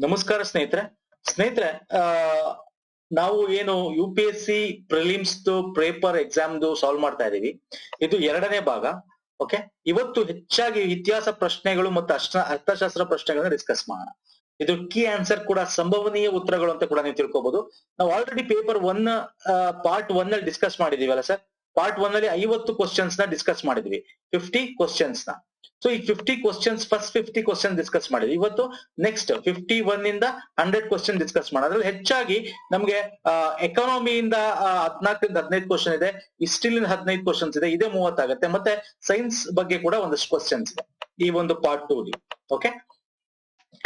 ನಮಸ್ಕಾರ ಸ್ನೇಹಿತರೆ. ಸ್ನೇಹಿತರೆ, ನಾವು ಏನು U P S C prelims paper ಎಕ್ಸಾಮ್ದು ಸಾಲ್ವ್ ಮಾಡ್ತಾ ಇದೀವಿ. ಇದು ಎರಡನೇ ಭಾಗ. ಓಕೆ, ಇವತ್ತು ಹೆಚ್ಚಾಗಿ ಇತಿಹಾಸ ಪ್ರಶ್ನೆಗಳು ಮತ್ತು ಅರ್ಥಶಾಸ್ತ್ರ ಪ್ರಶ್ನೆಗಳನ್ನ ಡಿಸ್ಕಸ್ ಮಾಡೋಣ. ಇದು ಕೀ ಆನ್ಸರ್ ಕೂಡ ಸಂಭವನೀಯ ಉತ್ತರಗಳು ಅಂತ ಕೂಡ ನೀವು ತಿಳ್ಕೊಬಹುದು. ನಾವು ಆಲ್ರೆಡಿ ಪೇಪರ್ 1 ಪಾರ್ಟ್ 1 ಅಲ್ಲಿ ಡಿಸ್ಕಸ್ ಮಾಡಿದೀವಲ್ಲ ಸರ್. ಪಾರ್ಟ್ 1 ಅಲ್ಲಿ 50 ಕ್ವಶನ್ಸ್ ನ ಡಿಸ್ಕಸ್ ಮಾಡಿದ್ವಿ, 50 ಕ್ವಶನ್ಸ್ ನ. ಸೊ ಈ 50 ಕ್ವಶನ್ಸ್, ಫಸ್ಟ್ 50 ಕ್ವಶನ್ ಡಿಸ್ಕಸ್ ಮಾಡಿದ್ವಿ. ಇವತ್ತು ನೆಕ್ಸ್ಟ್ 51 ಇಂದ 100 ಕ್ವಶನ್ ಡಿಸ್ಕಸ್ ಮಾಡೋಣ. ಅದ್ರಲ್ಲಿ ಹೆಚ್ಚಾಗಿ ನಮ್ಗೆ ಎಕಾನಮಿಯಿಂದ 14 ರಿಂದ 15 ಕ್ವಶನ್ ಇದೆ, ಹಿಸ್ಟ್ರಿಲಿಂದ 15 ಕ್ವಶನ್ಸ್ ಇದೆ, ಇದೇ 30 ಆಗುತ್ತೆ. ಮತ್ತೆ ಸೈನ್ಸ್ ಬಗ್ಗೆ ಕೂಡ ಒಂದಷ್ಟು ಕ್ವಶನ್ಸ್ ಇದೆ ಈ ಒಂದು ಪಾರ್ಟ್ 2 ಲಿ. ಓಕೆ,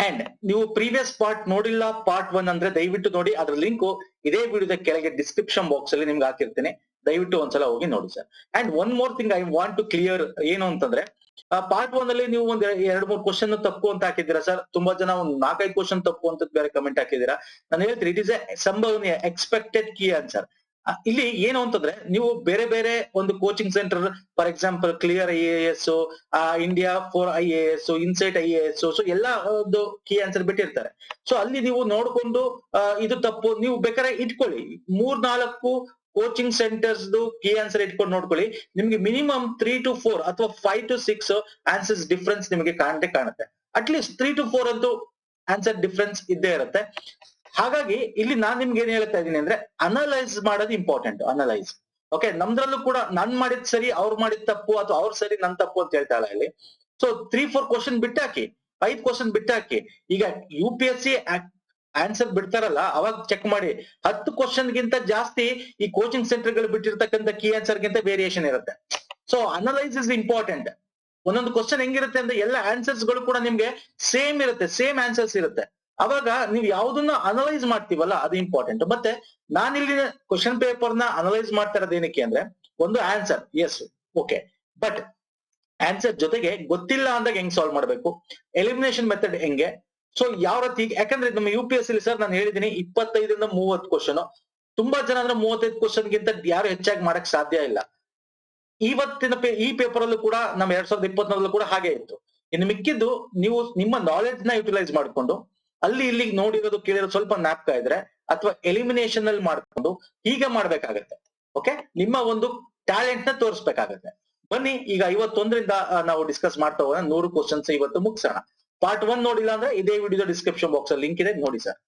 ಅಂಡ್ ನೀವು ಪ್ರೀವಿಯಸ್ ಪಾರ್ಟ್ ನೋಡಿಲ್ಲ ಪಾರ್ಟ್ 1 ಅಂದ್ರೆ ದಯವಿಟ್ಟು ನೋಡಿ. ಅದ್ರ ಲಿಂಕ್ ಇದೇ ವಿಡಿಯೋದ ಕೆಳಗೆ ಡಿಸ್ಕ್ರಿಪ್ಷನ್ ಬಾಕ್ಸ್ ಅಲ್ಲಿ ನಿಮ್ಗೆ ಹಾಕಿರ್ತೀನಿ, ದಯವಿಟ್ಟು ಒಂದ್ಸಲ ಹೋಗಿ ನೋಡಿ sir. And one more thing I want to clear ಏನು ಅಂತಂದ್ರೆ, ಪಾರ್ಟ್ 1 ಅಲ್ಲಿ ನೀವು ಒಂದ್ 2-3 ಕ್ವಶನ್ ತಪ್ಪು ಅಂತ ಹಾಕಿದ್ದೀರಾ ಸರ್. ತುಂಬಾ ಜನ ಒಂದ್ 4-5 ಕ್ವಶನ್ ತಪ್ಪು ಅಂತ ಬೇರೆ ಕಮೆಂಟ್ ಹಾಕಿದ್ದೀರಾ. ನಾನು ಹೇಳ್ತೀನಿ, ಇಟ್ ಇಸ್ ಎ ಸಂಭವನೀಯ ಎಕ್ಸ್ಪೆಕ್ಟೆಡ್ ಕೀ ಆನ್ಸರ್. ಇಲ್ಲಿ ಏನು ಅಂತಂದ್ರೆ, ನೀವು ಬೇರೆ ಬೇರೆ ಒಂದು coaching centre, for example clear IAS, India for IAS, insight IAS, so ಎಲ್ಲ ಒಂದು ಕೀ ಆನ್ಸರ್ ಬಿಟ್ಟಿರ್ತಾರೆ. ಸೊ ಅಲ್ಲಿ ನೀವು ನೋಡ್ಕೊಂಡು ಇದು ತಪ್ಪು, ನೀವು ಬೇಕಾದ್ರೆ ಇಟ್ಕೊಳ್ಳಿ 3-4 ಕೋಚಿಂಗ್ ಸೆಂಟರ್ಸ್ ಕೀ ಆನ್ಸರ್ ಇಟ್ಕೊಂಡು ನೋಡ್ಕೊಳ್ಳಿ. ನಿಮ್ಗೆ ಮಿನಿಮಮ್ 3 to 4 ಅಥವಾ 5 to 6 ಆನ್ಸರ್ಸ್ ಡಿಫ್ರೆನ್ಸ್ ನಿಮಗೆ ಕಾಣುತ್ತೆ. ಅಟ್ಲೀಸ್ಟ್ 3 to 4 ಅಂತೂ ಆನ್ಸರ್ ಡಿಫ್ರೆನ್ಸ್ ಇದ್ದೇ ಇರುತ್ತೆ. ಹಾಗಾಗಿ ಇಲ್ಲಿ ನಾನ್ ನಿಮ್ಗೆ ಏನ್ ಹೇಳ್ತಾ ಇದ್ದೀನಿ ಅಂದ್ರೆ, ಅನಲೈಸ್ ಮಾಡೋದು ಇಂಪಾರ್ಟೆಂಟ್. Analyse, okay. ನಮ್ದ್ರಲ್ಲೂ ಕೂಡ ನಾನ್ ಮಾಡಿದ್ ಸರಿ, ಅವ್ರು ಮಾಡಿದ್ ತಪ್ಪು, ಅಥವಾ ಅವ್ರ ಸರಿ ನನ್ ತಪ್ಪು ಅಂತ ಹೇಳ್ತಾ ಇಲ್ಲ ಇಲ್ಲಿ. ಸೊ 3-4 ಕ್ವಶನ್ ಬಿಟ್ಟಾಕಿ, 5 ಕ್ವಶನ್ ಬಿಟ್ಟಾಕಿ. ಈಗ UPSC ಆನ್ಸರ್ ಬಿಡ್ತಾರಲ್ಲ, ಅವಾಗ ಚೆಕ್ ಮಾಡಿ. 10 ಕ್ವಶನ್ ಗಿಂತ ಜಾಸ್ತಿ ಈ ಕೋಚಿಂಗ್ ಸೆಂಟರ್ ಗಳು ಬಿಟ್ಟಿರ್ತಕ್ಕಂಥ ಕೀ ಆನ್ಸರ್ ಗಿಂತ ವೇರಿಯೇಷನ್ ಇರುತ್ತೆ. So analyse is important. ಒಂದೊಂದು ಕ್ವಶನ್ ಹೆಂಗಿರುತ್ತೆ ಅಂದ್ರೆ, ಎಲ್ಲ ಆನ್ಸರ್ಸ್ ಗಳು ಕೂಡ ನಿಮ್ಗೆ ಸೇಮ್ ಇರುತ್ತೆ, ಸೇಮ್ ಆನ್ಸರ್ಸ್ ಇರುತ್ತೆ. ಅವಾಗ ನೀವು ಯಾವ್ದನ್ನ ಅನಲೈಸ್ ಮಾಡ್ತೀವಲ್ಲ, ಅದು ಇಂಪಾರ್ಟೆಂಟ್. ಮತ್ತೆ ನಾನಿಲ್ಲಿ ಕ್ವಶನ್ ಪೇಪರ್ ನ ಅನಲೈಸ್ ಮಾಡ್ತಾ ಇರೋದು ಏನಕ್ಕೆ ಅಂದ್ರೆ, ಒಂದು answer yes okay, but answer ಜೊತೆಗೆ ಗೊತ್ತಿಲ್ಲ ಅಂದಾಗ ಹೆಂಗ್ ಸಾಲ್ವ್ ಮಾಡ್ಬೇಕು, ಎಲಿಮಿನೇಷನ್ ಮೆಥಡ್ ಹೆಂಗೆ, ಸೊ ಯಾವ ರೀತಿ. ಯಾಕಂದ್ರೆ ನಮ್ಮ UPSC ಸರ್ ನಾನು ಹೇಳಿದೀನಿ 25 ರಿಂದ 30 ಕ್ವಶನ್. ತುಂಬಾ ಜನ ಅಂದ್ರೆ 35 ಕ್ವಶನ್ ಗಿಂತ ಯಾರು ಹೆಚ್ಚಾಗಿ ಮಾಡಕ್ ಸಾಧ್ಯ ಇಲ್ಲ. ಇವತ್ತಿನ ಈ ಪೇಪರ್ ಅಲ್ಲೂ ಕೂಡ ನಮ್ಮ 2024 ಕೂಡ ಹಾಗೆ ಇತ್ತು. ಇನ್ನು ಮಿಕ್ಕಿದ್ದು ನೀವು ನಿಮ್ಮ ನಾಲೆಡ್ಜ್ ನ ಯುಟಿಲೈಸ್ ಮಾಡ್ಕೊಂಡು, ಅಲ್ಲಿ ಇಲ್ಲಿ ನೋಡಿರೋದು ಕೇಳಿರೋದು ಸ್ವಲ್ಪ ಜ್ಞಾಪಕ ಇದ್ರೆ, ಅಥವಾ ಎಲಿಮಿನೇಷನ್ ಅಲ್ಲಿ ಮಾಡ್ಕೊಂಡು ಹೀಗೆ ಮಾಡ್ಬೇಕಾಗತ್ತೆ. ಓಕೆ, ನಿಮ್ಮ ಒಂದು ಟ್ಯಾಲೆಂಟ್ ನ ತೋರಿಸ್ಬೇಕಾಗತ್ತೆ. ಬನ್ನಿ, ಈಗ 51 ರಿಂದ ನಾವು ಡಿಸ್ಕಸ್ ಮಾಡ್ತಾ ಹೋಗೋಣ. 100 ಕ್ವಶನ್ಸ್ ಇವತ್ತು ಮುಗಿಸೋಣ. ಪಾರ್ಟ್ 1 ನೋಡಿಲ್ಲ ಅಂದ್ರೆ ಇದೇ ವಿಡಿಯೋದ ಡಿಸ್ಕ್ರಿಪ್ಷನ್ ಬಾಕ್ಸ್ ಅಲ್ಲಿ ಲಿಂಕ್ ಇದೆ, ನೋಡಿ ಸರ್.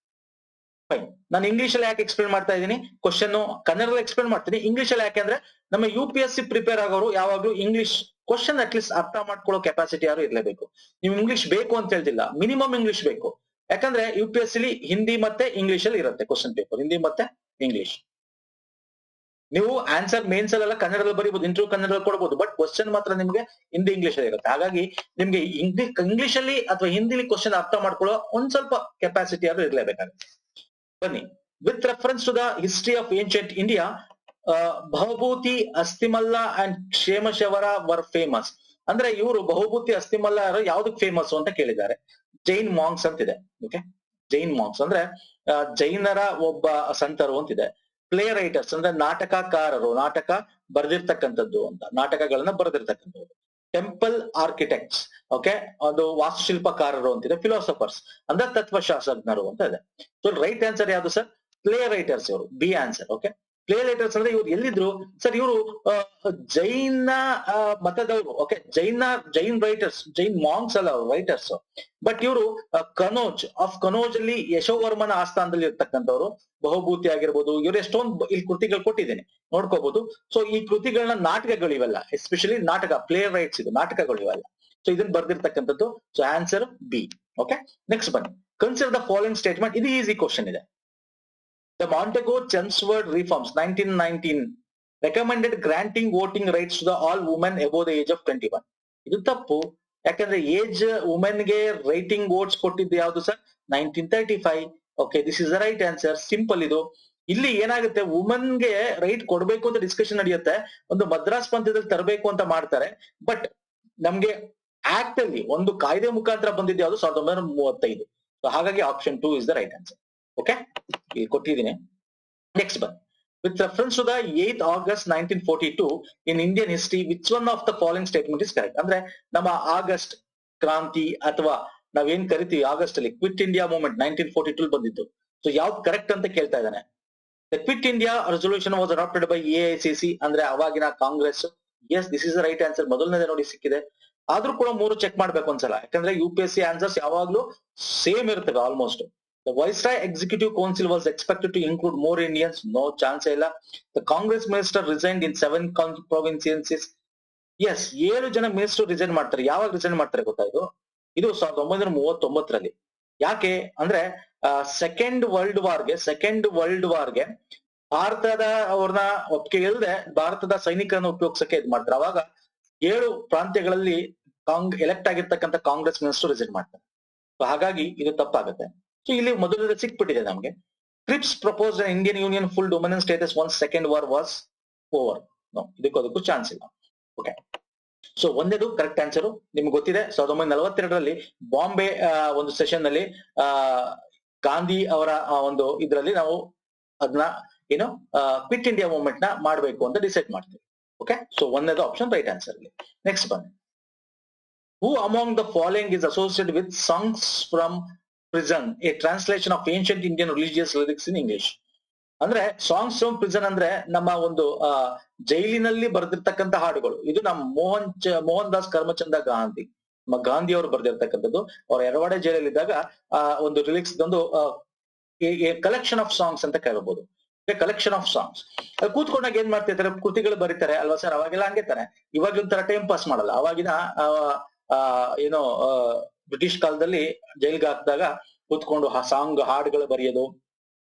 ಫೈನ್. ನಾನು ಇಂಗ್ಲಿಷ್ ಅಲ್ಲಿ ಯಾಕೆ ಎಕ್ಸ್ಪ್ಲೇನ್ ಮಾಡ್ತಾ ಇದ್ದೀನಿ, ಕ್ವಶನ್ ಕನ್ನಡದಲ್ಲಿ ಎಕ್ಸ್ಪ್ಲೇನ್ ಮಾಡ್ತೀನಿ. ಇಂಗ್ಲಿಷ್ ಅಲ್ಲಿ ಯಾಕೆ ಅಂದ್ರೆ, ನಮ್ಮ UPSC ಪ್ರಿಪೇರ್ ಆಗೋರು ಯಾವಾಗ್ಲೂ ಇಂಗ್ಲಿಷ್ ಕ್ವಶನ್ ಅಟ್ಲೀಸ್ಟ್ ಅರ್ಥ ಮಾಡ್ಕೊಳ್ಳೋ ಕೆಪಾಸಿಟಿ ಯಾರು ಇರಲೇಬೇಕು. ನೀವು ಇಂಗ್ಲಿಷ್ ಬೇಕು ಅಂತ ಹೇಳ್ತಿಲ್ಲ, ಮಿನಿಮಮ್ ಇಂಗ್ಲಿಷ್ ಬೇಕು. ಯಾಕಂದ್ರೆ UPSC ಹಿಂದಿ ಮತ್ತೆ ಇಂಗ್ಲಿಷ್ ಅಲ್ಲಿ ಇರುತ್ತೆ ಕ್ವಶನ್ ಪೇಪರ್, ಹಿಂದಿ ಮತ್ತೆ ಇಂಗ್ಲಿಷ್. ನೀವು ಆನ್ಸರ್ ಮೇನ್ಸ್ ಅಲ್ಲೆಲ್ಲ ಕನ್ನಡದಲ್ಲಿ ಬರೀಬಹುದು, ಇಂಟರ್ವ್ಯೂ ಕನ್ನಡದಲ್ಲಿ ಕೊಡಬಹುದು, ಬಟ್ ಕ್ವಶನ್ ಮಾತ್ರ ನಿಮ್ಗೆ ಹಿಂದಿ ಇಂಗ್ಲಿಷ್ ಅಲ್ಲಿ ಇರುತ್ತೆ. ಹಾಗಾಗಿ ನಿಮ್ಗೆ ಇಂಗ್ಲಿಷ್ ಅಲ್ಲಿ ಅಥವಾ ಹಿಂದಿಲಿ ಕ್ವಶನ್ ಅರ್ಥ ಮಾಡ್ಕೊಳ್ಳೋ ಒಂದ್ ಸ್ವಲ್ಪ ಕೆಪಾಸಿಟಿ ಯಾರು ಇರಲೇಬೇಕಾಗುತ್ತೆ. ಬನ್ನಿ, with reference to the history of ancient India, Bahubhuti, Asthimalla and Kshemeshwara were famous. ಅಂದ್ರೆ ಇವರು ಬಹುಭೂತಿ, ಅಸ್ಥಿಮಲ್ಲ ಯಾವ್ದಕ್ ಫೇಮಸ್ ಅಂತ ಕೇಳಿದ್ದಾರೆ. ಜೈನ್ ಮಾಂಕ್ಸ್ ಅಂತಿದೆ. ಓಕೆ, ಜೈನ್ ಮಾಂಕ್ಸ್ ಅಂದ್ರೆ ಜೈನರ ಒಬ್ಬ ಸಂತರು ಅಂತಿದೆ. ಪ್ಲೇ ರೈಟರ್ಸ್ ಅಂದ್ರೆ ನಾಟಕಕಾರರು, ನಾಟಕ ಬರೆದಿರ್ತಕ್ಕಂಥದ್ದು ಅಂತ, ನಾಟಕಗಳನ್ನ ಬರೆದಿರ್ತಕ್ಕಂಥದ್ದು. ಟೆಂಪಲ್ ಆರ್ಕಿಟೆಕ್ಟ್ಸ್, ಓಕೆ, ಅದು ವಾಸ್ತುಶಿಲ್ಪಕಾರರು ಅಂತಿದೆ. ಫಿಲಾಸಫರ್ಸ್ ಅಂದ್ರೆ ತತ್ವಶಾಸ್ತ್ರಜ್ಞರು ಅಂತ ಇದೆ. ಸೊ ರೈಟ್ ಆನ್ಸರ್ ಯಾವ್ದು ಸರ್? ಪ್ಲೇ ರೈಟರ್ಸ್, ಇವರು B answer. Okay, play writers ಅಂದ್ರೆ ಇವ್ರು ಎಲ್ಲಿದ್ರು ಸರ್? ಇವರು ಜೈನ ಮತದವರು. Okay, Jain writers, Jain monks ಅಲ್ಲ ಅವರು ರೈಟರ್ಸ್. ಬಟ್ ಇವರು ಕನೋಜ್ ಅಲ್ಲಿ ಯಶೋವರ್ಮನ ಆಸ್ಥಾನದಲ್ಲಿ ಇರ್ತಕ್ಕಂಥವ್ರು. ಬಹುಭೂತಿ ಆಗಿರ್ಬೋದು, ಇವ್ರು ಎಷ್ಟೊಂದು ಇಲ್ಲಿ ಕೃತಿಗಳು ಕೊಟ್ಟಿದ್ದೇನೆ, ನೋಡ್ಕೋಬಹುದು. ಸೊ ಈ ಕೃತಿಗಳನ್ನ ನಾಟಕಗಳು ಇವೆಲ್ಲ, ಎಸ್ಪೆಷಲಿ ನಾಟಕ, ಪ್ಲೇ ರೈಟ್ಸ್, ಇದು ನಾಟಕಗಳು ಇವೆಲ್ಲ. ಸೊ ಇದನ್ನ ಬರ್ದಿರ್ತಕ್ಕಂಥದ್ದು. So answer B. Okay, next ಬನ್ನಿ. Consider the following statement. ಇದು ಈಸಿ ಕ್ವಶನ್ ಇದೆ. The Montego-Chelmsford reforms 1919 recommended granting voting rights to all women above the age of 21. ಇದು ತಪ್ಪು. ಯಾಕಂದ್ರೆ ಏಜ್ ವುಮೆನ್ ಗೆ ರೈಟಿಂಗ್ ವೋಟ್ಸ್ ಕೊಟ್ಟಿದ್ದು ಯಾವ್ದು sir? 1935. Okay, this is the right answer. Simple ಇದು. ಇಲ್ಲಿ ಏನಾಗುತ್ತೆ, ವುಮೆನ್ ಗೆ ರೈಟ್ ಕೊಡ್ಬೇಕು ಅಂತ ಡಿಸ್ಕಷನ್ ನಡೆಯುತ್ತೆ, ಒಂದು ಮದ್ರಾಸ್ ಪಂಥದಲ್ಲಿ ತರಬೇಕು ಅಂತ ಮಾಡ್ತಾರೆ. ಬಟ್ ನಮ್ಗೆ ಆಕ್ಟ್ ಅಲ್ಲಿ ಒಂದು ಕಾಯ್ದೆ ಮುಖಾಂತರ ಬಂದಿದ್ದು ಯಾವ್ದು? 1935. ಸೊ ಹಾಗಾಗಿ option 2 is the right answer. Okay, ಇಲ್ಲಿ ಕೊಟ್ಟಿದ್ದೀನಿ. ನೆಕ್ಸ್ಟ್ ಬನ್ನಿ. With reference to the 8th August 1942 in Indian history, which one of the following statement is correct? ಅಂದ್ರೆ ನಮ್ಮ ಆಗಸ್ಟ್ ಕ್ರಾಂತಿ ಅಥವಾ ನಾವೇನ್ ಕರಿತೀವಿ ಆಗಸ್ಟ್ ಅಲ್ಲಿ ಕ್ವಿಟ್ ಇಂಡಿಯಾ ಮೂವ್ಮೆಂಟ್ 1942 ಬಂದಿತ್ತು. ಸೊ ಯಾವ್ದು ಕರೆಕ್ಟ್ ಅಂತ ಕೇಳ್ತಾ ಇದ್ದಾನೆ. The quit India resolution was adopted by AICC ಅಂದ್ರೆ ಅವಾಗಿನ Congress. Yes, this is the right answer. ಮೊದಲನೇದೇ ನೋಡಿ ಸಿಕ್ಕಿದೆ. ಆದ್ರೂ ಕೂಡ 3 ಚೆಕ್ ಮಾಡ್ಬೇಕು ಒಂದ್ಸಲ, ಯಾಕಂದ್ರೆ UPSC ಆನ್ಸರ್ಸ್ ಯಾವಾಗ್ಲೂ ಸೇಮ್ ಇರ್ತವೆ almost. The Viceroy Executive Council was expected to include more Indians. No chance ಇಲ್ಲ. The Congress minister resigned in 7 provinces. Yes, 7 ಜನ ಮಿನಿಸ್ಟರ್ ರಿಸೈನ್ ಮಾಡ್ತಾರೆ. ಯಾವಾಗ ರಿಸೈನ್ ಮಾಡ್ತಾರೆ ಗೊತ್ತಾ? ಇದು 1939ರಲ್ಲಿ. ಯಾಕೆ ಅಂದ್ರೆ ಸೆಕೆಂಡ್ ವರ್ಲ್ಡ್ ವಾರ್ಗೆ ಭಾರತದ ಅವ್ರನ್ನ ಒಪ್ಪಿಗೆ ಇಲ್ಲದೆ ಭಾರತದ ಸೈನಿಕರನ್ನು ಉಪಯೋಗಿಸಕ್ಕೆ ಇದ್ ಮಾಡ್ತಾರೆ. ಅವಾಗ 7 ಪ್ರಾಂತ್ಯಗಳಲ್ಲಿ ಎಲೆಕ್ಟ್ ಆಗಿರ್ತಕ್ಕಂಥ ಕಾಂಗ್ರೆಸ್ ಮಿನಿಸ್ಟರ್ ರಿಸೈನ್ ಮಾಡ್ತಾರೆ. ಹಾಗಾಗಿ ಇದು ತಪ್ಪಾಗುತ್ತೆ. ಸೊ ಇಲ್ಲಿ ಮೊದಲನೇ ಸಿಕ್ಬಿಟ್ಟಿದೆ ನಮ್ಗೆ. Creeps propose Indian union full dominion status once second war was over. ಇದಕ್ಕೂ ಚಾನ್ಸ್ ಇಲ್ಲ. ಓಕೆ, ಸೊ ಒಂದೇದು ಕರೆಕ್ಟ್ ಆನ್ಸರ್ ನಿಮ್ಗೆ ಗೊತ್ತಿದೆ. 1942ರಲ್ಲಿ ಬಾಂಬೆ ಒಂದು ಸೆಷನ್ ನಲ್ಲಿ ಗಾಂಧಿ ಅವರ ಒಂದು ಇದ್ರಲ್ಲಿ ನಾವು ಅದನ್ನ ಕ್ವಿಟ್ ಇಂಡಿಯಾ ಮೂವ್ಮೆಂಟ್ ನ ಮಾಡ್ಬೇಕು ಅಂತ ಡಿಸೈಡ್ ಮಾಡ್ತೀವಿ. ಓಕೆ, ಸೊ ಒಂದೇದು ಆಪ್ಷನ್ ರೈಟ್ ಆನ್ಸರ್ ಇಲ್ಲಿ. ನೆಕ್ಸ್ಟ್ ಬನ್ನಿ. Who among the following is associated with songs from prison, a translation of ancient Indian religious lyrics in English. ಅಂದ್ರೆ ಸಾಂಗ್ಸ್ ಫ್ರಮ್ ಪ್ರಿಸನ್ ಅಂದ್ರೆ ನಮ್ಮ ಒಂದು ಜೈಲಿನಲ್ಲಿ ಬರೆದಿರ್ತಕ್ಕಂಥ ಹಾಡುಗಳು. ಇದು ನಮ್ಮ ಮೋಹನ್ ದಾಸ್ ಕರಮಚಂದ ಗಾಂಧಿ, ನಮ್ಮ ಗಾಂಧಿ ಅವರು ಬರೆದಿರ್ತಕ್ಕಂಥದ್ದು. ಅವ್ರ ಎರವಾಡೆ ಜೈಲಲ್ಲಿ ಇದ್ದಾಗ ಒಂದು ರಿಲಿಕ್ಸ್ ಒಂದು ಕಲೆಕ್ಷನ್ ಆಫ್ ಸಾಂಗ್ಸ್ ಅಂತ ಕೇಳಬಹುದು. Collection of songs. ಅದು ಕೂತ್ಕೊಂಡಾಗ ಏನ್ ಮಾಡ್ತಿರ್ತಾರೆ, ಕೃತಿಗಳು ಬರೀತಾರೆ ಅಲ್ವಾ ಸರ್? ಅವಾಗೆಲ್ಲ ಹಂಗೆ ತಾನೆ. ಇವಾಗ ಒಂಥರ ಟೈಮ್ ಪಾಸ್ ಮಾಡಲ್ಲ. ಅವಾಗಿನ ಬ್ರಿಟಿಷ್ ಕಾಲದಲ್ಲಿ ಜೈಲ್ಗೆ ಹಾಕಿದಾಗ ಕೂತ್ಕೊಂಡು ಸಾಂಗ್ ಹಾಡುಗಳು ಬರೆಯೋದು,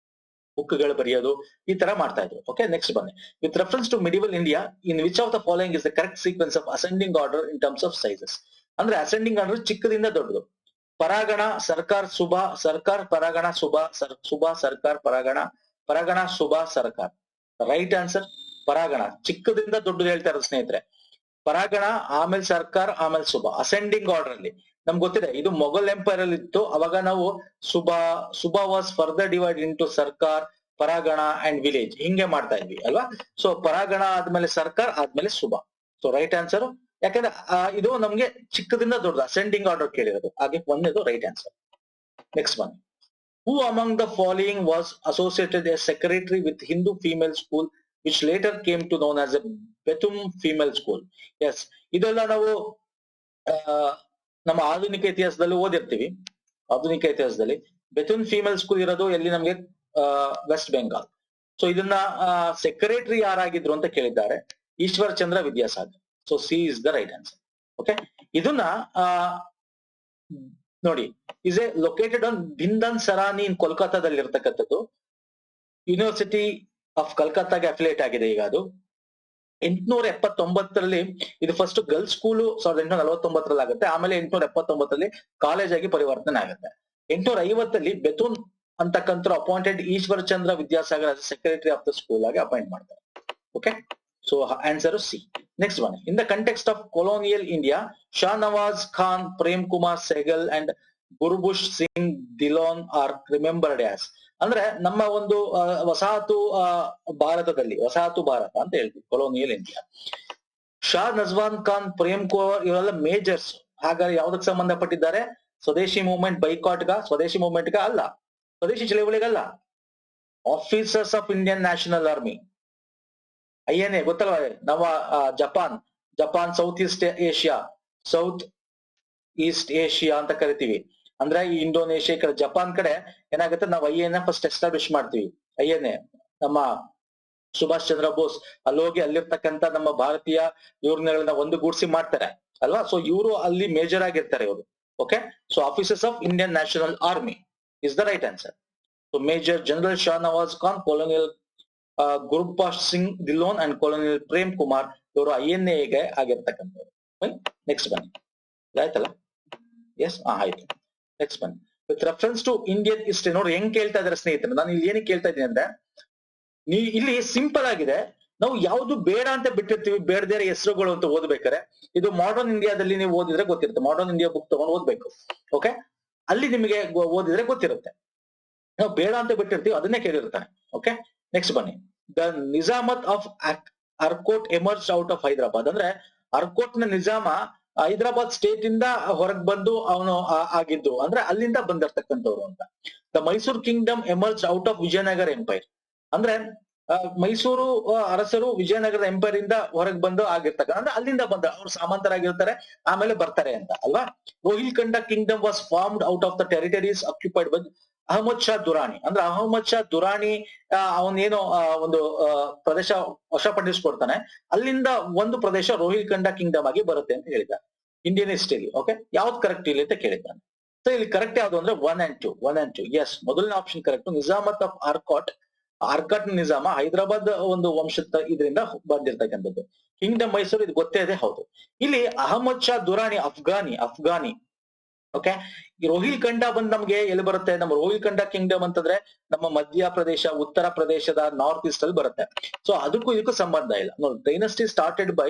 ಬುಕ್ಗಳು ಬರೆಯೋದು, ಈ ತರ ಮಾಡ್ತಾ ಇದ್ರು. ಓಕೆ, ನೆಕ್ಸ್ಟ್ ಬನ್ನಿ. With reference to medieval India, in which of the following is the correct sequence of ascending order in terms of sizes? ಅಂದ್ರೆ ಅಸೆಂಡಿಂಗ್ ಆರ್ಡರ್ ಚಿಕ್ಕದಿಂದ ದೊಡ್ಡದು. ಪರಾಗಣ, ಸರ್ಕಾರ್, ಶುಭ, ಸರ್ಕಾರ್, ಪರಾಗಣ, ಶುಭ, ಶುಭ, ಸರ್ಕಾರ್, ಪರಾಗಣ, ಪರಾಗಣ, ಶುಭ, ಸರ್ಕಾರ್. Right answer ಪರಾಗಣ. ಚಿಕ್ಕದಿಂದ ದೊಡ್ಡದು ಹೇಳ್ತಾ ಇರೋದು ಸ್ನೇಹಿತರೆ. ಪರಾಗಣ, ಆಮೇಲೆ ಸರ್ಕಾರ್, ಆಮೇಲೆ ಶುಭ. ಅಸೆಂಡಿಂಗ್ ಆರ್ಡರ್ ಅಲ್ಲಿ ನಮ್ಗೆ ಗೊತ್ತಿದೆ, ಇದು ಮೊಘಲ್ ಎಂಪೈರ್ ಅಲ್ಲಿ ಇತ್ತು. ಅವಾಗ ನಾವು ಶುಭ ವಾಸ್ ಫರ್ದರ್ ಡಿವೈಡ್ ಇಂಟು ಸರ್ಕಾರ್, ಪರಾಗಣ ಅಂಡ್ ವಿಲೇಜ್, ಹಿಂಗೆ ಮಾಡ್ತಾ ಇದ್ವಿ ಅಲ್ವಾ? ಸೊ ಪರಾಗಣ ಆದ್ಮೇಲೆ ಸರ್ಕಾರ್, ಆದ್ಮೇಲೆ ಶುಭ. So right answer. ಯಾಕಂದ್ರೆ ಇದು ನಮ್ಗೆ ಚಿಕ್ಕದಿಂದ ದೊಡ್ಡದು ಅಸೆಂಡಿಂಗ್ ಆರ್ಡರ್ ಕೇಳಿರೋದು. ಹಾಗೆ ಒಂದೇದು ರೈಟ್ ಆನ್ಸರ್. ನೆಕ್ಸ್ಟ್ ಬನ್ನಿ. Who among the following was associated as secretary with Hindu female school which later came to known as a Bethum female school? Yes, ಇದೆಲ್ಲ ನಾವು ನಮ್ಮ ಆಧುನಿಕ ಇತಿಹಾಸದಲ್ಲಿ ಓದಿರ್ತೀವಿ. ಆಧುನಿಕ ಇತಿಹಾಸದಲ್ಲಿ ಬೆಥುನ್ ಫೀಮೇಲ್ ಸ್ಕೂಲ್ ಇರೋದು ಎಲ್ಲಿ? ನಮ್ಗೆ ವೆಸ್ಟ್ ಬೆಂಗಾಲ್. ಸೊ ಇದನ್ನ ಸೆಕ್ರೆಟರಿ ಯಾರಾಗಿದ್ರು ಅಂತ ಕೇಳಿದ್ದಾರೆ. Ishwar Chandra Vidyasagar. So C is the right answer. Okay, ಇದನ್ನ ನೋಡಿ, is a located on Bidhan Sarani in ಕೋಲ್ಕತ್ತಾದಲ್ಲಿ ಇರ್ತಕ್ಕಂಥದ್ದು. ಯೂನಿವರ್ಸಿಟಿ ಆಫ್ ಕಲ್ಕತ್ತಾಗೆ ಅಫಿಲಿಯೇಟ್ ಆಗಿದೆ ಈಗ ಅದು. 879ರಲ್ಲಿ ಇದು ಫಸ್ಟ್ ಗರ್ಲ್ಸ್ ಸ್ಕೂಲು 1849ರಲ್ಲಿ ಆಗುತ್ತೆ. ಆಮೇಲೆ 879ರಲ್ಲಿ ಕಾಲೇಜ್ ಆಗಿ ಪರಿವರ್ತನೆ ಆಗುತ್ತೆ. 850ರಲ್ಲಿ ಬೆಥುನ್ ಅಂತಕ್ಕಂಥ appointed Ishwar Chandra Vidyasagar secretary of the school ಆಗಿ ಅಪಾಯಿಂಟ್ ಮಾಡ್ತಾರೆ. Okay, so answer C. Next one. In the context of colonial India, Shah Nawaz Khan, Prem Kumar Sehgal and Gurbaksh Singh Dhillon are remembered as. ಅಂದ್ರೆ ನಮ್ಮ ಒಂದು ವಸಾಹತು ಭಾರತದಲ್ಲಿ, ವಸಾಹತು ಭಾರತ ಅಂತ ಹೇಳ್ತೀವಿ, ಕೊಲೋನಿಯಲ್ ಇಂಡಿಯಾ. ಶಾ ನಜ್ವಾನ್ ಖಾನ್, ಪ್ರೇಮ್ ಕುಮಾರ್ ಇವರೆಲ್ಲ ಮೇಜರ್ಸ್. ಹಾಗಾದ್ರೆ ಯಾವ್ದಕ್ಕೆ ಸಂಬಂಧಪಟ್ಟಿದ್ದಾರೆ? ಸ್ವದೇಶಿ ಮೂವ್ಮೆಂಟ್ ಬೈಕಾಟ್ಗ? ಸ್ವದೇಶಿ ಮೂವ್ಮೆಂಟ್ಗ ಅಲ್ಲ, ಸ್ವದೇಶಿ ಚಳವಳಿಗಲ್ಲ. Officers of Indian national army, INA ಗೊತ್ತಲ್ವಾ? ನಮ್ಮ ಜಪಾನ್ ಸೌತ್ ಈಸ್ಟ್ ಏಷ್ಯಾ ಅಂತ ಕರಿತೀವಿ. ಅಂದ್ರೆ ಈ ಇಂಡೋನೇಷ್ಯಾ ಕಡೆ, ಜಪಾನ್ ಕಡೆ ಏನಾಗುತ್ತೆ, ನಾವು INA ಫಸ್ಟ್ ಎಸ್ಟಾಬ್ಲಿಷ್ ಮಾಡ್ತೀವಿ. INA ನಮ್ಮ ಸುಭಾಷ್ ಚಂದ್ರ ಬೋಸ್ ಅಲ್ಲಿ ಹೋಗಿ ಅಲ್ಲಿರ್ತಕ್ಕಂಥ ನಮ್ಮ ಭಾರತೀಯ ಇವ್ರನ್ನ ಒಂದುಗೂಡಿಸಿ ಮಾಡ್ತಾರೆ ಅಲ್ವಾ? ಸೊ ಇವರು ಅಲ್ಲಿ ಮೇಜರ್ ಆಗಿರ್ತಾರೆ ಇವರು. Okay, so officers of Indian national army is the right answer. So major general Shah Nawaz Khan, colonel Gurbaksh Singh Dhillon and colonel Prem Kumar ಇವರು INA ಗೆ ಆಗಿರ್ತಕ್ಕಂಥವ್ರು. ನೆಕ್ಸ್ಟ್ ಬನ್ನಿ, ಆಯ್ತಲ್ಲ? ಎಸ್, ಆಯ್ತು. ನೆಕ್ಸ್ಟ್ ಬನ್ನಿ. With reference to Indian history, ನೋಡಿ ಹೆಂಗ್ ಕೇಳ್ತಾ ಇದಾರೆ ಸ್ನೇಹಿತರೆ. ನಾನು ಇಲ್ಲಿ ಏನಕ್ಕೆ ಕೇಳ್ತಾ ಇದ್ದೀನಿ ಅಂದ್ರೆ, ಇಲ್ಲಿ ಸಿಂಪಲ್ ಆಗಿದೆ. ನಾವು ಯಾವ್ದು ಬೇಡ ಅಂತ ಬಿಟ್ಟಿರ್ತೀವಿ, ಬೇಡದೇ ಹೆಸರುಗಳು ಅಂತ ಓದ್ಬೇಕಾರೆ. ಇದು ಮಾಡರ್ನ್ ಇಂಡಿಯಾದಲ್ಲಿ ನೀವು ಓದಿದ್ರೆ ಗೊತ್ತಿರುತ್ತೆ. ಮಾಡರ್ನ್ ಇಂಡಿಯಾ ಬುಕ್ ತಗೊಂಡು ಓದ್ಬೇಕು. ಓಕೆ, ಅಲ್ಲಿ ನಿಮಗೆ ಓದಿದ್ರೆ ಗೊತ್ತಿರುತ್ತೆ. ನಾವು ಬೇಡ ಅಂತ ಬಿಟ್ಟಿರ್ತೀವಿ, ಅದನ್ನೇ ಕೇಳಿರ್ತಾನೆ. ಓಕೆ, ನೆಕ್ಸ್ಟ್ ಬನ್ನಿ. The Nizamat of Arcot emerge out of Hyderabad. ಅಂದ್ರೆ ಅರ್ಕೋಟ್ ನ ನಿಜಾಮ ಹೈದರಾಬಾದ್ ಸ್ಟೇಟ್ ಇಂದ ಹೊರಗ್ ಬಂದು ಅವನು ಆಗಿದ್ದು, ಅಂದ್ರೆ ಅಲ್ಲಿಂದ ಬಂದಿರ್ತಕ್ಕಂಥವ್ರು ಅಂತ. The Mysuru Kingdom emerge out of Vijayanagara empire, ಅಂದ್ರೆ ಮೈಸೂರು ಅರಸರು ವಿಜಯನಗರದ ಎಂಪೈರ್ ಇಂದ ಹೊರಗೆ ಬಂದು ಆಗಿರ್ತಕ್ಕ, ಅಂದ್ರೆ ಅಲ್ಲಿಂದ ಬಂದ ಅವ್ರು ಸಾಮಂತರಾಗಿರ್ತಾರೆ ಆಮೇಲೆ ಬರ್ತಾರೆ ಅಂತ ಅಲ್ವಾ. Rohilkhand kingdom was formed out of the territories occupied by Ahmad Shah Durrani, ಅಂದ್ರೆ ಅಹಮದ್ ಶಾ ದುರಾನಿ ಅವನೇನೋ ಒಂದು ಪ್ರದೇಶ ವಶಪಡಿಸ್ಕೊಡ್ತಾನೆ, ಅಲ್ಲಿಂದ ಒಂದು ಪ್ರದೇಶ ರೋಹಿಲ್ಖಂಡ ಕಿಂಗ್ಡಮ್ ಆಗಿ ಬರುತ್ತೆ ಅಂತ ಹೇಳಿದ್ದಾರೆ ಇಂಡಿಯನ್ ಹಿಸ್ಟರಿ. ಓಕೆ, ಯಾವ್ದು ಕರೆಕ್ಟ್ ಇಲ್ಲಿ ಅಂತ ಕೇಳಿದ್ದಾನೆ. ಸೊ ಇಲ್ಲಿ ಕರೆಕ್ಟ್ ಯಾವ್ದು ಅಂದ್ರೆ 1 and 2. ಎಸ್, ಮೊದಲನೇ option correct. Nizamat of Arcot Nizam Hyderabad ಒಂದು ವಂಶದ ಇದರಿಂದ ಬಂದಿರ್ತಕ್ಕಂಥದ್ದು. ಕಿಂಗ್ಡಮ್ ಮೈಸೂರು ಇದು ಗೊತ್ತೇ ಇದೆ, ಹೌದು. ಇಲ್ಲಿ ಅಹಮದ್ ಶಾ ದುರಾನಿ ಅಫ್ಘಾನಿ. ಓಕೆ, ಈ ರೋಹಿಲ್ಖಂಡ ಬಂದ್ ನಮ್ಗೆ ಎಲ್ಲಿ ಬರುತ್ತೆ? ನಮ್ಮ ರೋಹಿಲ್ಖಂಡ ಕಿಂಗ್ಡಮ್ ಅಂತಂದ್ರೆ ನಮ್ಮ ಮಧ್ಯ ಪ್ರದೇಶ, ಉತ್ತರ ಪ್ರದೇಶದ ನಾರ್ತ್ ಈಸ್ಟ್ ಅಲ್ಲಿ ಬರುತ್ತೆ. ಸೊ ಅದಕ್ಕೂ ಇದಕ್ಕೂ ಸಂಬಂಧ ಇಲ್ಲ ನೋಡಿ. Dynasty started by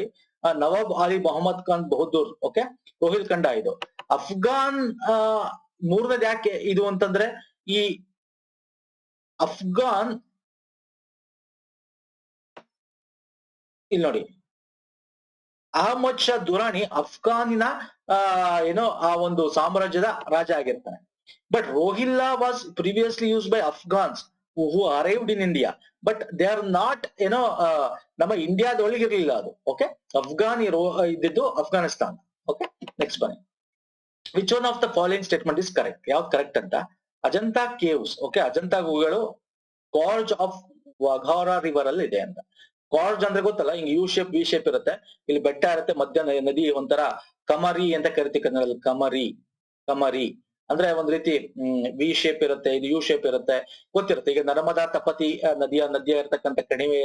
Nawab Ali Mohammed Khan Bahadur. Okay, Rohilkhand ಇದು. ಅಫ್ಘಾನ್ ಮೂರನೇದು ಯಾಕೆ ಇದು ಅಂತಂದ್ರೆ, ಈ ಅಫ್ಘಾನ್ ಇಲ್ಲಿ ನೋಡಿ, ಅಹಮದ್ ಶಾ ದುರಾನಿ ಅಫ್ಘಾನಿನ ಏನೋ ಆ ಒಂದು ಸಾಮ್ರಾಜ್ಯದ ರಾಜ ಆಗಿರ್ತಾನೆ. But Rohilla was previously use by Afghans who arrived in India, but they are not ಏನೋ ನಮ್ಮ ಇಂಡಿಯಾದೊಳಗಿರ್ಲಿಲ್ಲ ಅದು. ಓಕೆ, ಅಫ್ಘಾನಿ ಇದ್ದಿದ್ದು ಅಫ್ಘಾನಿಸ್ತಾನ್. ಓಕೆ, ನೆಕ್ಸ್ಟ್ ಬನ್ನಿ. Which one of the following statement is correct? ಯಾವ್ದು ಕರೆಕ್ಟ್ ಅಂತ. ಅಜಂತಾ ಕೇವ್ಸ್, ಓಕೆ, ಅಜಂತಾ ಗುಹೆಗಳು ಗಾರ್ಜ್ ಆಫ್ ವಘಾರಾ ರಿವರ್ ಅಲ್ಲಿ ಇದೆ ಅಂತ. ಗಾರ್ಜ್ ಅಂದ್ರೆ ಗೊತ್ತಲ್ಲ, ಹಿಂಗ್ ಯು ಶೇಪ್ ವಿ ಶೇಪ್ ಇರುತ್ತೆ, ಇಲ್ಲಿ ಬೆಟ್ಟ ಇರುತ್ತೆ, ಮಧ್ಯ ನದಿ ಒಂಥರ ಕಮರಿ ಅಂತ ಕರಿತೀವಿ ಕನ್ನಡದಲ್ಲಿ. ಕಮರಿ ಅಂದ್ರೆ ಒಂದ್ ರೀತಿ ವಿ ಶೇಪ್ ಇರುತ್ತೆ, ಇದು ಯು ಶೇಪ್ ಇರುತ್ತೆ, ಗೊತ್ತಿರುತ್ತೆ. ಈಗ ನರ್ಮದಾ ತಪತಿ ನದಿಯ ಇರತಕ್ಕಂಥ ಕಣಿವೆ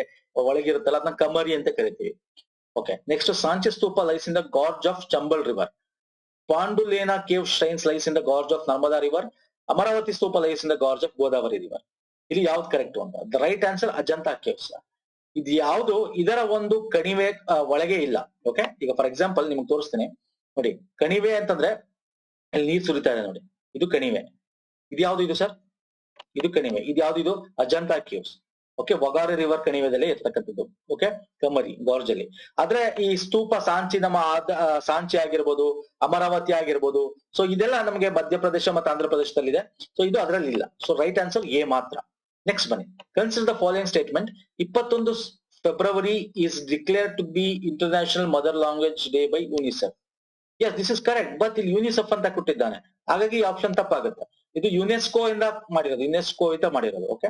ಒಳಗಿರುತ್ತಲ್ಲ, ಅದನ್ನ ಕಮರಿ ಅಂತ ಕರಿತೀವಿ. Okay, next Sanchi stupa lies in the gorge of Chambal river. Pandulena cave shrines lies in the gorge of Narmada river. Amaravati stupa lies in the gorge of Godavari river. ಇಲ್ಲಿ ಯಾವ್ದು ಕರೆಕ್ಟ್ ಅಂತ? The right answer Ajanta caves. ಇದು ಯಾವುದು ಇದರ ಒಂದು ಕಣಿವೆ ಒಳಗೆ ಇಲ್ಲ. ಓಕೆ, ಈಗ ಫಾರ್ ಎಕ್ಸಾಂಪಲ್ ನಿಮ್ಗೆ ತೋರಿಸ್ತೀನಿ ನೋಡಿ. ಕಣಿವೆ ಅಂತಂದ್ರೆ ಇಲ್ಲಿ ನೀರ್ ಸುರಿತಾ ಇದೆ ನೋಡಿ, ಇದು ಕಣಿವೆ. ಇದು ಯಾವ್ದು ಇದು ಸರ್? ಇದು ಕಣಿವೆ. ಇದು ಯಾವ್ದು? ಇದು ಅಜಂತಾ ಕೇವ್ಸ್. ಓಕೆ, ವಘಾರಾ ರಿವರ್ ಕಣಿವೆದಲ್ಲೇ ಇರ್ತಕ್ಕಂಥದ್ದು. ಓಕೆ, ಕಮರಿ ಗಾರ್ಜ್ ಅಲ್ಲಿ. ಆದ್ರೆ ಈ ಸ್ತೂಪ ಸಾಂಚಿ, ನಮ್ಮ ಸಾಂಚಿ ಆಗಿರ್ಬೋದು, ಅಮರಾವತಿ ಆಗಿರ್ಬೋದು, ಸೊ ಇದೆಲ್ಲ ನಮಗೆ ಮಧ್ಯಪ್ರದೇಶ ಮತ್ತು ಆಂಧ್ರ ಪ್ರದೇಶದಲ್ಲಿದೆ. ಸೊ ಇದು ಅದರಲ್ಲಿ ಇಲ್ಲ. ಸೊ ರೈಟ್ ಆನ್ಸರ್ ಎ ಮಾತ್ರ. ನೆಕ್ಸ್ಟ್ ಬನ್ನಿ. Consider the following statement. 21 February is declared to be International Mother Language Day by UNICEF. Yes, this is correct. But ಇಲ್ಲಿ ಯುನಿಸೆಫ್ ಅಂತ ಕೊಟ್ಟಿದ್ದಾನೆ, ಹಾಗಾಗಿ ಈ ಆಪ್ಷನ್ ತಪ್ಪಾಗುತ್ತೆ. ಇದು ಯುನೆಸ್ಕೋ ಇಂದ ಮಾಡಿರೋದು. Okay,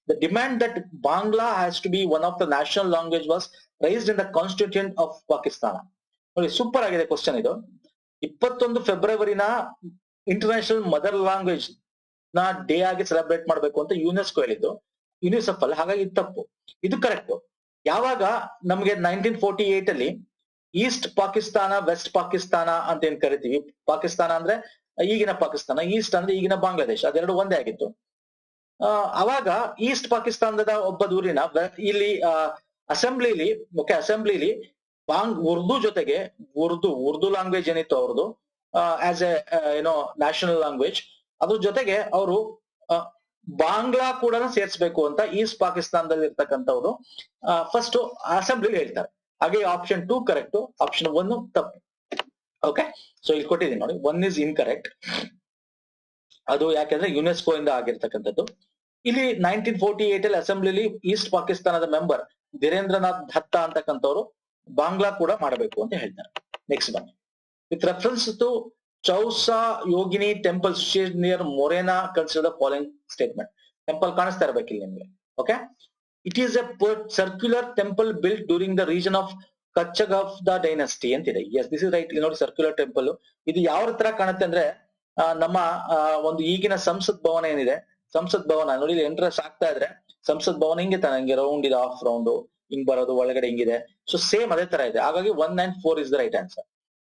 the demand that Bangla has to be one of the national language was raised in the constitution of Pakistan. ನೋಡಿ, ಸೂಪರ್ ಆಗಿದೆ ಕ್ವಶನ್ ಇದು. 21 ಫೆಬ್ರವರಿನ ಇಂಟರ್ನ್ಯಾಷನಲ್ ಮದರ್ ಲ್ಯಾಂಗ್ವೇಜ್ ನ ಡೇ ಆಗಿ ಸೆಲೆಬ್ರೇಟ್ ಮಾಡ್ಬೇಕು ಅಂತ ಯುನೆಸ್ಕೋ ಹೇಳಿದ್ದು, ಯುನಿಸೆಫ್ ಅಲ್ಲ. ಹಾಗಾಗಿ ಇದು ತಪ್ಪು. ಇದು ಕರೆಕ್ಟ್. ಯಾವಾಗ ನಮ್ಗೆ 1948 ಅಲ್ಲಿ ಈಸ್ಟ್ ಪಾಕಿಸ್ತಾನ, ವೆಸ್ಟ್ ಪಾಕಿಸ್ತಾನ ಅಂತ ಏನ್ ಕರಿತೀವಿ, ಪಾಕಿಸ್ತಾನ ಅಂದ್ರೆ ಈಗಿನ ಪಾಕಿಸ್ತಾನ, ಈಸ್ಟ್ ಅಂದ್ರೆ ಈಗಿನ ಬಾಂಗ್ಲಾದೇಶ, ಅದೆರಡು ಒಂದೇ ಆಗಿತ್ತು. ಅವಾಗ ಈಸ್ಟ್ ಪಾಕಿಸ್ತಾನದ ಒಬ್ಬ ದೂರಿನ ಇಲ್ಲಿ ಅಸೆಂಬ್ಲಿಲಿ ಉರ್ದು ಜೊತೆಗೆ ಉರ್ದು ಲ್ಯಾಂಗ್ವೇಜ್ ಏನಿತ್ತು ಅವ್ರದ್ದು ಆಸ್ ಎ ಏನೋ ನ್ಯಾಷನಲ್ ಲ್ಯಾಂಗ್ವೇಜ್, ಅದ್ರ ಜೊತೆಗೆ ಅವರು ಬಾಂಗ್ಲಾ ಕೂಡ ಸೇರ್ಸ್ಬೇಕು ಅಂತ ಈಸ್ಟ್ ಪಾಕಿಸ್ತಾನದಲ್ಲಿ ಇರ್ತಕ್ಕಂಥವ್ರು ಫಸ್ಟ್ ಅಸೆಂಬ್ಲಿಲಿ ಹೇಳ್ತಾರೆ. ಹಾಗೆ ಆಪ್ಷನ್ 2 ಕರೆಕ್ಟ್, ಆಪ್ಷನ್ 1 ತಪ್ಪು. ಓಕೆ, ಸೊ ಇಲ್ಲಿ ಕೊಟ್ಟಿದ್ದೀನಿ ನೋಡಿ, 1 is ಇನ್ಕರೆಕ್ಟ್. ಅದು ಯಾಕೆಂದ್ರೆ ಯುನೆಸ್ಕೋ ಇಂದ ಆಗಿರ್ತಕ್ಕಂಥದ್ದು. ಇಲ್ಲಿ 1948 ಅಲ್ಲಿ ಅಸೆಂಬ್ಲಿಲಿ ಈಸ್ಟ್ ಪಾಕಿಸ್ತಾನದ ಮೆಂಬರ್ ಧೀರೇಂದ್ರನಾಥ್ ದತ್ತಾ ಅಂತಕ್ಕಂಥವ್ರು ಬಾಂಗ್ಲಾ ಕೂಡ ಮಾಡಬೇಕು ಅಂತ ಹೇಳ್ತಾರೆ. ನೆಕ್ಸ್ಟ್ ಬನ್ನಿ. With reference to Chausath Yogini temple situated near Morena, consider the following statement. Temple ಕಾಣಿಸ್ತಾ ಇರಬೇಕಿಲ್ಲ ನಿಮ್ಗೆ. Okay, it is a circular temple built during the region of Kachchhapaghata dynasty ಅಂತಿದೆ. Yes, this is right. ಇಲ್ಲಿ ನೋಡಿ, ಸರ್ಕ್ಯುಲರ್ ಟೆಂಪಲ್. ಇದು ಯಾವ ತರ ಕಾಣುತ್ತೆ ಅಂದ್ರೆ ನಮ್ಮ ಒಂದು ಈಗಿನ ಸಂಸತ್ ಭವನ ಏನಿದೆ, ಸಂಸತ್ ಭವನ ನೋಡಿ, ಇಲ್ಲಿ ಎಂಟ್ರೆನ್ಸ್ ಆಗ್ತಾ ಇದ್ರೆ ಸಂಸತ್ ಭವನ ಹಿಂಗೆ ತಾನೆ, ಹಿಂಗೆ ರೌಂಡ್ ಇದೆ, ಹಾಫ್ ರೌಂಡ್ ಹಿಂಗ್ ಬರೋದು, ಒಳಗಡೆ ಹಿಂಗಿದೆ. ಸೊ ಸೇಮ್ ಅದೇ ತರ ಇದೆ. ಹಾಗಾಗಿ 1 and 4 is the right answer.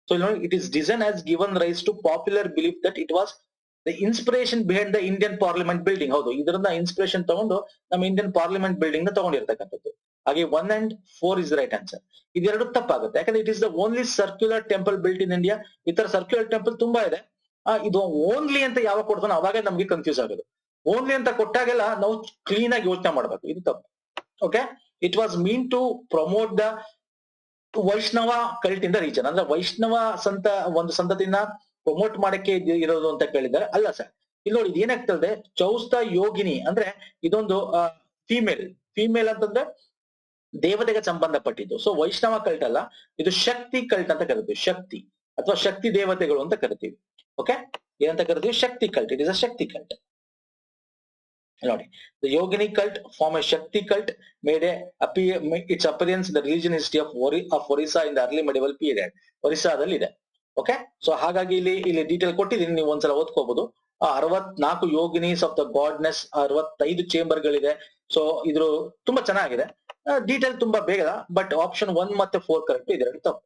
So you know, it is design has given rise to popular belief that it was the inspiration behind the Indian Parliament building. ಹೌದು, ಇದರಿಂದ ಇನ್ಸ್ಪಿರೇಷನ್ ತಗೊಂಡು ನಮ್ಮ ಇಂಡಿಯನ್ ಪಾರ್ಲಿಮೆಂಟ್ ಬಿಲ್ಡಿಂಗ್ ನ ತಗೊಂಡಿರ್ತಕ್ಕಂಥದ್ದು. ಹಾಗೆ 1 and 4 is the right answer. ಇದೆರಡು ತಪ್ಪಾಗುತ್ತೆ, ಯಾಕಂದ್ರೆ it is the only circular temple built in India. ಈ ತರ ಸರ್ಕ್ಯುಲರ್ ಟೆಂಪಲ್ ತುಂಬಾ ಇದೆ. ಇದು ಓನ್ಲಿ ಅಂತ ಯಾವಾಗ ಕೊಡ್ತಾನೋ ಅವಾಗ ನಮ್ಗೆ ಕನ್ಫ್ಯೂಸ್ ಆಗೋದು. ಓನ್ಲಿ ಅಂತ ಕೊಟ್ಟಾಗೆಲ್ಲ ನಾವು ಕ್ಲೀನ್ ಆಗಿ ಯೋಚನೆ ಮಾಡ್ಬೇಕು, ಇದು ತಪ್ಪು. Okay, it was meant to promote the Vaishnava cult in the region, ಅಂದ್ರೆ ವೈಷ್ಣವ ಒಂದು ಸಂತತಿನ ಪ್ರಮೋಟ್ ಮಾಡಕ್ಕೆ ಇರೋದು ಅಂತ ಕೇಳಿದ್ದಾರೆ. ಅಲ್ಲ ಸರ್, ಇಲ್ಲಿ ನೋಡಿ ಇದು ಏನಾಗ್ತದೆ, ಚೌಸ್ತ ಯೋಗಿನಿ ಅಂದ್ರೆ ಇದೊಂದು ಫೀಮೇಲ್ ಅಂತಂದ್ರೆ ದೇವತೆಗೆ ಸಂಬಂಧಪಟ್ಟಿದ್ದು. ಸೊ ವೈಷ್ಣವ ಕಲ್ಟ್ ಅಲ್ಲ, ಇದು ಶಕ್ತಿ ಕಲ್ಟ್ ಅಂತ ಕರಿತೀವಿ, ಶಕ್ತಿ ಅಥವಾ ಶಕ್ತಿ ದೇವತೆಗಳು ಅಂತ ಕರಿತೀವಿ. ಓಕೆ, ಏನಂತ ಕರಿತೀವಿ? Shakti cult. It is a Shakti cult. ನೋಡಿ, the Yogini cult form a Shakti cult made its appearance in the religion history of Orissa in the early medieval period. ಒರಿಸ್ಸಾದಲ್ಲಿ ಇದೆ. ಓಕೆ, ಸೊ ಹಾಗಾಗಿ ಇಲ್ಲಿ ಡೀಟೇಲ್ ಕೊಟ್ಟಿದ್ದೀನಿ, ನೀವು ಒಂದ್ಸಲ ಓದ್ಕೋಬಹುದು. 64 ಯೋಗಿನೀಸ್ ಆಫ್ ದ ಗಾಡ್ನೆಸ್, 65 ಚೇಂಬರ್ ಗಳಿದೆ. So ಇದ್ರ ತುಂಬಾ ಚೆನ್ನಾಗಿದೆ. ಡೀಟೇಲ್ ತುಂಬಾ ಬೇಗ, ಬಟ್ ಆಪ್ಷನ್ 1 ಮತ್ತೆ 4 ಕರೆಕ್ಟ್, ಇದರಲ್ಲಿ ತಪ್ಪು.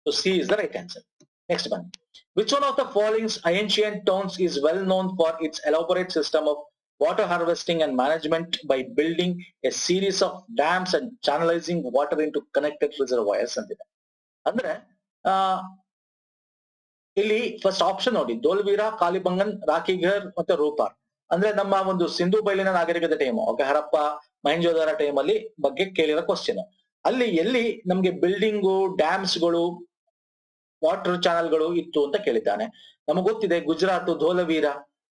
So C is the right answer. Next ಬನ್ನಿ. Which one of the following ancient towns is well known for its elaborate system of water harvesting and management by building a series of dams and channelizing water into connected reservoirs ಅಂತಿದೆ. ಅಂದ್ರೆ ಇಲ್ಲಿ first option ನೋಡಿ, ಧೋಲ್ವೀರ, ಕಾಲಿಬಂಗನ್, ರಾಖಿಘರ್ ಮತ್ತೆ ರೂಪಾರ್. ಅಂದ್ರೆ ನಮ್ಮ ಒಂದು ಸಿಂಧು ಬಯಲಿನ ನಾಗರಿಕತೆ time, okay, Harappa ಮಹೇಂಜೋದಾರ time ಅಲ್ಲಿ ಬಗ್ಗೆ ಕೇಳಿರೋ ಕ್ವಶನ್. ಅಲ್ಲಿ ಎಲ್ಲಿ ನಮ್ಗೆ ಬಿಲ್ಡಿಂಗು, ಡ್ಯಾಮ್ಸ್ಗಳು, ವಾಟರ್ ಚಾನಲ್ಗಳು ಇತ್ತು ಅಂತ ಕೇಳಿದ್ದಾನೆ. ನಮಗ್ ಗೊತ್ತಿದೆ ಗುಜರಾತ್ ಧೋಲವೀರ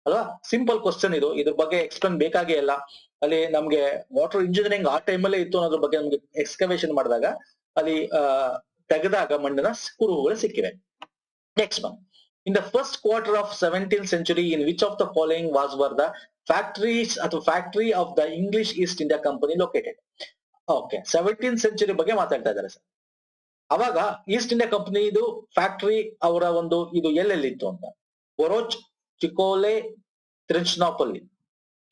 ಅಲ್ವಾ, ಸಿಂಪಲ್ ಕ್ವಶನ್ ಇದು, ಇದ್ರ ಬಗ್ಗೆ ಎಕ್ಸ್ಪ್ಲೇನ್ ಬೇಕಾಗೇ ಇಲ್ಲ. ಅಲ್ಲಿ ನಮ್ಗೆ ವಾಟರ್ ಇಂಜಿನಿಯರಿಂಗ್ ಆ ಟೈಮಲ್ಲೇ ಇತ್ತು ಅನ್ನೋದ್ರ ಬಗ್ಗೆ ನಮ್ಗೆ ಎಕ್ಸ್ಕವೇಷನ್ ಮಾಡಿದಾಗ ಅಲ್ಲಿ ತೆಗೆದಾಗ ಮಣ್ಣಿನ ಕುರುಹುಗಳು ಸಿಕ್ಕಿವೆ. Next one, in the first quarter of 17th century in which of the following were the factories ಅಥವಾ factory of the English East India company located? Okay, 17th century ಬಗ್ಗೆ ಮಾತಾಡ್ತಾ ಇದ್ದಾರೆ ಸರ್. ಅವಾಗ ಈಸ್ಟ್ ಇಂಡಿಯಾ ಕಂಪನಿ ಇದು factory ಅವರ ಒಂದು ಇದು ಎಲ್ಲೆಲ್ಲಿತ್ತು ಅಂತ, Broach, Chicacole, Trichinopoly.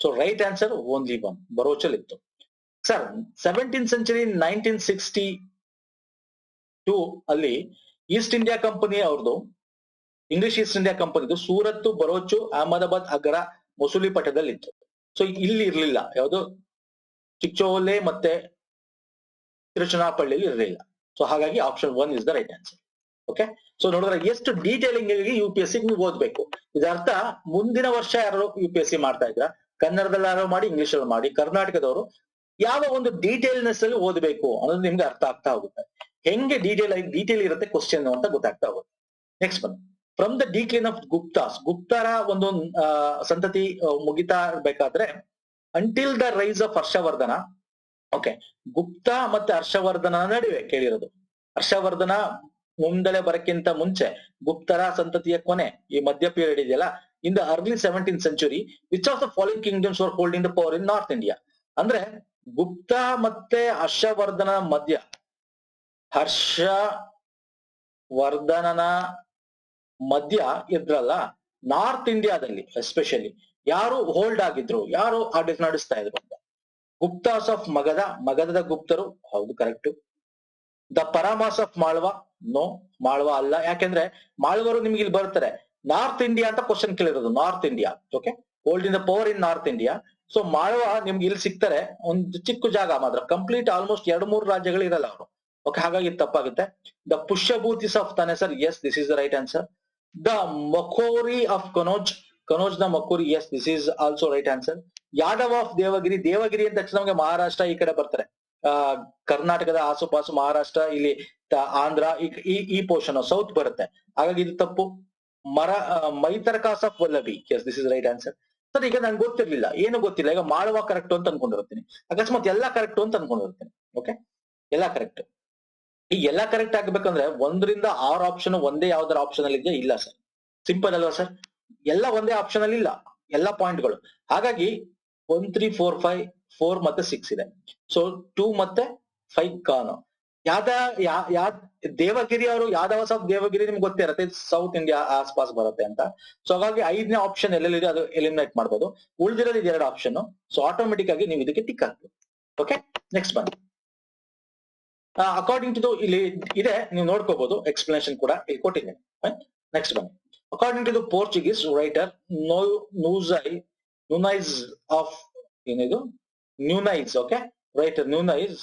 So right answer only one, ಬರೋಚಲ್ ಇತ್ತು ಸರ್. 17th century 1962 ಅಲ್ಲಿ ಈಸ್ಟ್ ಇಂಡಿಯಾ ಕಂಪನಿ ಅವ್ರದ್ದು, ಇಂಗ್ಲಿಷ್ ಈಸ್ಟ್ ಇಂಡಿಯಾ ಕಂಪನಿದು ಸೂರತ್, ಬರೋಚು, ಅಹಮದಾಬಾದ್, ಅಗ್ರ, ಮೊಸುಲಿಪಟ್ಟಣದಲ್ಲಿ ಇತ್ತು. ಸೊ ಇಲ್ಲಿ ಇರ್ಲಿಲ್ಲ, ಯಾವುದು ಚಿಚೋಲೆ ಮತ್ತೆ ತಿರುಚನಾಪಳ್ಳಿಯಲ್ಲಿ ಇರಲಿಲ್ಲ. ಸೊ ಹಾಗಾಗಿ option 1 is the right answer. Okay, so ನೋಡಿದ್ರೆ ಎಷ್ಟು ಡೀಟೇಲಿಂಗ್ UPSC ನೀವು ಓದ್ಬೇಕು. ಇದರ್ಥ ಮುಂದಿನ ವರ್ಷ ಯಾರು UPSC ಮಾಡ್ತಾ ಇದ್ರ, ಕನ್ನಡದಲ್ಲಿ ಯಾರು ಮಾಡಿ, ಇಂಗ್ಲಿಷ್ ಅಲ್ಲಿ ಮಾಡಿ, ಕರ್ನಾಟಕದವರು ಯಾವ ಒಂದು ಡೀಟೇಲ್ನೆಸ್ ಅಲ್ಲಿ ಓದ್ಬೇಕು ಅನ್ನೋದು ನಿಮ್ಗೆ ಅರ್ಥ ಆಗ್ತಾ ಹೋಗುತ್ತೆ. ಹೆಂಗೆ ಡೀಟೇಲ್ ಇರುತ್ತೆ ಕ್ವಶನ್ ಅಂತ ಗೊತ್ತಾಗ್ತಾ ಹೋಗುತ್ತೆ. ನೆಕ್ಸ್ಟ್ ಬನ್ನಿ. From the decline of Guptas, ಗುಪ್ತರ ಒಂದು ಸಂತತಿ ಮುಗಿತಾ ಇರ್ಬೇಕಾದ್ರೆ until the rise of Harshavardhana. Okay, Gupta ಮತ್ತೆ ಹರ್ಷವರ್ಧನ ನಡುವೆ ಕೇಳಿರೋದು. ಹರ್ಷವರ್ಧನ ಮುಂದಲೆ ಬರಕ್ಕಿಂತ ಮುಂಚೆ ಗುಪ್ತರ ಸಂತತಿಯ ಕೊನೆ, ಈ ಮಧ್ಯ ಪೀರಿಯಡ್ ಇದೆಯಲ್ಲ, in the early 17th century which of the following kingdoms var holding the power in North India? ಅಂದ್ರೆ ಗುಪ್ತ ಮತ್ತೆ ಹರ್ಷವರ್ಧನ ಮಧ್ಯ, ಹರ್ಷವರ್ಧನನ ಮಧ್ಯ ಇದ್ರಲ್ಲ, ನಾರ್ತ್ ಇಂಡಿಯಾದಲ್ಲಿ ಎಸ್ಪೆಷಲಿ ಯಾರು ಹೋಲ್ಡ್ ಆಗಿದ್ರು, ಯಾರು ಆಡಳಿತ ನಡೆಸ್ತಾ ಇದ್ರು ಅಂತ? ಗುಪ್ತಾಸ್ ಆಫ್ ಮಗಧ, ಮಗಧದ ಗುಪ್ತರು, ಹೌದು correct. The Paramaras of Malwa, no, Malwa ಅಲ್ಲ. ಯಾಕೆಂದ್ರೆ ಮಾಳ್ವರು ನಿಮ್ಗೆ ಇಲ್ಲಿ ಬರ್ತಾರೆ, ನಾರ್ತ್ ಇಂಡಿಯಾ ಅಂತ ಕ್ವಶನ್ ಕೇಳಿರೋದು, North India. Okay, hold in the power in North India. So Malwa ನಿಮ್ಗೆ ಇಲ್ಲಿ ಸಿಗ್ತಾರೆ, ಒಂದು ಚಿಕ್ಕ ಜಾಗ ಮಾತ್ರ, ಕಂಪ್ಲೀಟ್ ಆಲ್ಮೋಸ್ಟ್ 2-3 ರಾಜ್ಯಗಳು ಇರಲ್ಲ ಅವರು. ಓಕೆ, ಹಾಗಾಗಿ ತಪ್ಪಾಗುತ್ತೆ. The Pushyabhutis of Thanesar, yes, this is the right answer. The Maukharis of Kannauj, Kannauj ನ Maukharis, yes, this is also right answer. Yadav of Devagiri, Devagiri ಅಂತ ತಕ್ಷಣ ನಮಗೆ ಮಹಾರಾಷ್ಟ್ರ ಈ ಕಡೆ ಬರ್ತಾರೆ, ಕರ್ನಾಟಕದ ಆಸುಪಾಸು ಮಹಾರಾಷ್ಟ್ರ, ಇಲ್ಲಿ ಆಂಧ್ರ, ಈ ಪೋರ್ಷನ್ ಸೌತ್ ಬರುತ್ತೆ, ಹಾಗಾಗಿ ಇದು ತಪ್ಪು. Maitrakas of Vallabhi, yes, this is right answer. Sir ಈಗ ನಂಗೆ ಗೊತ್ತಿರ್ಲಿಲ್ಲ, ಏನು ಗೊತ್ತಿಲ್ಲ, ಈಗ ಮಾಳ್ವಾ ಕರೆಕ್ಟ್ ಅಂತ ಅನ್ಕೊಂಡಿರ್ತೀನಿ, ಅಕಸ್ಮಾತ್ ಎಲ್ಲಾ ಕರೆಕ್ಟ್ ಅಂತ ಅನ್ಕೊಂಡಿರ್ತೀನಿ. ಓಕೆ, ಎಲ್ಲಾ ಕರೆಕ್ಟ್. ಈ ಎಲ್ಲಾ ಕರೆಕ್ಟ್ ಆಗ್ಬೇಕಂದ್ರೆ 1 ರಿಂದ 6 ಆಪ್ಷನ್ ಒಂದೇ ಯಾವ್ದಾರ ಆಪ್ಷನ್ ಅಲ್ಲಿ ಇದೆಯಾ? ಇಲ್ಲ ಸರ್, ಸಿಂಪಲ್ ಅಲ್ವಾ ಸರ್, ಎಲ್ಲ ಒಂದೇ ಆಪ್ಷನ್ ಅಲ್ಲಿ ಇಲ್ಲ, ಎಲ್ಲಾ ಪಾಯಿಂಟ್ಗಳು. ಹಾಗಾಗಿ 1, 3, 4, 5, 4 ಮತ್ತೆ 6 ಇದೆ. ಸೊ 2 ಮತ್ತೆ 5 ಕಾನು. ದೇವಗಿರಿ ಅವರು, ಯಾದವಸ್ ಆಫ್ ದೇವಗಿರಿ ನಿಮ್ಗೆ ಗೊತ್ತೇ ಇರುತ್ತೆ, ಸೌತ್ ಇಂಡಿಯಾ ಆಸ್ಪಾಸ್ ಬರುತ್ತೆ ಅಂತ. ಸೊ ಹಾಗಾಗಿ 5ನೇ ಆಪ್ಷನ್ ಎಲ್ಲೆಲ್ಲಿದೆ ಅದು ಎಲಿಮಿನೇಟ್ ಮಾಡ್ಬೋದು. ಉಳಿದಿರೋದು 2 ಆಪ್ಷನ್. ಸೊ ಆಟೋಮೆಟಿಕ್ ಆಗಿ ನೀವು ಇದಕ್ಕೆ ಟಿಕ್ ಹಾಕ್ಬೇಕು. ಓಕೆ, ನೆಕ್ಸ್ಟ್ ಬನ್ನಿ. ಅಕಾರ್ಡಿಂಗ್ ಟು ಇಲ್ಲಿ ಇದೆ, ನೀವು ನೋಡ್ಕೋಬಹುದು, ಎಕ್ಸ್ಪ್ಲನೇಷನ್ ಕೂಡ ಇಲ್ಲಿ ಕೊಟ್ಟಿದ್ದೇನೆ. ನೆಕ್ಸ್ಟ್ ಬನ್ನಿ. According to the Portuguese writer Nuniz of ಏನಿದು Nuniz, okay, writer Nuniz,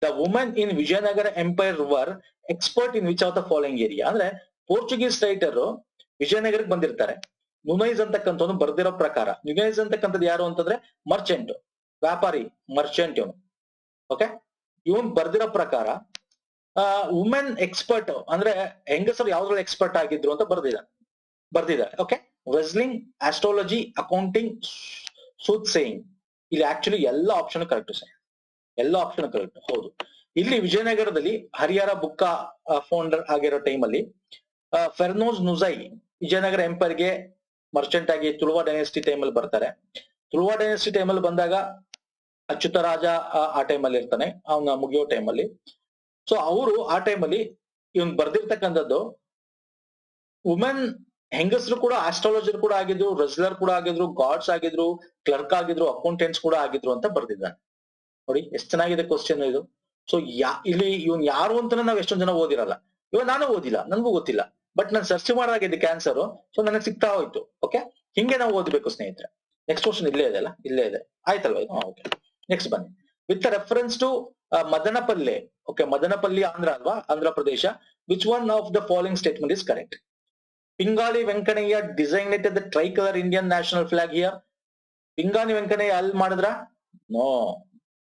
the women in Vijayanagara empire were expert in which of the following area? ಅಂದ್ರೆ ಪೋರ್ಚುಗೀಸ್ ರೈಟರ್ ವಿಜಯನಗರಕ್ಕೆ ಬಂದಿರ್ತಾರೆ. ನುನೈಸ್ ಅಂತಕ್ಕಂಥವ್ನು ಬರ್ದಿರೋ ಪ್ರಕಾರ, ನ್ಯೂನೈಸ್ ಅಂತಕ್ಕಂಥದ್ದು ಯಾರು ಅಂತಂದ್ರೆ ಮರ್ಚೆಂಟ್, ವ್ಯಾಪಾರಿ, ಮರ್ಚೆಂಟ್ ಇವನು. ಓಕೆ, ಇವನ್ ಬರ್ದಿರೋ ಪ್ರಕಾರ ವುಮೆನ್ ಎಕ್ಸ್ಪರ್ಟ್ ಅಂದ್ರೆ ಹೆಂಗಸರು ಯಾವ್ದ್ರಲ್ಲಿ ಎಕ್ಸ್ಪರ್ಟ್ ಆಗಿದ್ರು ಅಂತ ಬರ್ದಿದ್ದಾರೆ. Okay, wrestling, astrology, accounting, soothsaying. ಇಲ್ಲಿ ಆಕ್ಚುಲಿ ಎಲ್ಲ ಆಪ್ಷನ್ ಕರೆಕ್ಟ್ ಸರ್, ಎಲ್ಲ ಆಪ್ಷನ್ ಕರೆಕ್ಟ್. ಹೌದು, ಇಲ್ಲಿ ವಿಜಯನಗರದಲ್ಲಿ ಹರಿಹರ ಬುಕ್ಕಾ ಫೌಂಡರ್ ಆಗಿರೋ ಟೈಮಲ್ಲಿ ಫೆರ್ನೋಸ್ ನುಜೈ ವಿಜಯನಗರ ಎಂಪೈರ್ ಗೆ ಮರ್ಚೆಂಟ್ ಆಗಿ ತುಳುವ ಡೈನೆಸ್ಟಿ ಟೈಮಲ್ಲಿ ಬರ್ತಾರೆ. ತುಳುವ ಡೈನೆಸ್ಟಿ ಟೈಮಲ್ಲಿ ಬಂದಾಗ ಅಚ್ಯುತರಾಜ ಆ ಟೈಮಲ್ಲಿ ಇರ್ತಾನೆ, ಅವನ ಮುಗಿಯೋ ಟೈಮಲ್ಲಿ. ಸೊ ಅವರು ಆ ಟೈಮಲ್ಲಿ ಇವನ್ ಬರ್ದಿರ್ತಕ್ಕಂಥದ್ದು ವುಮೆನ್ ಹೆಂಗಸರು ಕೂಡ ಆಸ್ಟ್ರಾಲಜರ್ ಕೂಡ ಆಗಿದ್ರು, ರೆಸ್ಲರ್ ಕೂಡ ಆಗಿದ್ರು, ಗಾಡ್ಸ್ ಆಗಿದ್ರು, ಕ್ಲರ್ಕ್ ಆಗಿದ್ರು, ಅಕೌಂಟೆಂಟ್ಸ್ ಕೂಡ ಆಗಿದ್ರು ಅಂತ ಬರ್ದಿದ್ದಾನೆ. ನೋಡಿ ಎಷ್ಟು ಚೆನ್ನಾಗಿದೆ ಕ್ವಶನ್ ಇದು. ಸೊ ಇಲ್ಲಿ ಇವನ್ ಯಾರು ಅಂತ ನಾವ್ ಎಷ್ಟೊಂದ್ ಜನ ಓದಿರಲ್ಲ. ಇವಾಗ ನಾನು ಓದಿಲ್ಲ, ನನ್ಗೂ ಗೊತ್ತಿಲ್ಲ, ಬಟ್ ನಾನು ಸರ್ಚ್ ಮಾಡಾಗಿದ್ದಕ್ಕೆ ಆನ್ಸರ್ ಸೊ ನನಗೆ ಸಿಗ್ತಾ ಹೋಯ್ತು. ಓಕೆ, ಹಿಂಗೆ ನಾವು ಓದ್ಬೇಕು ಸ್ನೇಹಿತರೆ. ನೆಕ್ಸ್ಟ್ ಕ್ವಶನ್ ಇಲ್ಲೇ ಇದೆ ಅಲ್ಲ, ಇಲ್ಲೇ ಇದೆ, ಆಯ್ತಲ್ವಾ ಇದು? ಓಕೆ, ನೆಕ್ಸ್ಟ್ ಬನ್ನಿ. With reference to Madanapalle. Okay, Madanapalli Andhra ಅಲ್ವಾ, Andhra Pradesh. Which one of the following statement is correct? Pingali Venkayya designated the tricolour Indian national flag here. Pingali Venkayya ಅಲ್ಲಿ ಮಾಡಿದ್ರ? No.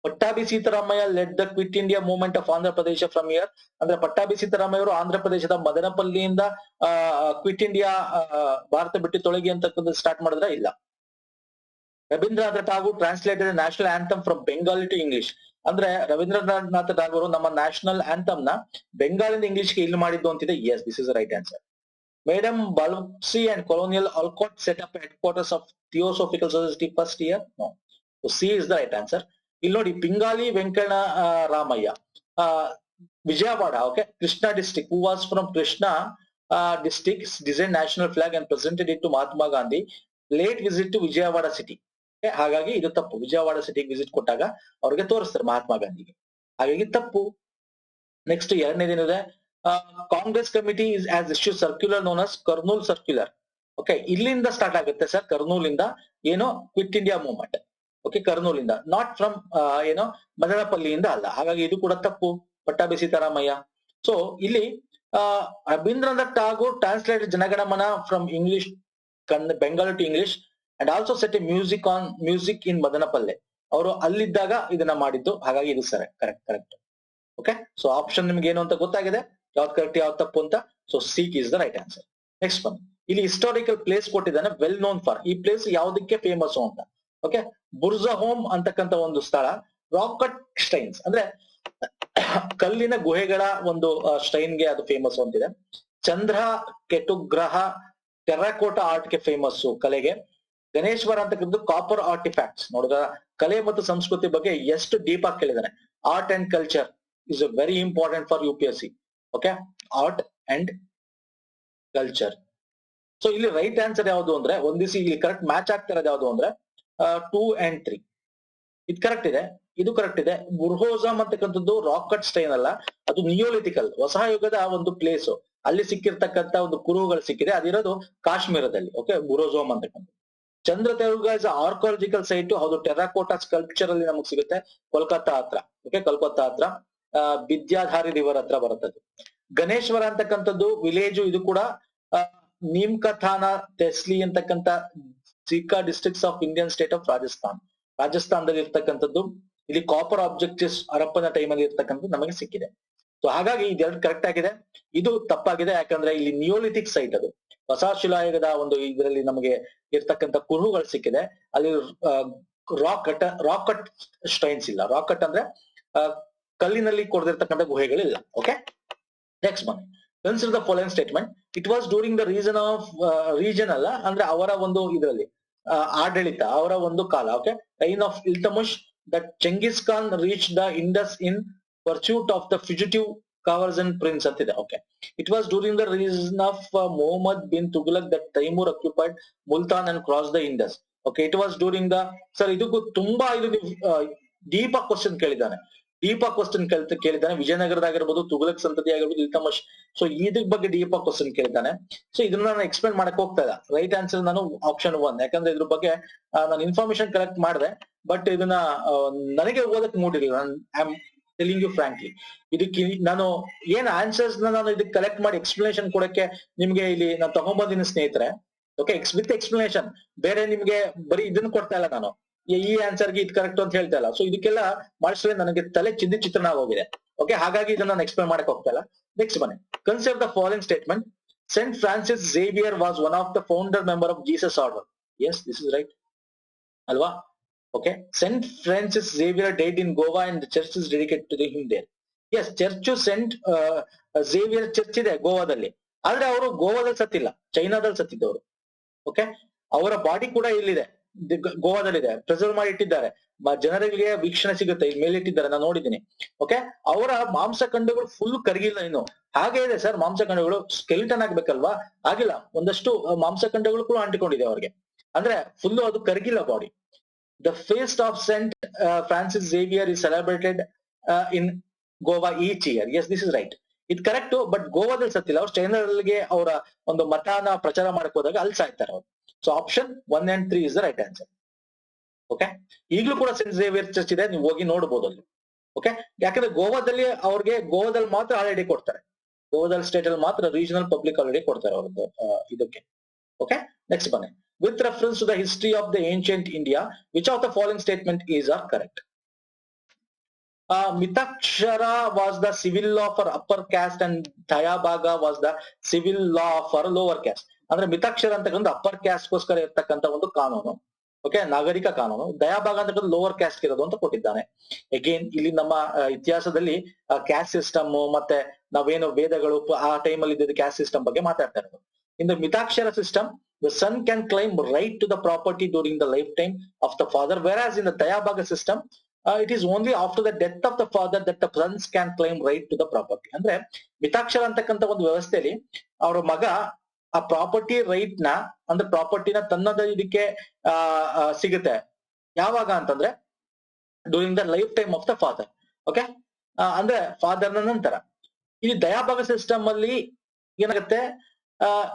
Pattabhi Sitaramayya led the quit India movement of Andhra Pradesh from here. ಅಂದ್ರೆ ಪಟ್ಟಾಭಿ ಸೀತಾರಾಮಯ್ಯ ಅವರು ಆಂಧ್ರ ಪ್ರದೇಶದ ಮದನಪಲ್ಲಿಯಿಂದ ಕ್ವಿಟ್ ಇಂಡಿಯಾ ಭಾರತ ಬಿಟ್ಟು ತೊಳಗಿ ಅಂತಕ್ಕಂಥ start ಮಾಡಿದ್ರ? ಇಲ್ಲ. Rabindranath Tagore translated national anthem from Bengali to English. ಅಂದ್ರೆ ರವೀಂದ್ರನಾಥ ಟಾಗೂರ್ ನಮ್ಮ ನ್ಯಾಷನಲ್ ಆಂಥಮ್ ನ ಬೆಂಗಾಲಿಂದ ಇಂಗ್ಲಿಷ್ಗೆ ಇಲ್ಲಿ ಮಾಡಿದ್ದು ಅಂತಿದೆ. Yes, this is right answer. Madam Balpsi and Colonial Alcott set up headquarters of Theosophical Society first year? No. So C is the right answer. ಇಲ್ಲಿ ನೋಡಿ, Pingali Venkanna Ramayya, Vijayawada, okay, Krishna district, who was from Krishna district, designed national flag and presented it to Mahatma Gandhi. Late visit to Vijayawada city. ಹಾಗಾಗಿ ಇದು ತಪ್ಪು. ವಿಜಯವಾಡ ಸಿಟಿಗೆ visit ಕೊಟ್ಟಾಗ ಅವ್ರಿಗೆ ತೋರಿಸ್ತಾರೆ ಮಹಾತ್ಮ ಗಾಂಧಿಗೆ, ಹಾಗಾಗಿ ತಪ್ಪು. ನೆಕ್ಸ್ಟ್ ಎರಡನೇದೇನಿದೆ, Congress committee is as issue circular known as Kurnool circular. Okay, ಇಲ್ಲಿಂದ ಸ್ಟಾರ್ಟ್ ಆಗುತ್ತೆ ಸರ್, ಕರ್ನೂಲಿಂದ ಏನೋ ಕ್ವಿಟ್ ಇಂಡಿಯಾ ಮೂವ್ಮೆಂಟ್. ಓಕೆ, ಕರ್ನೂಲಿಂದ, ನಾಟ್ ಫ್ರಮ್ ಏನೋ ಮದನಪಲ್ಲಿಯಿಂದ ಅಲ್ಲ, ಹಾಗಾಗಿ ಇದು ಕೂಡ ತಪ್ಪು. ಪಟ್ಟಾಭಿ ಸೀತಾರಾಮಯ್ಯ. ಸೊ ಇಲ್ಲಿ Rabindranath Tagore translated Jana Gana Mana from English Bengali to English and also set a music in Madanapalle. ಅವರು ಅಲ್ಲಿದ್ದಾಗ ಇದನ್ನ ಮಾಡಿದ್ದು, ಹಾಗಾಗಿ ಇದು sir correct. Okay, so option ನಿಮ್ಗೆ ಏನು ಅಂತ ಗೊತ್ತಾಗಿದೆ, ಯಾವ್ದು ಕರೆಕ್ಟ್ ಯಾವ್ದು ತಪ್ಪು ಅಂತ. So C is the right answer. Next ಬನ್ನಿ, ಇಲ್ಲಿ ಹಿಸ್ಟಾರಿಕಲ್ ಪ್ಲೇಸ್ ಕೊಟ್ಟಿದ್ದಾನೆ, ವೆಲ್ ನೋನ್ ಫಾರ್. ಈ ಪ್ಲೇಸ್ ಯಾವ್ದಕ್ಕೆ ಫೇಮಸ್ ಅಂತ? ಓಕೆ, ಬುರ್ಜಾ ಹೋಮ್ ಅಂತಕ್ಕಂಥ ಒಂದು ಸ್ಥಳ, ರಾಕೆಟ್ ಸ್ಟೈನ್ಸ್ ಅಂದ್ರೆ ಕಲ್ಲಿನ ಗುಹೆಗಳ ಒಂದು ಸ್ಟೈನ್ಗೆ ಅದು ಫೇಮಸ್ ಅಂತಿದೆ. ಚಂದ್ರ ಕೆಟುಗ್ರಹ ಟೆರ್ರಾಕೋಟಾ ಆರ್ಟ್ ಗೆ ಫೇಮಸ್, ಕಲೆಗೆ. ಗಣೇಶ್ವರ ಅಂತಕ್ಕಂಥ ಕಾಪರ್ ಆರ್ಟಿಫ್ಯಾಕ್ಟ್ಸ್. ನೋಡಿದ್ರ ಕಲೆ ಮತ್ತು ಸಂಸ್ಕೃತಿ ಬಗ್ಗೆ ಎಷ್ಟು ಡೀಪ್ ಆಗಿ ಕೇಳಿದಾನೆ. Art and culture is very important for UPSC. Okay, art and culture. So ಇಲ್ಲಿ ರೈಟ್ ಆನ್ಸರ್ ಯಾವುದು ಅಂದ್ರೆ, ಒಂದಿಸಿ ಇಲ್ಲಿ ಕರೆಕ್ಟ್ ಮ್ಯಾಚ್ ಆಗ್ತಾ ಇರೋದು ಯಾವುದು ಅಂದ್ರೆ 2 and 3. ಇದು ಕರೆಕ್ಟ್ ಇದೆ, ಇದು ಕರೆಕ್ಟ್ ಇದೆ. ಬುರ್ಹೋಜಮ್ ಅಂತಕ್ಕಂಥದ್ದು ರಾಕೆಟ್ ಸ್ಟೈನ್ ಅಲ್ಲ, ಅದು ನಿಯೋಲಿಥಿಕಲ್ ಹೊಸ ಯುಗದ ಒಂದು ಪ್ಲೇಸ್. ಅಲ್ಲಿ ಸಿಕ್ಕಿರ್ತಕ್ಕಂಥ ಒಂದು ಕುರುಹುಗಳು ಸಿಕ್ಕಿದೆ, ಅದಿರೋದು ಕಾಶ್ಮೀರದಲ್ಲಿ. ಓಕೆ, ಬುರ್ಹೋಜಮ್ ಅಂತಕ್ಕಂಥ. ಚಂದ್ರ ತೆಲುಗ ಇಸ್ ಆರ್ಕಾಲಜಿಕಲ್ ಸೈಟ್. ಹೌದು, ಟೆರ್ರಾಕೋಟಾ ಸ್ಕಲ್ಪ್ಚರ್ ಅಲ್ಲಿ ನಮಗೆ ಸಿಗುತ್ತೆ, ಕೋಲ್ಕತ್ತಾ ಹತ್ರ. ಓಕೆ, ಕೋಲ್ಕತ್ತಾ ಹತ್ರ ವಿದ್ಯಾಧಾರಿ ರಿವರ್ ಹತ್ರ ಬರುತ್ತದೆ. ಗಣೇಶ್ವರ ಅಂತಕ್ಕಂಥದ್ದು ವಿಲೇಜ್, ಇದು ಕೂಡ ನೀಮ್ಕಥಾನ ತೆಸ್ಲಿ ಅಂತಕ್ಕಂಥ ಸಿಕ್ಕಾ districts of Indian state of ರಾಜಸ್ಥಾನದಲ್ಲಿ ಇರ್ತಕ್ಕಂಥದ್ದು. ಇಲ್ಲಿ ಕಾಪರ್ ಆಬ್ಜೆಕ್ಟಿವ್ಸ್ ಹರಪ್ಪನ ಟೈಮಲ್ಲಿ ಇರ್ತಕ್ಕಂಥದ್ದು ನಮಗೆ ಸಿಕ್ಕಿದೆ. ಸೊ ಹಾಗಾಗಿ ಇದೆರಡು ಕರೆಕ್ಟ್ ಆಗಿದೆ, ಇದು ತಪ್ಪಾಗಿದೆ. ಯಾಕಂದ್ರೆ ಇಲ್ಲಿ ನಿಯೋಲಿಥಿಕ್ ಸೈಟ್, ಅದು ಹೊಸ ಶಿಲಾಯುಗದ ಒಂದು ಇದರಲ್ಲಿ ನಮಗೆ ಇರ್ತಕ್ಕಂಥ ಕುರುಹುಗಳು ಸಿಕ್ಕಿದೆ. ಅಲ್ಲಿ ರಾಕೆಟ್ ಸ್ಟೈನ್ಸ್ ಇಲ್ಲ. ರಾಕೆಟ್ ಅಂದ್ರೆ ಕಲ್ಲಿನಲ್ಲಿ ಕೊಡ್ದಿರ್ತಕ್ಕಂಥ ಗುಹೆಗಳಿಲ್ಲ. ಓಕೆ, ನೆಕ್ಸ್ಟ್ ಬನ್ನಿ. Consider the following statement. It was during the region ಅಲ್ಲ, ಅಂದ್ರೆ ಅವರ ಒಂದು ಇದರಲ್ಲಿ ಆಡಳಿತ, ಅವರ ಒಂದು ಕಾಲ. Okay, reign of Iltutmish that Genghis Khan reach the Indus in pursuit of the fugitive Kawarzan prince ಅಂತಿದೆ. Okay, it was during the region of Mohammad bin Tughlaq that Timur occupied Multan and cross the Indus. Okay, it was during the, sir ಇದಕ್ಕೂ ತುಂಬಾ ಇದು deep ಆಗಿ question ಕೇಳಿದ್ದಾನೆ, ವಿಜಯನಗರದಾಗಿರ್ಬೋದು, Tughlaq ಸಂತತಿ ಆಗಿರ್ಬೋದು, ಇಲ್ತಮಶ್. So ಇದ್ರ ಬಗ್ಗೆ deep ಆಗಿ ಕ್ವಶನ್ ಕೇಳಿದ್ದಾನೆ. ಸೊ ಇದನ್ನ ನಾನು ಎಕ್ಸ್ಪ್ಲೇನ್ ಮಾಡಕ್ ಹೋಗ್ತಾ ಇಲ್ಲ. ರೈಟ್ ಆನ್ಸರ್ ನಾನು ಆಪ್ಷನ್ 1, ಯಾಕಂದ್ರೆ ಇದ್ರ ಬಗ್ಗೆ ನಾನು ಇನ್ಫಾರ್ಮೇಶನ್ ಕಲೆಕ್ಟ್ ಮಾಡಿದೆ, ಬಟ್ ಇದನ್ನ ನನಗೆ ಓದಕ್ ಮೂಡಿಲ್ಲ. I am telling you frankly. ಇದಕ್ಕೆ ನಾನು ಏನ್ ಆನ್ಸರ್ಸ್ ನಾನು ಇದಕ್ಕೆ ಕಲೆಕ್ಟ್ ಮಾಡಿ ಎಕ್ಸ್ಪ್ಲನೇಷನ್ ಕೊಡಕ್ಕೆ ನಿಮ್ಗೆ ಇಲ್ಲಿ ನಾನು ತಗೊಂಡ್ಬಂದಿನಿ ಸ್ನೇಹಿತರೆ. Okay, with explanation. ಬೇರೆ ನಿಮ್ಗೆ ಬರೀ ಇದನ್ನ ಕೊಡ್ತಾ ಇಲ್ಲ ನಾನು, ಈ ಆನ್ಸರ್ಗೆ ಇದು ಕರೆಕ್ಟ್ ಅಂತ ಹೇಳ್ತಾ ಇಲ್ಲ. ಸೊ ಇದಕ್ಕೆಲ್ಲ ಮಾಡಿಸಿದ್ರೆ ನನಗೆ ತಲೆ ಚಿತ್ರಣ ಆಗೋಗಿದೆ. ಓಕೆ, ಹಾಗಾಗಿ ಇದನ್ನ ನಾನು ಎಕ್ಸ್ಪ್ಲೇನ್ ಮಾಡಕ್ ಹೋಗ್ತಾ ಇಲ್ಲ. ನೆಕ್ಸ್ಟ್ ಬನ್ನಿ, consider the following statement. Saint Francis Xavier was one of the founder member of Jesus Order. Yes, this is right. Alva? Okay. Saint Francis Xavier died in Goa and the church is dedicated to him there. Yes, church Saint Xavier church ಇದೆ ಗೋವಾದಲ್ಲಿ. ಆದ್ರೆ ಅವರು ಗೋವಾದಲ್ಲಿ ಸತ್ತಿಲ್ಲ, ಚೈನಾದಲ್ಲಿ ಸತ್ತಿದ್ದವರು. Okay, ಅವರ body ಕೂಡ ಇಲ್ಲಿದೆ, ಗೋವಾದಲ್ಲಿದೆ, preserve ಮಾಡಿ ಇಟ್ಟಿದ್ದಾರೆ. ಜನರಿಗೆ ವೀಕ್ಷಣೆ ಸಿಗುತ್ತೆ, ಇಲ್ಲಿ ಮೇಲೆ ಇಟ್ಟಿದ್ದಾರೆ, ನಾನು ನೋಡಿದ್ದೀನಿ. ಓಕೆ, ಅವರ ಮಾಂಸಖಂಡಗಳು ಫುಲ್ ಕರಗಿಲ್ಲ ಇನ್ನು, ಹಾಗೆ ಇದೆ ಸರ್ ಮಾಂಸಖಂಡಗಳು. ಸ್ಕೆಲಿಟನ್ ಆಗ್ಬೇಕಲ್ವಾ, ಆಗಿಲ್ಲ. ಒಂದಷ್ಟು ಮಾಂಸಖಂಡಗಳು ಕೂಡ ಅಂಟಿಕೊಂಡಿದೆ ಅವ್ರಿಗೆ, ಅಂದ್ರೆ ಫುಲ್ ಅದು ಕರಗಿಲ್ಲ body. The feast of saint Francis Xavier is celebrated in Goa each year. Yes, this is right, ಇದು ಕರೆಕ್ಟ್. ಬಟ್ ಗೋವಾದಲ್ಲಿ ಸತ್ತಿಲ್ಲ, ಅವ್ರು ಚೈನಾದಲ್ಲಿಗೆ ಅವರ ಒಂದು ಮತಾನ ಪ್ರಚಾರ ಮಾಡಕ್ ಹೋದಾಗ ಅಲ್ಲಿ ಸಾಯ್ತಾರೆ ಅವರು. So option 1 and 3 is the right answer. Okay, ಈಗಲೂ ಕೂಡ ಸೆಂಟ್ ಝೇವಿಯರ್ ಚರ್ಚ್ ಇದೆ, ನೀವು ಹೋಗಿ ನೋಡಬಹುದು ಅಲ್ಲಿ. ಓಕೆ, ಯಾಕಂದ್ರೆ ಗೋವಾದಲ್ಲಿ ಅವ್ರಿಗೆ ಗೋವಾದಲ್ಲಿ ಮಾತ್ರ ಹಾಲಿಡೇ ಕೊಡ್ತಾರೆ, ಗೋವಾದಲ್ಲಿ ಸ್ಟೇಟ್ ಅಲ್ಲಿ ಮಾತ್ರ ರೀಜನಲ್ ಪಬ್ಲಿಕ್ ಹಾಲಿಡೇ ಕೊಡ್ತಾರೆ ಅವ್ರದ್ದು ಇದಕ್ಕೆ. ಓಕೆ, ನೆಕ್ಸ್ಟ್ ಬನ್ನಿ. With reference to the history of the ancient India, which of the following statement is are correct? Mitaksara was the civil law for upper caste and Dayabaga was the civil law for lower caste. ಅಂದ್ರೆ ಮಿತಾಕ್ಷರ ಅಂತಕ್ಕಂಥ upper caste ಗೋಸ್ಕರ ಇರ್ತಕ್ಕಂಥ ಒಂದು ಕಾನೂನು. Okay, ನಾಗರಿಕ ಕಾನೂನು. ದಯಾಭಾಗ ಅಂತಕ್ಕಂಥ lower caste ಇರೋದು ಅಂತ ಕೊಟ್ಟಿದ್ದಾನೆ. ಅಗೇನ್ ಇಲ್ಲಿ ನಮ್ಮ ಇತಿಹಾಸದಲ್ಲಿ ಕ್ಯಾಸ್ಟ್ ಸಿಸ್ಟಮ್ ಮತ್ತೆ ನಾವೇನು ವೇದಗಳು ಆ ಟೈಮಲ್ಲಿ ಇದ್ದಿದ್ದ ಕ್ಯಾಸ್ಟ್ ಸಿಸ್ಟಮ್ ಬಗ್ಗೆ ಮಾತಾಡ್ತಾ ಇರೋದು. In the Mitakshara system, the son can claim right to the property during the lifetime of the father, whereas in the Dayabaga system it is only after the death of the father that the sons can claim right to the property. ಅಂದ್ರೆ ಮಿತಾಕ್ಷರ ಅಂತಕ್ಕಂಥ ಒಂದು ವ್ಯವಸ್ಥೆಯಲ್ಲಿ ಅವ್ರ ಮಗ ಆ property right ನ, ಅಂದ್ರೆ ಪ್ರಾಪರ್ಟಿನ ತನ್ನದ ಇದಕ್ಕೆ ಸಿಗುತ್ತೆ ಯಾವಾಗ ಅಂತಂದ್ರೆ during the life time of the father. Okay, ಅಂದ್ರೆ ಫಾದರ್ ನ ನಂತರ. ಇಲ್ಲಿ ದಯಾಭಾಗ ಸಿಸ್ಟಮ್ ಅಲ್ಲಿ ಏನಾಗುತ್ತೆ,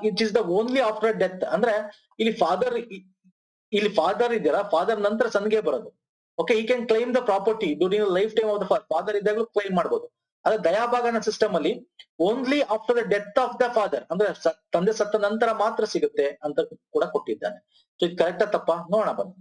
it is the only after death. ಅಂದ್ರೆ ಇಲ್ಲಿ ಫಾದರ್ ಇದ್ದೀರಾ, ಫಾದರ್ ನಂತರ ಸನ್ಗೆ ಬರೋದು. Okay, he can claim the property during the life time of the father ಇದ್ದಾಗಲೂ ಕ್ಲೈಮ್ ಮಾಡಬಹುದು. ಆದ್ರೆ ದಯಾಭಾಗನ ಸಿಸ್ಟಮ್ ಅಲ್ಲಿ only after the death of the father, ಅಂದ್ರೆ ತಂದೆ ಸತ್ತ ನಂತರ ಮಾತ್ರ ಸಿಗುತ್ತೆ ಅಂತ ಕೂಡ ಕೊಟ್ಟಿದ್ದಾನೆ. ಸೊ ಇದು ಕರೆಕ್ಟಾ ತಪ್ಪಾ ನೋಡೋಣ ಬನ್ನಿ.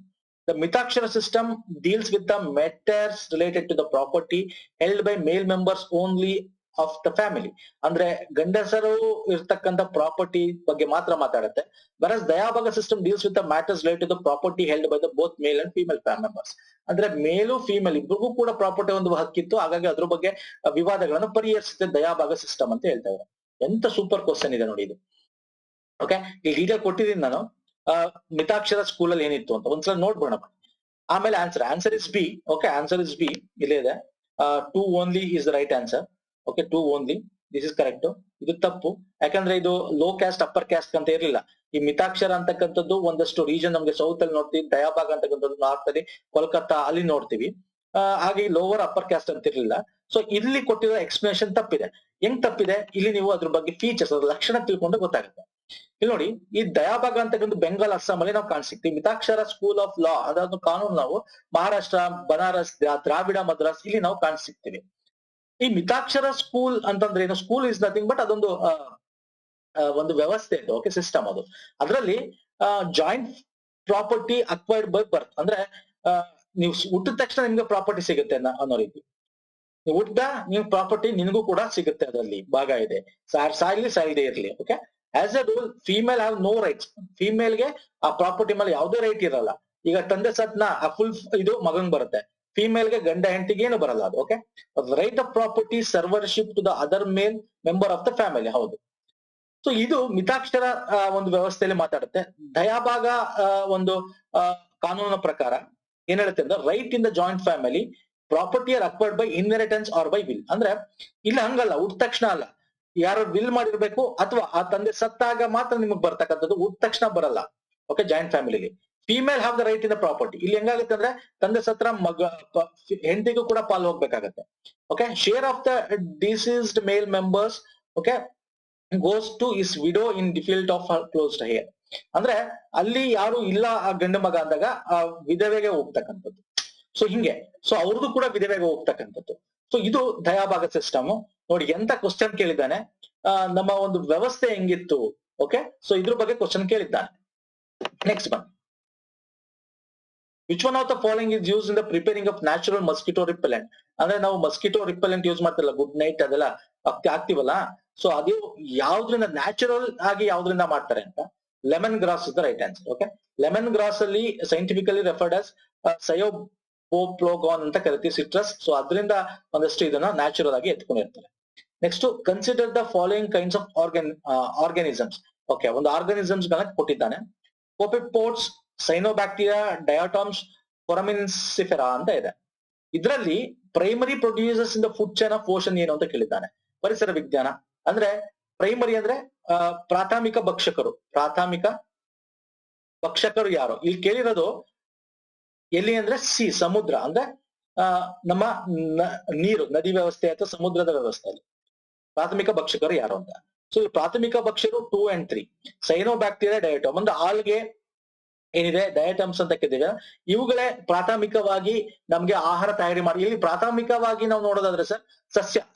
The Mitakshara system deals with the matters related to the property held by male members only of the family. ಅಂದ್ರೆ ಗಂಡಸರು ಇರ್ತಕ್ಕಂಥ ಪ್ರಾಪರ್ಟಿ ಬಗ್ಗೆ ಮಾತ್ರ ಮಾತಾಡುತ್ತೆ. whereas Dayabhaga system deals with the matters related to the property held by the both male and female members. ಅಂದ್ರೆ male female ಇಬ್ಬರಿಗೂ ಕೂಡ property ಒಂದು ಹಕ್ಕಿತ್ತು, ಹಾಗಾಗಿ ಅದ್ರ ಬಗ್ಗೆ ವಿವಾದಗಳನ್ನು ಪರಿಹರಿಸುತ್ತೆ ದಯಾಭಾಗ ಸಿಸ್ಟಮ್ ಅಂತ ಹೇಳ್ತಾ ಇದ್ದಾರೆ. ಎಂತ ಸೂಪರ್ ಕ್ವಶನ್ ಇದೆ ನೋಡಿ ಇದು. ಓಕೆ, ಈ ಡೀಟೇಲ್ ಕೊಟ್ಟಿದ್ದೀನಿ ನಾನು. ಮಿತಾಕ್ಷರ ಸ್ಕೂಲ್ ಅಲ್ಲಿ ಏನಿತ್ತು ಅಂತ ಒಂದ್ಸಲ ನೋಡ್ಬೋಣ. ಆಮೇಲೆ answer is B. Okay, answer is B, ಇಲ್ಲೇ ಇದೆ. 2 only is the right answer. Okay, 2 only, this is correct. ಇದು ತಪ್ಪು, ಯಾಕಂದ್ರೆ ಇದು ಲೋ ಕ್ಯಾಸ್ಟ್ ಅಪ್ಪರ್ ಕ್ಯಾಸ್ಟ್ ಅಂತ ಇರ್ಲಿಲ್ಲ. ಈ ಮಿತಾಕ್ಷರ ಅಂತಕ್ಕಂಥದ್ದು ಒಂದಷ್ಟು ರೀಜನ್ ನಮ್ಗೆ ಸೌತ್ ಅಲ್ಲಿ ನೋಡ್ತೀವಿ, ದಯಾಭಾಗ ಅಂತಕ್ಕಂಥದ್ದು ನಾರ್ತ್ ಅಲ್ಲಿ ಕೋಲ್ಕತ್ತಾ ಅಲ್ಲಿ ನೋಡ್ತೀವಿ. ಹಾಗೆ ಲೋವರ್ ಅಪ್ಪರ್ ಕ್ಯಾಸ್ಟ್ ಅಂತ ಇರ್ಲಿಲ್ಲ. ಸೊ ಇಲ್ಲಿ ಕೊಟ್ಟಿರೋ ಎಕ್ಸ್ಪ್ಲನೇಷನ್ ತಪ್ಪಿದೆ. ಹೆಂಗ್ ತಪ್ಪಿದೆ, ಇಲ್ಲಿ ನೀವು ಅದ್ರ ಬಗ್ಗೆ ಫೀಚರ್ಸ್, ಅದ್ರ ಲಕ್ಷಣ ತಿಳ್ಕೊಂಡು ಗೊತ್ತಾಗುತ್ತೆ. ಇಲ್ಲಿ ನೋಡಿ, ಈ ದಯಾಭಾಗ ಅಂತಕ್ಕಂಥ ಬೆಂಗಾಲ್, ಅಸ್ಸಾಂ ಅಲ್ಲಿ ನಾವು ಕಾಣಿಸ್ತೀವಿ. ಮಿತಾಕ್ಷರ ಸ್ಕೂಲ್ ಆಫ್ ಲಾ ಅದಾದ ಕಾನೂನು ನಾವು ಮಹಾರಾಷ್ಟ್ರ, ಬನಾರಸ್, ದ್ರಾವಿಡ, ಮದ್ರಾಸ್ ಇಲ್ಲಿ ನಾವು ಕಾಣಿಸ್ತೀವಿ. ಈ ಮಿತಾಕ್ಷರ ಸ್ಕೂಲ್ ಅಂತಂದ್ರೆ ಏನು, ಸ್ಕೂಲ್ ಇಸ್ ನಥಿಂಗ್ ಬಟ್ ಅದೊಂದು ಒಂದು ವ್ಯವಸ್ಥೆ ಇದೆ. ಓಕೆ, ಸಿಸ್ಟಮ್ ಅದು. ಅದರಲ್ಲಿ joint property acquired by birth, ಅಂದ್ರೆ ನೀವು ಹುಟ್ಟಿದ ತಕ್ಷಣ ನಿಮ್ಗೆ ಪ್ರಾಪರ್ಟಿ ಸಿಗುತ್ತೆ ಅನ್ನೋ ರೀತಿ. ನೀವು ಹುಟ್ಟಿದ ನೀವು ಪ್ರಾಪರ್ಟಿ ನಿನಗೂ ಕೂಡ ಸಿಗುತ್ತೆ, ಅದರಲ್ಲಿ ಭಾಗ ಇದೆ, ಸಾಯದೇ ಇರ್ಲಿ. Okay, as a rule female have no rights. ಫೀಮೇಲ್ಗೆ ಆ ಪ್ರಾಪರ್ಟಿ ಮೇಲೆ ಯಾವುದೇ ರೈಟ್ ಇರಲ್ಲ. ಈಗ ತಂದೆ ಸತ್ನ ಆ ಫುಲ್ ಇದು ಮಗಂಗ್ ಬರುತ್ತೆ, ಫೀಮೇಲ್ಗೆ ಗಂಡ ಹೆಂಡತಿಗೆ ಏನು ಬರಲ್ಲ ಅದು. Okay, right of property survivorship to the other male member of the family. ಹೌದು. ಸೊ ಇದು ಮಿತಾಕ್ಷರ ಒಂದು ವ್ಯವಸ್ಥೆಯಲ್ಲಿ ಮಾತಾಡುತ್ತೆ. ದಯಾಭಾಗ ಒಂದು ಕಾನೂನಿನ ಪ್ರಕಾರ ಏನ್ ಹೇಳುತ್ತೆ ಅಂದ್ರೆ, right in the joint family property are acquired by inheritance or by will. ಅಂದ್ರೆ ಇಲ್ಲ ಹಂಗಲ್ಲ, ಹುಟ್ಟ ತಕ್ಷಣ ಅಲ್ಲ, ಯಾರು ವಿಲ್ ಮಾಡಿರ್ಬೇಕು ಅಥವಾ ಆ ತಂದೆ ಸತ್ತಾಗ ಮಾತ್ರ ನಿಮಗ್ ಬರ್ತಕ್ಕಂಥದ್ದು, ಹುಟ್ಟ ತಕ್ಷಣ ಬರಲ್ಲ. ಓಕೆ, ಜಾಯಿಂಟ್ ಫ್ಯಾಮಿಲಿಗೆ female have the right in the property. ಇಲ್ಲಿ ಹೆಂಗಾಗುತ್ತೆ ಅಂದ್ರೆ, ತಂದೆ ಸತ್ರ ಹೆಂಡತಿಗೂ ಕೂಡ ಪಾಲ್ ಹೋಗ್ಬೇಕಾಗತ್ತೆ. Okay, share of the deceased male members okay goes to is widow in default of closed heir. ಅಂದ್ರೆ ಅಲ್ಲಿ ಯಾರು ಇಲ್ಲ ಆ ಗಂಡು ಮಗ ಅಂದಾಗ ಆ ವಿಧವೆಗೆ ಹೋಗ್ತಕ್ಕಂಥದ್ದು. ಸೊ ಹಿಂಗೆ, ಸೊ ಅವ್ರದ್ದು ಕೂಡ ವಿಧವೆಗೆ ಹೋಗ್ತಕ್ಕಂಥದ್ದು. ಸೊ ಇದು ದಯಾಭಾಗ ಸಿಸ್ಟಮ್. ನೋಡಿ ಎಂತ ಕ್ವಶನ್ ಕೇಳಿದ್ದಾನೆ, ನಮ್ಮ ಒಂದು ವ್ಯವಸ್ಥೆ ಹೆಂಗಿತ್ತು. ಓಕೆ, ಸೊ ಇದ್ರ ಬಗ್ಗೆ ಕ್ವಶನ್ ಕೇಳಿದ್ದಾನೆ. ನೆಕ್ಸ್ಟ್ ಬನ್ನಿ. Which one of the following is use in the preparing of natural mosquito repellent. ಅಂದ್ರೆ ನಾವು ಮಸ್ಕಿಟೋ ರಿಪೆಲೆಂಟ್ ಯೂಸ್ ಮಾಡ್ತಿರಲ್ಲ, ಗುಡ್ ನೈಟ್ ಅದೆಲ್ಲ ಆಗ್ತಿವಲ್ಲ, ಸೊ ಅದು ಯಾವ್ದ್ರಿಂದ ನ್ಯಾಚುರಲ್ ಆಗಿ ಯಾವ್ದ್ರಿಂದ ಮಾಡ್ತಾರೆ ಅಂತ, lemon grass is the right answer. Okay, lemon grass ಅಲ್ಲಿ ಸೈಂಟಿಫಿಕಲಿ ರೆಫರ್ಡ್ ಆಸ್ ಸಯೋಪೋಪ್ಲೋಗಾನ್ ಅಂತ ಕರಿತೀವಿ, ಸಿಟ್ರಸ್. ಸೊ ಅದರಿಂದ ಒಂದಷ್ಟು ಇದನ್ನ ನ್ಯಾಚುರಲ್ ಆಗಿ ಎತ್ಕೊಂಡಿರ್ತಾರೆ. Next, consider the following kinds of organisms. Okay, ಒಂದು ಆರ್ಗಾನಿಸಮ್ಸ್ ಗಳನ್ನ ಕೊಟ್ಟಿದ್ದಾನೆ. ಕೋಪಿಪೋಡ್ಸ್, ಸೈನೋಬ್ಯಾಕ್ಟೀರಿಯಾ, ಡಯಾಟಾಮ್ಸ್, ಫೊರಮಿನ್ಸಿಫೆರಾ ಅಂತ ಇದೆ. ಇದರಲ್ಲಿ primary producers in the food chain of ocean ಏನು ಅಂತ ಕೇಳಿದ್ದಾನೆ. ಪರಿಸರ ವಿಜ್ಞಾನ ಅಂದ್ರೆ ಪ್ರೈಮರಿ ಅಂದ್ರೆ ಪ್ರಾಥಮಿಕ ಭಕ್ಷಕರು. ಪ್ರಾಥಮಿಕ ಭಕ್ಷಕರು ಯಾರು ಇಲ್ಲಿ ಕೇಳಿರೋದು ಎಲ್ಲಿ ಅಂದ್ರೆ ಸಮುದ್ರ ಅಂದ್ರೆ ನಮ್ಮ ನೀರು, ನದಿ ವ್ಯವಸ್ಥೆ ಅಥವಾ ಸಮುದ್ರದ ವ್ಯವಸ್ಥೆಯಲ್ಲಿ ಪ್ರಾಥಮಿಕ ಭಕ್ಷಕರು ಯಾರು ಅಂತ. ಸೊ ಪ್ರಾಥಮಿಕ ಭಕ್ಷಕರು 2 and 3, ಸೈನೋಬ್ಯಾಕ್ಟೀರಿಯಾ, ಡಯಾಟಮ್. ಒಂದು ಆಲ್ಗೆ ಏನಿದೆ, ಡಯಾಟಮ್ಸ್ ಅಂತ ಕೇಳಿದ್ರೆ ಇವುಗಳೇ ಪ್ರಾಥಮಿಕವಾಗಿ ನಮ್ಗೆ ಆಹಾರ ತಯಾರಿ ಮಾಡಿ. ಇಲ್ಲಿ ಪ್ರಾಥಮಿಕವಾಗಿ ನಾವು ನೋಡೋದಾದ್ರೆ ಸರ್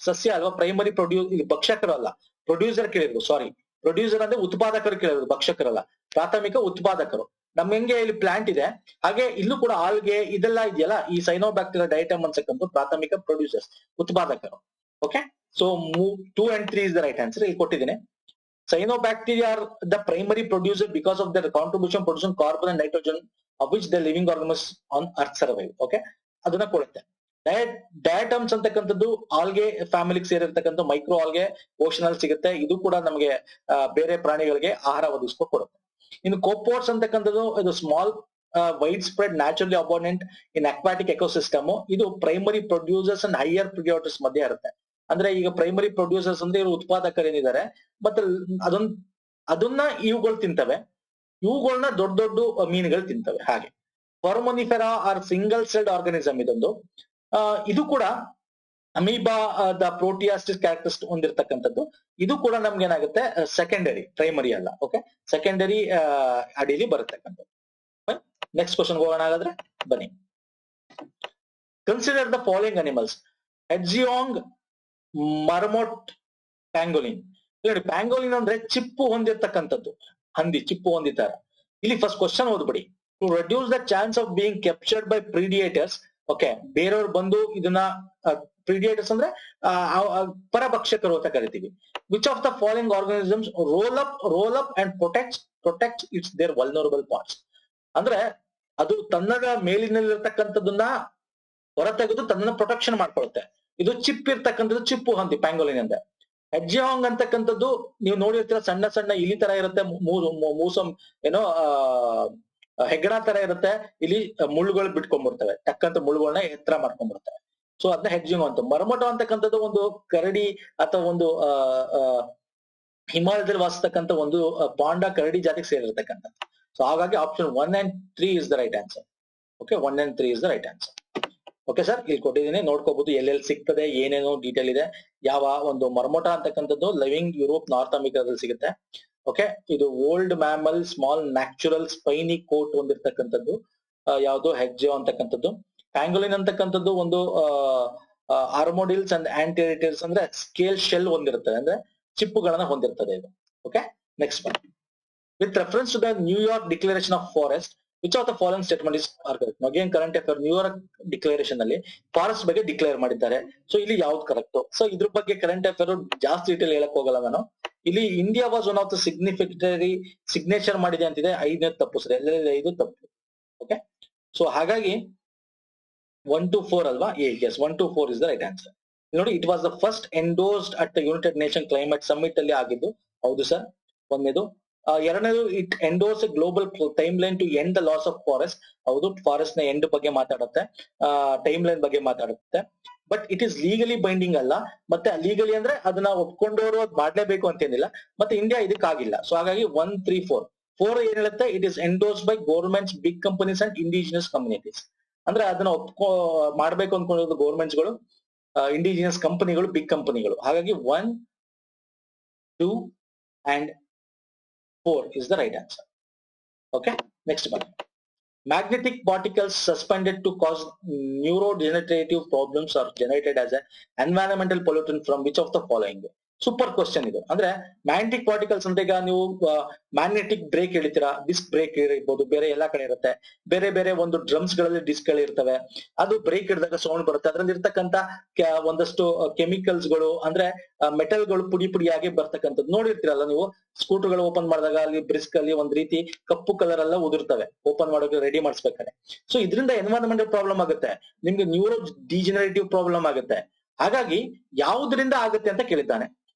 ಸಸ್ಯ ಅಲ್ವಾ ಪ್ರೈಮರಿ ಇಲ್ಲಿ ಭಕ್ಷಕರು ಅಲ್ಲ, ಪ್ರೊಡ್ಯೂಸರ್ ಕೇಳಿದ್ರು. ಸಾರಿ, ಪ್ರೊಡ್ಯೂಸರ್ ಅಂದ್ರೆ ಉತ್ಪಾದಕರು ಕೇಳಿದ್ರು, ಭಕ್ಷಕರಲ್ಲ. ಪ್ರಾಥಮಿಕ ಉತ್ಪಾದಕರು. ನಮ್ ಹೆಂಗೆ ಇಲ್ಲಿ ಪ್ಲಾಂಟ್ ಇದೆ ಹಾಗೆ ಇಲ್ಲೂ ಕೂಡ ಆಲ್ಗೆ ಇದೆಲ್ಲ ಇದೆಯಲ್ಲ, ಈ ಸೈನೋಬ್ಯಾಕ್ಟೀರಿಯಾ, ಡಯಾಟಮ್ ಅನ್ಸಕ್ಕಂಥ ಪ್ರಾಥಮಿಕ ಪ್ರೊಡ್ಯೂಸರ್ಸ್, ಉತ್ಪಾದಕರು. Okay, so 2 and 3 is the right answer. ಇಲ್ಲಿ ಕೊಟ್ಟಿದ್ದೀನಿ. Cyanobacteria are the primary producer because of their contribution producing carbon and nitrogen of which the living organisms on earth survive. Okay, ಅದನ್ನ ಕೊಡುತ್ತೆ. ಡಯಾಟಮ್ಸ್ ಅಂತಕ್ಕಂಥದ್ದು algae ಫ್ಯಾಮಿಲಿಗೆ ಸೇರಿರ್ತಕ್ಕಂಥ micro algae ocean ಅಲ್ಲಿ ಸಿಗುತ್ತೆ. ಇದು ಕೂಡ ನಮಗೆ ಬೇರೆ ಪ್ರಾಣಿಗಳಿಗೆ ಆಹಾರ ಒದಗಿಸ್ಕೊ ಕೊಡುತ್ತೆ. ಇನ್ನು ಕೋಪೋಡ್ಸ್ ಅಂತಕ್ಕಂಥದ್ದು ಇದು small wide spread naturally abundant in aquatic ecosystem. ಇದು primary producers and higher predators ಮಧ್ಯೆ ಇರುತ್ತೆ. ಅಂದ್ರೆ ಈಗ ಪ್ರೈಮರಿ ಪ್ರೊಡ್ಯೂಸರ್ಸ್ ಅಂದ್ರೆ ಇವರು ಉತ್ಪಾದಕರು ಏನಿದ್ದಾರೆ, ಮತ್ತೆ ಅದನ್ನ ಇವುಗಳು ತಿಂತವೆ, ಇವುಗಳನ್ನ ದೊಡ್ಡ ದೊಡ್ಡ ಮೀನುಗಳು ತಿಂತವೆ. ಹಾಗೆ foraminifera are single celled organism ಇದೊಂದು. ಇದು ಕೂಡ ಅಮೀಬಾ ದ ಪ್ರೋಟಿಯಾಸ್ಟಿಸ್ ಕ್ಯಾರೆಕ್ಟರಿಸ್ಟಿಕ್ ಹೊಂದಿರತಕ್ಕಂಥದ್ದು. ಇದು ಕೂಡ ನಮ್ಗೆ ಏನಾಗುತ್ತೆ ಸೆಕೆಂಡರಿ, ಪ್ರೈಮರಿ ಅಲ್ಲ. ಓಕೆ, ಸೆಕೆಂಡರಿ ಅಡಿಲಿ ಬರತಕ್ಕಂಥದ್ದು. ನೆಕ್ಸ್ಟ್ ಕ್ವಶನ್ ಹೋಗೋಣ ಹಾಗಾದ್ರೆ ಬನ್ನಿ. Consider the following animals. Hedgehog, marmot, pangolin. ನೋಡಿ, ಪ್ಯಾಂಗೋಲಿನ್ ಅಂದ್ರೆ ಚಿಪ್ಪು ಹೊಂದಿರ್ತಕ್ಕಂಥದ್ದು, ಹಂದಿ ಚಿಪ್ಪು ಹೊಂದಿದ್ದಾರೆ. ಇಲ್ಲಿ ಫಸ್ಟ್ ಕ್ವಶನ್ ಓದ್ಬಿಡಿ. To reduce the chance of being captured by predators. Okay, ಬೇರೆಯವ್ರು ಬಂದು ಇದನ್ನ ಪ್ರಿಡಿಯೇಟರ್ಸ್ ಅಂದ್ರೆ ಪರಭಕ್ಷಕರು ಅಂತ ಕರಿತೀವಿ. Which of the following organisms roll up and protect its their vulnerable parts. ಅಂದ್ರೆ ಅದು ತನ್ನದ ಮೇಲಿನಲ್ಲಿರ್ತಕ್ಕಂಥದ್ದನ್ನ ಹೊರತೆಗೆದು ತನ್ನನ್ನ ಪ್ರೊಟೆಕ್ಷನ್ ಮಾಡ್ಕೊಳುತ್ತೆ. ಇದು ಚಿಪ್ ಇರ್ತಕ್ಕಂಥದ್ದು ಚಿಪ್ಪು ಹಂದಿ, ಪ್ಯಾಂಗೋಲಿನ್ ಅಂದ್ರೆ. ಹೆಡ್ಜಿಹಾಂಗ್ ಅಂತಕ್ಕಂಥದ್ದು ನೀವು ನೋಡಿರ್ತೀರ, ಸಣ್ಣ ಸಣ್ಣ ಇಲಿ ತರ ಇರುತ್ತೆ, ಮೂಸಂ ಏನೋ ಹೆಗ್ಗಣ ತರ ಇರುತ್ತೆ. ಇಲ್ಲಿ ಮುಳ್ಳುಗಳು ಬಿಟ್ಕೊಂಡ್ಬಿಡ್ತವೆ, ಟಕ್ಕಂತ ಮುಳ್ಳುಗಳನ್ನ ಎತ್ತರ ಮಾಡ್ಕೊಂಡ್ಬಿಡ್ತವೆ. ಸೊ ಅದನ್ನ ಹೆಡ್ಜಿಂಗ್ ಅಂತ. ಮರ್ಮೊಟ ಅಂತಕ್ಕಂಥದ್ದು ಒಂದು ಕರಡಿ ಅಥವಾ ಒಂದು ಹಿಮಾಲಯದಲ್ಲಿ ವಾಸಿಸ್ತಕ್ಕಂಥ ಒಂದು ಪಾಂಡ ಕರಡಿ ಜಾತಿಗೆ ಸೇರಿರ್ತಕ್ಕಂಥದ್ದು. ಸೊ ಹಾಗಾಗಿ option 1 and 3 is the right answer. Okay, 1 and 3 is the right answer. Okay sir, ಇಲ್ಲಿ ಕೊಟ್ಟಿದ್ದೀನಿ, ನೋಡ್ಕೋಬಹುದು ಎಲ್ಲೆಲ್ಲಿ ಸಿಗ್ತದೆ, ಏನೇನೋ ಡೀಟೇಲ್ ಇದೆ. ಯಾವ ಒಂದು ಮರ್ಮೊಟ ಅಂತಕ್ಕಂಥದ್ದು ಲಿವಿಂಗ್ ಯುರೋಪ್, ನಾರ್ತ್ ಅಮೆರಿಕಾದಲ್ಲಿ ಸಿಗುತ್ತೆ. ಓಕೆ, ಇದು old mammal small natural spiny coat ಹೊಂದಿರ್ತಕ್ಕಂಥದ್ದು ಯಾವುದು ಹೆಡ್ಜಿಯೋ ಅಂತಕ್ಕಂಥದ್ದು. ಪ್ಯಾಂಗೋಲಿನ್ ಅಂತಕ್ಕಂಥದ್ದು ಒಂದು ಆರ್ಮೋಡಿಲ್ಸ್ ಅಂಡ್ ಆಂಟಿರೇಟರ್ಸ್ ಅಂದ್ರೆ ಸ್ಕೇಲ್ ಶೆಲ್ ಹೊಂದಿರ್ತದೆ, ಅಂದ್ರೆ ಚಿಪ್ಪುಗಳನ್ನ ಹೊಂದಿರ್ತದೆ ಇದು. ಓಕೆ, ನೆಕ್ಸ್ಟ್ ಬನ್ನಿ. With reference to the New York declaration of forest, which of the following statement is correct? Again current affair, New York declaration ಅಲ್ಲಿ ಫಾರೆಸ್ಟ್ ಬಗ್ಗೆ ಡಿಕ್ಲೇರ್ ಮಾಡಿದ್ದಾರೆ. ಸೊ ಇಲ್ಲಿ ಯಾವ್ದು ಕರೆಕ್ಟ್? ಸೊ ಇದ್ರ ಬಗ್ಗೆ ಕರೆಂಟ್ ಅಫೇರ್ ಜಾಸ್ತಿ ಡೀಟೇಲ್ ಹೇಳಕ್ ಹೋಗಲ್ಲ ನಾನು. ಇಲ್ಲಿ India was one of the signatory signature ಮಾಡಿದೆ ಅಂತಿದೆ. 5ನೇ ತಪ್ಪು ಸರ್, ಎಲ್ಲೆಲ್ಲ 5 ತಪ್ಪು. ಓಕೆ, ಸೊ ಹಾಗಾಗಿ 1 to 4 ಅಲ್ವಾ? Yes, 1 to 4 is the right answer. ನೋಡಿ, it was the first endorsed at the united nation climate summit ಅಲ್ಲಿ ಆಗಿದ್ದು. ಹೌದು ಸರ್, ಒಂದನೇದು. ಎರಡನೇದು, it endorse global time line to end the loss of forest. ಹೌದು, forest ನ end ಬಗ್ಗೆ ಮಾತಾಡುತ್ತೆ, ಟೈಮ್ ಲೈನ್ ಬಗ್ಗೆ ಮಾತಾಡುತ್ತೆ. But it is legally binding ಅಲ್ಲ. ಮತ್ತೆ ಲೀಗಲಿ ಅಂದ್ರೆ ಅದನ್ನ ಒಪ್ಕೊಂಡವರು ಅದ್ ಮಾಡ್ಲೇಬೇಕು ಅಂತೇನಿಲ್ಲ. ಮತ್ತೆ ಇಂಡಿಯಾ ಇದಕ್ಕಾಗಿಲ್ಲ. ಸೊ ಹಾಗಾಗಿ 1, 3, 4 ಏನ್ ಹೇಳುತ್ತೆ? It is endorse by governments, big companies and indigenous communities. ಅಂದ್ರೆ ಅದನ್ನ ಮಾಡ್ಬೇಕು ಅನ್ಕೊಂಡಿರೋದು ಗೌರ್ಮೆಂಟ್ಸ್ಗಳು, ಇಂಡಿಜಿನಸ್ ಕಂಪನಿಗಳು, ಬಿಗ್ ಕಂಪನಿಗಳು. ಹಾಗಾಗಿ 1, 2 and 4 is the right answer. Okay, next one. Magnetic particles suspended to cause neurodegenerative problems are generated as an environmental pollutant from which of the following? Super question ಇದು. ಅಂದ್ರೆ magnetic particles ಅಂತ ಈಗ ನೀವು magnetic break ಹೇಳ್ತೀರಾ, disc brake ಇರ್ಬೋದು, ಬೇರೆ ಎಲ್ಲಾ ಕಡೆ ಇರುತ್ತೆ. ಬೇರೆ ಬೇರೆ ಒಂದು ಡ್ರಮ್ಸ್ ಗಳಲ್ಲಿ ಡಿಸ್ಕ್ ಗಳು ಇರ್ತವೆ. ಅದು ಬ್ರೇಕ್ ಹಿಡಿದಾಗ ಸೌಂಡ್ ಬರುತ್ತೆ. ಅದ್ರಲ್ಲಿ ಇರ್ತಕ್ಕಂತ ಒಂದಷ್ಟು ಕೆಮಿಕಲ್ಸ್ ಗಳು ಅಂದ್ರೆ ಮೆಟಲ್ ಗಳು ಪುಡಿ ಪುಡಿಯಾಗಿ ಬರ್ತಕ್ಕಂಥದ್ದು ನೋಡಿರ್ತೀರಲ್ಲ ನೀವು. ಸ್ಕೂಟರ್ ಗಳು ಓಪನ್ ಮಾಡಿದಾಗ ಅಲ್ಲಿ ಬ್ರಿಸ್ಕ್ ಅಲ್ಲಿ ಒಂದ್ ರೀತಿ ಕಪ್ಪು ಕಲರ್ ಎಲ್ಲ ಉದುರ್ತವೆ ಓಪನ್ ಮಾಡೋಕೆ ರೆಡಿ ಮಾಡಿಸ್ಬೇಕಾದ್ರೆ. ಸೊ ಇದರಿಂದ ಎನ್ವೈರನ್ಮೆಂಟಲ್ ಪ್ರಾಬ್ಲಮ್ ಆಗುತ್ತೆ, ನಿಮ್ಗೆ ನ್ಯೂರೋ ಡಿಜನರೇಟಿವ್ ಪ್ರಾಬ್ಲಮ್ ಆಗುತ್ತೆ. ಹಾಗಾಗಿ ಯಾವುದರಿಂದ ಆಗುತ್ತೆ ಅಂತ ಕೇಳಿದ್ದಾನೆ.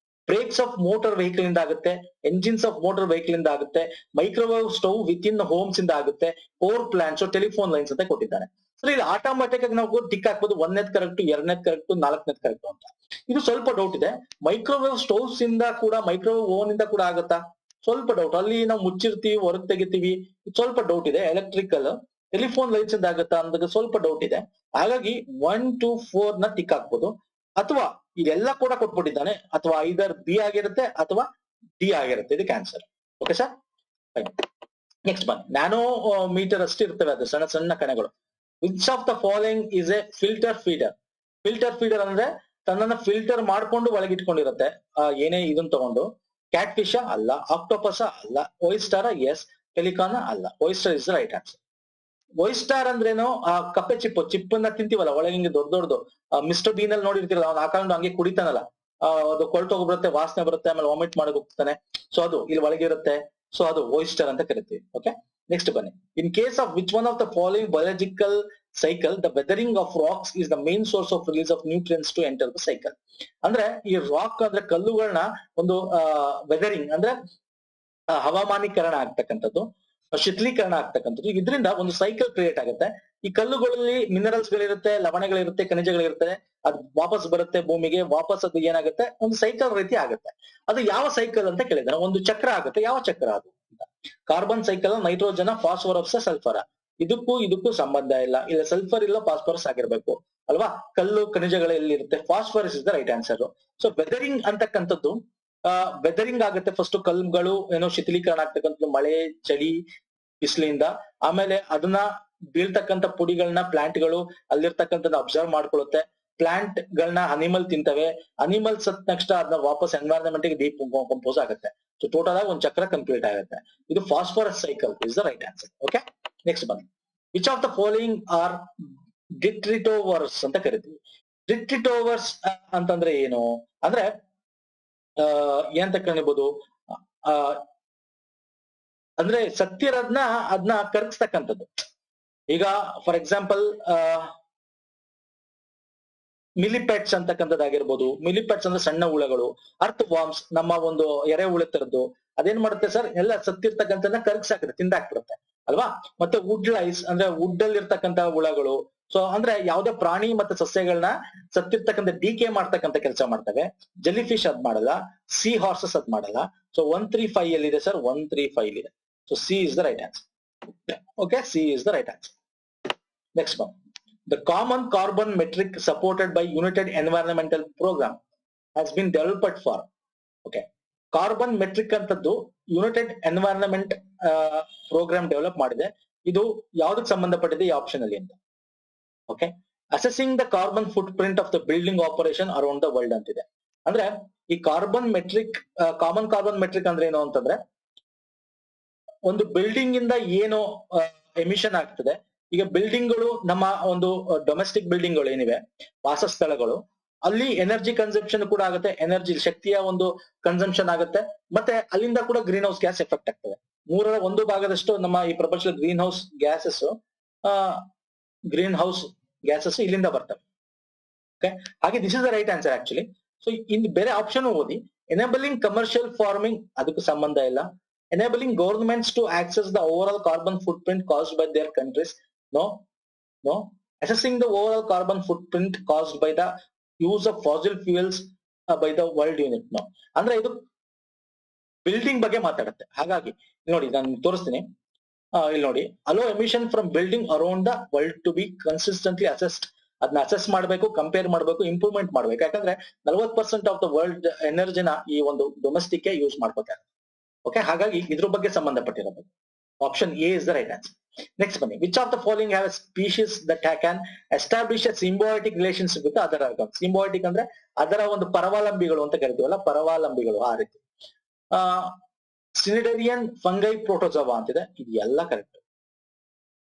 ಬ್ರೇಕ್ಸ್ ಆಫ್ ಮೋಟಾರ್ ವೆಹಿಕಲ್ ಇಂದ ಆಗುತ್ತೆ, ಎಂಜಿನ್ಸ್ ಆಫ್ ಮೋಟಾರ್ ವೆಹಿಕಲ್ ಇಂದ ಆಗುತ್ತೆ, microwave stove with in homes ಇಂದ ಆಗುತ್ತೆ, ಪವರ್ ಪ್ಲಾಂಟ್ಸ್, ಟೆಲಿಫೋನ್ ಲೈನ್ಸ್ ಅಂತ ಕೊಟ್ಟಿದ್ದಾನೆ. ಸೊ ಇಲ್ಲಿ ಆಟೋಮ್ಯಾಟಿಕ್ ಆಗಿ ನಾವು ಟಿಕ್ ಹಾಕ್ಬೋದು, 1ನೇದ್ ಕರೆಕ್ಟ್, 2ನೇದ್ ಕರೆಕ್ಟ್, 4ನೇದ್ ಕರೆಕ್ಟ್ ಅಂತ. ಇದು ಸ್ವಲ್ಪ ಡೌಟ್ ಇದೆ. ಮೈಕ್ರೋವೇವ್ ಸ್ಟವ್ಸ್ ಇಂದ ಕೂಡ, ಮೈಕ್ರೋವೇವ್ ಓವನ್ ಇಂದ ಕೂಡ ಆಗುತ್ತಾ? ಸ್ವಲ್ಪ ಡೌಟ್. ಅಲ್ಲಿ ನಾವು ಮುಚ್ಚಿರ್ತೀವಿ, ಹೊರಗೆ ತೆಗಿತೀವಿ, ಸ್ವಲ್ಪ ಡೌಟ್ ಇದೆ. ಎಲೆಕ್ಟ್ರಿಕಲ್ ಟೆಲಿಫೋನ್ ಲೈನ್ಸ್ ಇಂದ ಆಗುತ್ತಾ ಅಂದಾಗ ಸ್ವಲ್ಪ ಡೌಟ್ ಇದೆ. ಹಾಗಾಗಿ 1, 2, 4 ನ ಟಿಕ್ ಹಾಕ್ಬೋದು. ಅಥವಾ ಇದೆಲ್ಲ ಕೂಡ ಕೊಟ್ಬಿಟ್ಟಿದ್ದಾನೆ, ಅಥವಾ ಐದರ್ ಬಿ ಆಗಿರುತ್ತೆ ಅಥವಾ ಡಿ ಆಗಿರುತ್ತೆ ಇದಕ್ಕೆ ಆನ್ಸರ್. ಓಕೆ ಸರ್, ನೆಕ್ಸ್ಟ್ ಬನ್ನಿ. ನ್ಯಾನೋ ಮೀಟರ್ ಅಷ್ಟು ಇರ್ತವೆ, ಅದು ಸಣ್ಣ ಸಣ್ಣ ಕಣಗಳು. Which of the following is A filter feeder? Filter feeder ಅಂದ್ರೆ ತನ್ನನ್ನ ಫಿಲ್ಟರ್ ಮಾಡ್ಕೊಂಡು ಒಳಗಿಟ್ಕೊಂಡಿರುತ್ತೆ ಏನೇ ಇದನ್ನ ತಗೊಂಡು. ಕ್ಯಾಟ್ ಫಿಶ್ ಅಲ್ಲ, ಆಕ್ಟೋಪಸ್ ಅಲ್ಲ, ಓಯಿಸ್ಟರ್ ಎಸ್, ಪೆಲಿಕಾನ್ ಅಲ್ಲ. Oyster is the right answer. Oyster ಅಂದ್ರೇನು? ಕಪ್ಪೆ ಚಿಪ್ಪನ್ನ ತಿಂತೀವಲ್ಲ ಒಳಗೆ ದೊಡ್ಡ ದೊಡ್ಡದು. ಮಿಸ್ಟರ್ ಬೀನ್ ಅಲ್ಲಿ ನೋಡಿರ್ತೀರಲ್ಲ, ಅವ್ನು ಹಾಕೊಂಡು ಹಂಗೆ ಕುಡಿತಾನಲ್ಲ, ಅದು ಕೊಳ್ತೋಗಿ ಬರುತ್ತೆ, ವಾಸನೆ ಬರುತ್ತೆ, ಆಮೇಲೆ ವಾಮಿಟ್ ಮಾಡಕ್ ಹೋಗ್ತಾನೆ. ಸೊ ಅದು ಇಲ್ಲಿ ಒಳಗಿರುತ್ತೆ. ಸೊ ಅದು ಓಯಿಸ್ಟರ್ ಅಂತ ಕರಿತೀವಿ. ಓಕೆ, ನೆಕ್ಸ್ಟ್ ಬನ್ನಿ. In case of which one of the following biological cycle the weathering of rocks is the main source of release of nutrients to enter the cycle? ಅಂದ್ರೆ ಈ rock ಅಂದ್ರೆ ಕಲ್ಲುಗಳನ್ನ ಒಂದು weathering ಅಂದ್ರೆ ಹವಾಮಾನೀಕರಣ ಆಗ್ತಕ್ಕಂಥದ್ದು, ಶೀತಲೀಕರಣ ಆಗ್ತಕ್ಕಂಥದ್ದು. ಇದರಿಂದ ಒಂದು ಸೈಕಲ್ ಕ್ರಿಯೇಟ್ ಆಗುತ್ತೆ. ಈ ಕಲ್ಲುಗಳಲ್ಲಿ ಮಿನರಲ್ಸ್ ಗಳಿರುತ್ತೆ, ಲವಣಗಳಿರುತ್ತೆ, ಖನಿಜಗಳಿರುತ್ತೆ. ಅದು ವಾಪಸ್ ಬರುತ್ತೆ ಭೂಮಿಗೆ, ವಾಪಸ್ ಅದು ಏನಾಗುತ್ತೆ, ಒಂದು ಸೈಕಲ್ ರೀತಿ ಆಗುತ್ತೆ. ಅದು ಯಾವ ಸೈಕಲ್ ಅಂತ ಕೇಳಿದಾರೆ. ಒಂದು ಚಕ್ರ ಆಗುತ್ತೆ. ಯಾವ ಚಕ್ರ ಅದು? Carbon cycle, nitrogen, phosphorus, sulphur. ಇದಕ್ಕೂ ಸಂಬಂಧ ಇಲ್ಲ. ಇಲ್ಲ ಸಲ್ಫರ್ ಇಲ್ಲ, ಫಾಸ್ಫರಸ್ ಆಗಿರ್ಬೇಕು ಅಲ್ವಾ. ಕಲ್ಲು ಖನಿಜಗಳು ಎಲ್ಲಿರುತ್ತೆ? Phosphorus is the right answer. So weathering ಅಂತಕ್ಕಂಥದ್ದು ವೆದರಿಂಗ್ ಆಗುತ್ತೆ. ಫಸ್ಟ್ ಕಲ್ಲುಗಳು ಏನೋ ಶಿಥಿಲೀಕರಣ ಆಗ್ತಕ್ಕಂಥದ್ದು ಮಳೆ, ಚಳಿ, ಬಿಸಿಲಿಂದ. ಆಮೇಲೆ ಅದನ್ನ ಬೀಳ್ತಕ್ಕಂಥ ಪುಡಿಗಳನ್ನ ಪ್ಲಾಂಟ್ ಗಳು ಅಲ್ಲಿರ್ತಕ್ಕಂಥದ್ದು ಅಬ್ಸರ್ವ್ ಮಾಡ್ಕೊಳ್ಳುತ್ತೆ. ಪ್ಲಾಂಟ್ ಗಳನ್ನ ಅನಿಮಲ್ ತಿಂತವೆ. ಅನಿಮಲ್ ಸತ್ ನೆಕ್ಸ್ಟ್ ಅದನ್ನ ವಾಪಸ್ ಎನ್ವೈರನ್ಮೆಂಟ್ ಗೆ ಡಿಕಂಪೋಸ್ ಆಗುತ್ತೆ. ಸೊ ಟೋಟಲ್ ಆಗಿ ಒಂದು ಚಕ್ರ ಕಂಪ್ಲೀಟ್ ಆಗುತ್ತೆ. ಇದು phosphorus cycle is the right answer. Okay, next ಬನ್ನಿ. Which of the following are detritivores ಅಂತ ಕರಿತೀವಿ? ಡಿಟ್ರಿಟೋವರ್ಸ್ ಅಂತಂದ್ರೆ ಏನು ಅಂದ್ರೆ ಏನಂತ ಕರಿಬಹುದು? ಅಂದ್ರೆ ಸತ್ತಿರೋದ್ನ ಅದನ್ನ ಕರಗಿಸ್ತಕ್ಕಂಥದ್ದು. ಈಗ ಫಾರ್ ಎಕ್ಸಾಂಪಲ್ ಮಿಲಿಪೆಟ್ಸ್ ಅಂತಕ್ಕಂಥದ್ದಾಗಿರ್ಬೋದು. ಮಿಲಿಪೆಟ್ಸ್ ಅಂದ್ರೆ ಸಣ್ಣ ಹುಳಗಳು. ಅರ್ತ್ ವಾರ್ಮ್ಸ್ ನಮ್ಮ ಒಂದು ಎರೆ ಹುಳ ತರದ್ದು. ಅದೇನ್ ಮಾಡುತ್ತೆ ಸರ್? ಎಲ್ಲ ಸತ್ತಿರ್ತಕ್ಕಂಥದ್ದನ್ನ ಕರಗಿಸಾಕತ್ತೆ, ತಿಂದಾಕ್ಬಿಡುತ್ತೆ ಅಲ್ವಾ. ಮತ್ತೆ ವುಡ್ ಲೈಸ್ ಅಂದ್ರೆ ವುಡ್ ಅಲ್ಲಿ ಇರ್ತಕ್ಕಂಥ ಹುಳಗಳು. ಸೊ ಅಂದ್ರೆ ಯಾವ್ದೇ ಪ್ರಾಣಿ ಮತ್ತೆ ಸಸ್ಯಗಳನ್ನ ಸತ್ತಿರ್ತಕ್ಕಂಥ ಡಿಕೆ ಮಾಡ್ತಕ್ಕಂಥ ಕೆಲಸ ಮಾಡ್ತವೆ. ಜೆಲಿ ಫಿಶ್ ಅದ್ ಮಾಡಲ್ಲ, ಸಿ ಹಾರ್ಸಸ್ ಅದ್ ಮಾಡಲ್ಲ. ಸೊ 135 ಎಲ್ಲಿದೆ ಸರ್? 135 ಇದೆ. So C is the right answer. Okay, C is the right answer. Next one. The common carbon metric supported by United Environmental Program has been developed for. Okay, carbon metric ಅಂತದ್ದು United environment program develop ಮಾಡಿದೆ. ಇದು ಯಾವ್ದಕ್ಕೆ ಸಂಬಂಧಪಟ್ಟಿದೆ ಈ option ಅಲ್ಲಿ ಅಂತ? Okay, accessing the carbon foot print of the building operation around the world ಅಂತಿದೆ. ಅಂದ್ರೆ ಈ carbon metric, common carbon metric ಅಂದ್ರೆ ಏನು ಅಂತಂದ್ರೆ, ಒಂದು ಬಿಲ್ಡಿಂಗ್ ಇಂದ ಏನು ಎಮಿಷನ್ ಆಗ್ತದೆ. ಈಗ ಬಿಲ್ಡಿಂಗ್ ಗಳು, ನಮ್ಮ ಒಂದು ಡೊಮೆಸ್ಟಿಕ್ ಬಿಲ್ಡಿಂಗ್ ಗಳು ಏನಿವೆ, ವಾಸಸ್ಥಳಗಳು, ಅಲ್ಲಿ ಎನರ್ಜಿ ಕನ್ಸಂಪ್ಷನ್ ಕೂಡ ಆಗುತ್ತೆ. ಎನರ್ಜಿ ಶಕ್ತಿಯ ಒಂದು ಕನ್ಸಂಪ್ಷನ್ ಆಗುತ್ತೆ. ಮತ್ತೆ ಅಲ್ಲಿಂದ ಕೂಡ ಗ್ರೀನ್ ಹೌಸ್ ಗ್ಯಾಸ್ ಎಫೆಕ್ಟ್ ಆಗ್ತದೆ. 1/3 ನಮ್ಮ ಈ ಪ್ರಪಂಚದ ಗ್ರೀನ್ ಹೌಸ್ ಗ್ಯಾಸಸ್ ಇಲ್ಲಿಂದ ಬರ್ತವೆ. ಓಕೆ, ಹಾಗೆ this is the right answer actually. So in ಬೇರೆ ಆಪ್ಷನ್ ಓದಿ. ಎನೇಬಲಿಂಗ್ ಕಮರ್ಷಿಯಲ್ ಫಾರ್ಮಿಂಗ್, ಅದಕ್ಕೂ ಸಂಬಂಧ ಇಲ್ಲ. Enabling governments to access the over carbon footprint caused by their countries, no. Assessing the over carbon footprint caused by the use of fossil fuels by the world unit, no. ಅಂದ್ರೆ ಇದು building ಬಗ್ಗೆ ಮಾತಾಡುತ್ತೆ. ಹಾಗಾಗಿ ನೋಡಿ ನಾನು ತೋರಿಸ್ತೀನಿ. ಇಲ್ಲಿ ನೋಡಿ, allow emission from building around the world to be consistently assessed. ಅದನ್ನ ಅಸೆಸ್ ಮಾಡಬೇಕು, ಕಂಪೇರ್ ಮಾಡಬೇಕು, ಇಂಪ್ರೂವ್ಮೆಂಟ್ ಮಾಡಬೇಕು. ಯಾಕಂದ್ರೆ 40% ಆಫ್ ದ ವರ್ಲ್ಡ್ ಎನರ್ಜಿನ ಈ ಒಂದು ಡೊಮೆಸ್ಟಿಕ್ ಯೂಸ್ ಮಾಡ್ಕೋತಾರೆ. ಓಕೆ, ಹಾಗಾಗಿ ಇದ್ರ ಬಗ್ಗೆ ಸಂಬಂಧಪಟ್ಟಿರೋದು. Option A is the right answer. Next ಬನ್ನಿ, which of the following have species that can establish a symbiotic relationship with other organ. Symbiotic ಅಂದ್ರೆ ಅದರ ಒಂದು ಪರವಾಲಂಬಿಗಳು ಅಂತ ಕರಿತೀವಲ್ಲ, ಪರವಾಲಂಬಿಗಳು ಆ ರೀತಿ. ಸಿನಿಡೇರಿಯನ್, ಫಂಗೈ, ಪ್ರೋಟೋಜೋವಾ ಅಂತಿದೆ, ಇದು ಎಲ್ಲ ಕರೆಕ್ಟ್.